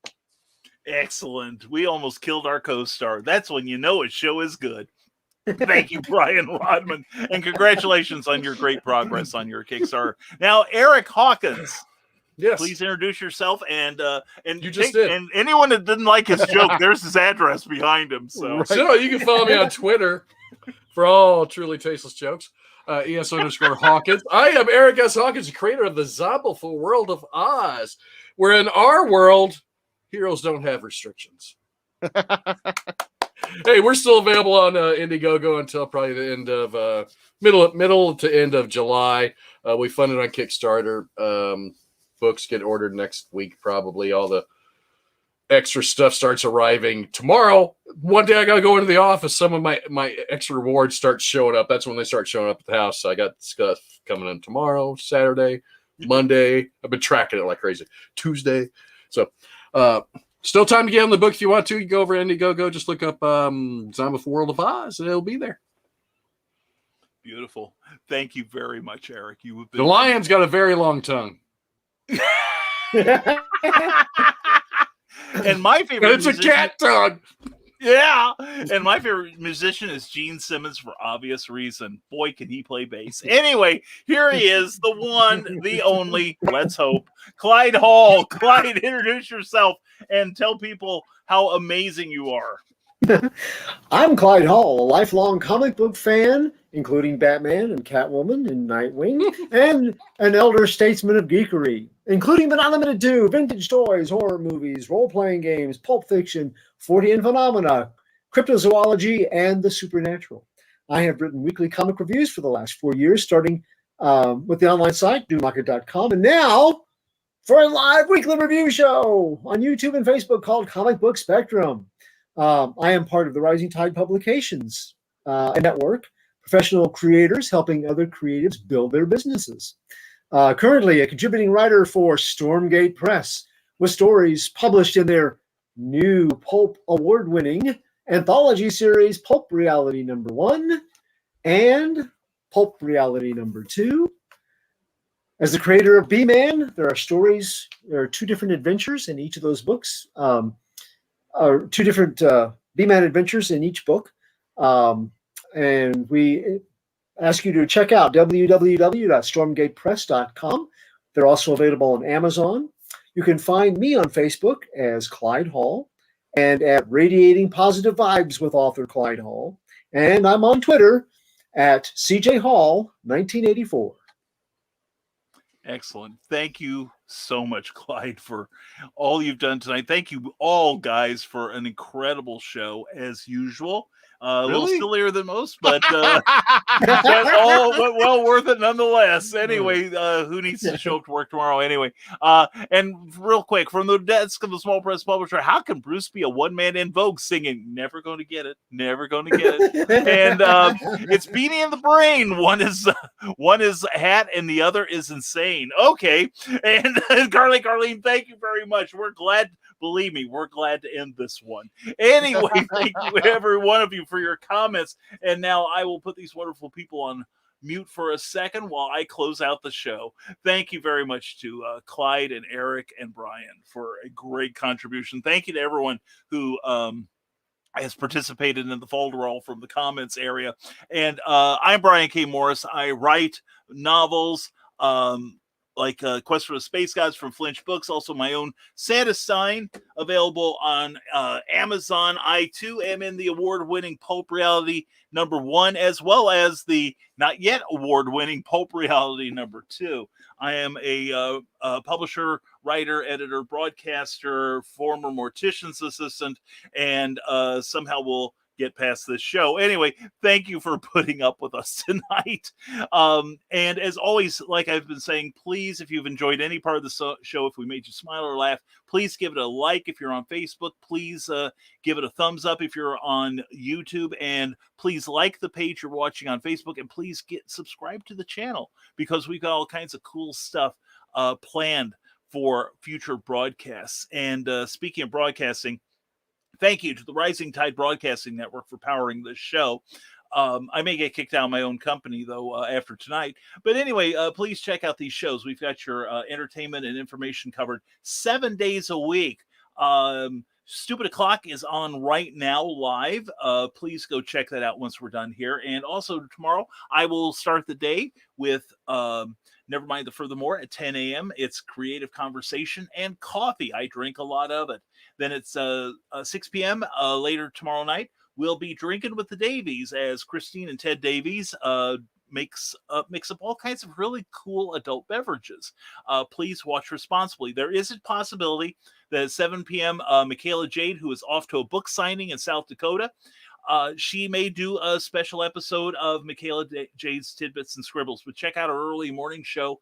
Excellent. We almost killed our co-star. That's when you know a show is good. Thank you, Brian Rodman, and congratulations on your great progress on your Kickstarter. Now, Eric Hawkins, Yes. please introduce yourself and You just did. And anyone that didn't like his joke, there's his address behind him. So, So you can follow me on Twitter for all truly tasteless jokes. ES_Hawkins. I am Eric S. Hawkins, the creator of the Zombiful World of Oz, where in our world, heroes don't have restrictions. Hey, we're still available on Indiegogo until probably the end of middle to end of July. We fund it on Kickstarter. Books get ordered next week, probably. All the extra stuff starts arriving tomorrow. One day I gotta go into the office. Some of my extra rewards start showing up. That's when they start showing up at the house. So I got stuff coming in tomorrow, Saturday, Monday. I've been tracking it like crazy. Tuesday. So still time to get on the book if you want to. You go over Indiegogo, just look up Zombiful World of Oz, and it'll be there. beautiful. Thank you very much, Eric. You have been The lion's got a very long tongue. And my favorite And it's a cat tongue. Yeah. And my favorite musician is Gene Simmons for obvious reason. Boy, can he play bass. Anyway, here he is, the one, the only, let's hope, Clyde Hall. Clyde, introduce yourself and tell people how amazing you are. I'm Clyde Hall, a lifelong comic book fan, including Batman and Catwoman and Nightwing, and an elder statesman of geekery, including but not limited to vintage toys, horror movies, role-playing games, pulp fiction, Fortean phenomena, cryptozoology, and the supernatural. I have written weekly comic reviews for the last 4 years, starting with the online site, doommarket.com, and now for a live weekly review show on YouTube and Facebook called Comic Book Spectrum. I am part of the Rising Tide Publications network, professional creators helping other creatives build their businesses. Currently a contributing writer for Stormgate Press, with stories published in their new Pulp Award-winning anthology series, Pulp Reality #1 and Pulp Reality #2. As the creator of B-Man, there are 2 different adventures in each of those books. 2 different B-Man adventures in each book. And we ask you to check out www.stormgatepress.com. They're also available on Amazon. You can find me on Facebook as Clyde Hall and at Radiating Positive Vibes with author Clyde Hall. And I'm on Twitter at CJHall1984. Excellent. Thank you so much, Clyde, for all you've done tonight. Thank you all, guys, for an incredible show, as usual. A little sillier than most, but well worth it nonetheless. Anyway, who needs to show up to work tomorrow anyway? And real quick, from the desk of the small press publisher, how can Bruce be a one-man in Vogue singing "Never Going to Get It, Never Going to Get It"? And it's Beanie in the Brain. One is Hat, and the other is Insane. Okay, and Carlene, thank you very much. We're glad. Believe me, we're glad to end this one. Anyway, thank you, every one of you, for your comments. And now I will put these wonderful people on mute for a second while I close out the show. Thank you very much to Clyde and Eric and Brian for a great contribution. Thank you to everyone who has participated in the folderol from the comments area. And I'm Brian K. Morris. I write novels, like Quest for the Space Gods from Flinch Books, also my own Santa Sign, available on Amazon. I, too, am in the award-winning Pulp Reality #1, as well as the not yet award-winning Pulp Reality #2. I am a publisher, writer, editor, broadcaster, former mortician's assistant, and somehow will get past this show. Anyway, thank you for putting up with us tonight. And as always, like I've been saying, please, if you've enjoyed any part of the show, if we made you smile or laugh, please give it a like. If you're on Facebook, please give it a thumbs up if you're on YouTube, and please like the page you're watching on Facebook, and please get subscribed to the channel, because we've got all kinds of cool stuff planned for future broadcasts. And speaking of broadcasting, thank you to the Rising Tide Broadcasting Network for powering this show. I may get kicked out of my own company, though, after tonight. But anyway, please check out these shows. We've got your entertainment and information covered 7 days a week. Stupid O'Clock is on right now live. Please go check that out once we're done here. And also tomorrow, I will start the day with Never Mind the Furthermore at 10 a.m. It's creative conversation and coffee. I drink a lot of it. Then it's 6 p.m. Later tomorrow night. We'll be drinking with the Davies as Christine and Ted Davies mix up all kinds of really cool adult beverages. Please watch responsibly. There is a possibility that at 7 p.m., Michaela Jade, who is off to a book signing in South Dakota, she may do a special episode of Michaela Jade's Tidbits and Scribbles. But check out our early morning show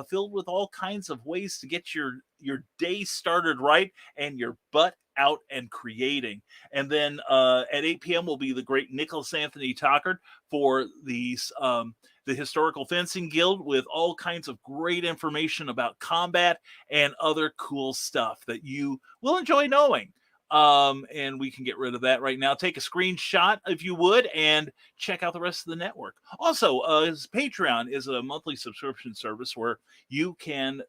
filled with all kinds of ways to get your day started right and your butt out and creating. And then at 8 p.m. will be the great Nicholas Anthony Tockard for the Historical Fencing Guild, with all kinds of great information about combat and other cool stuff that you will enjoy knowing. And we can get rid of that right now. Take a screenshot if you would, and check out the rest of the network. Also, his Patreon is a monthly subscription service where you can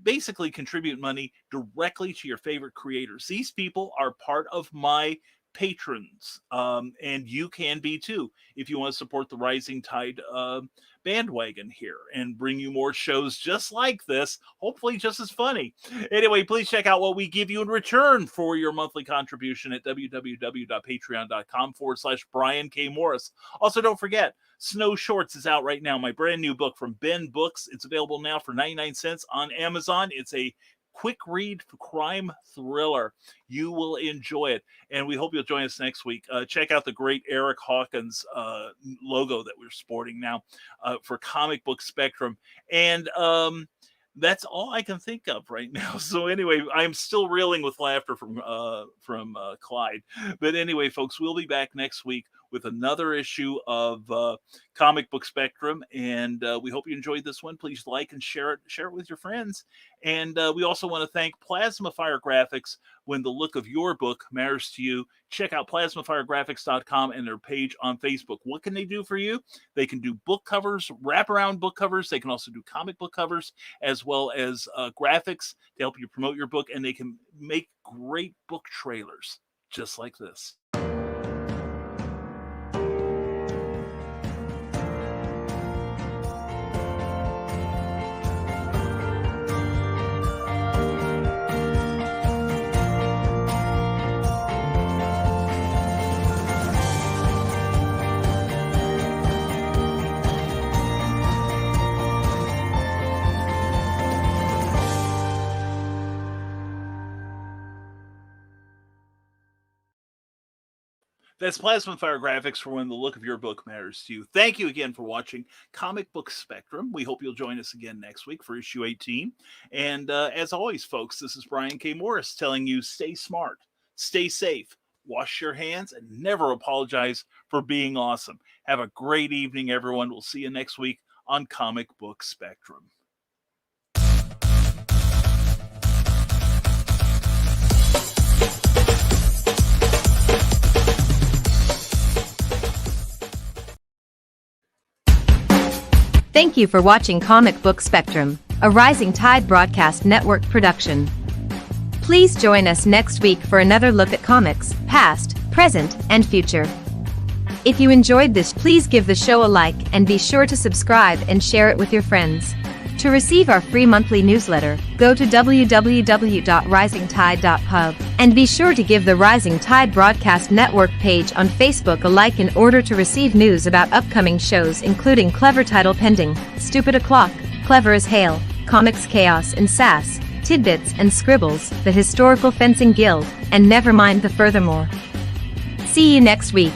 basically contribute money directly to your favorite creators. These people are part of my patrons, and you can be too if you want to support the Rising Tide bandwagon here and bring you more shows just like this, hopefully just as funny. Anyway, please check out what we give you in return for your monthly contribution at www.patreon.com/Brian K. Morris. Also, don't forget, Snow Shorts is out right now, my brand new book from Ben Books. It's available now for 99 cents on Amazon. It's a quick read crime thriller. You will enjoy it, and we hope you'll join us next week. Check out the great Eric Hawkins logo that we're sporting now for Comic Book Spectrum. And that's all I can think of right now. So anyway, I'm still reeling with laughter from Clyde. But anyway, folks, we'll be back next week with another issue of Comic Book Spectrum, and we hope you enjoyed this one. Please like and share it with your friends. And we also want to thank Plasma Fire Graphics. When the look of your book matters to you, check out plasmafiregraphics.com and their page on Facebook. What can they do for you? They can do book covers, wraparound book covers. They can also do comic book covers, as well as graphics to help you promote your book, and they can make great book trailers just like this. That's Plasma Fire Graphics for when the look of your book matters to you. Thank you again for watching Comic Book Spectrum. We hope you'll join us again next week for issue 18. And as always, folks, this is Brian K. Morris telling you stay smart, stay safe, wash your hands, and never apologize for being awesome. Have a great evening, everyone. We'll see you next week on Comic Book Spectrum. Thank you for watching Comic Book Spectrum, a Rising Tide Broadcast Network production. Please join us next week for another look at comics, past, present, and future. If you enjoyed this, please give the show a like and be sure to subscribe and share it with your friends. To receive our free monthly newsletter, go to www.risingtide.pub and be sure to give the Rising Tide Broadcast Network page on Facebook a like in order to receive news about upcoming shows, including Clever Title Pending, Stupid O'Clock, Clever as Hail, Comics Chaos and Sass, Tidbits and Scribbles, the Historical Fencing Guild, and Never Mind the Furthermore. See you next week.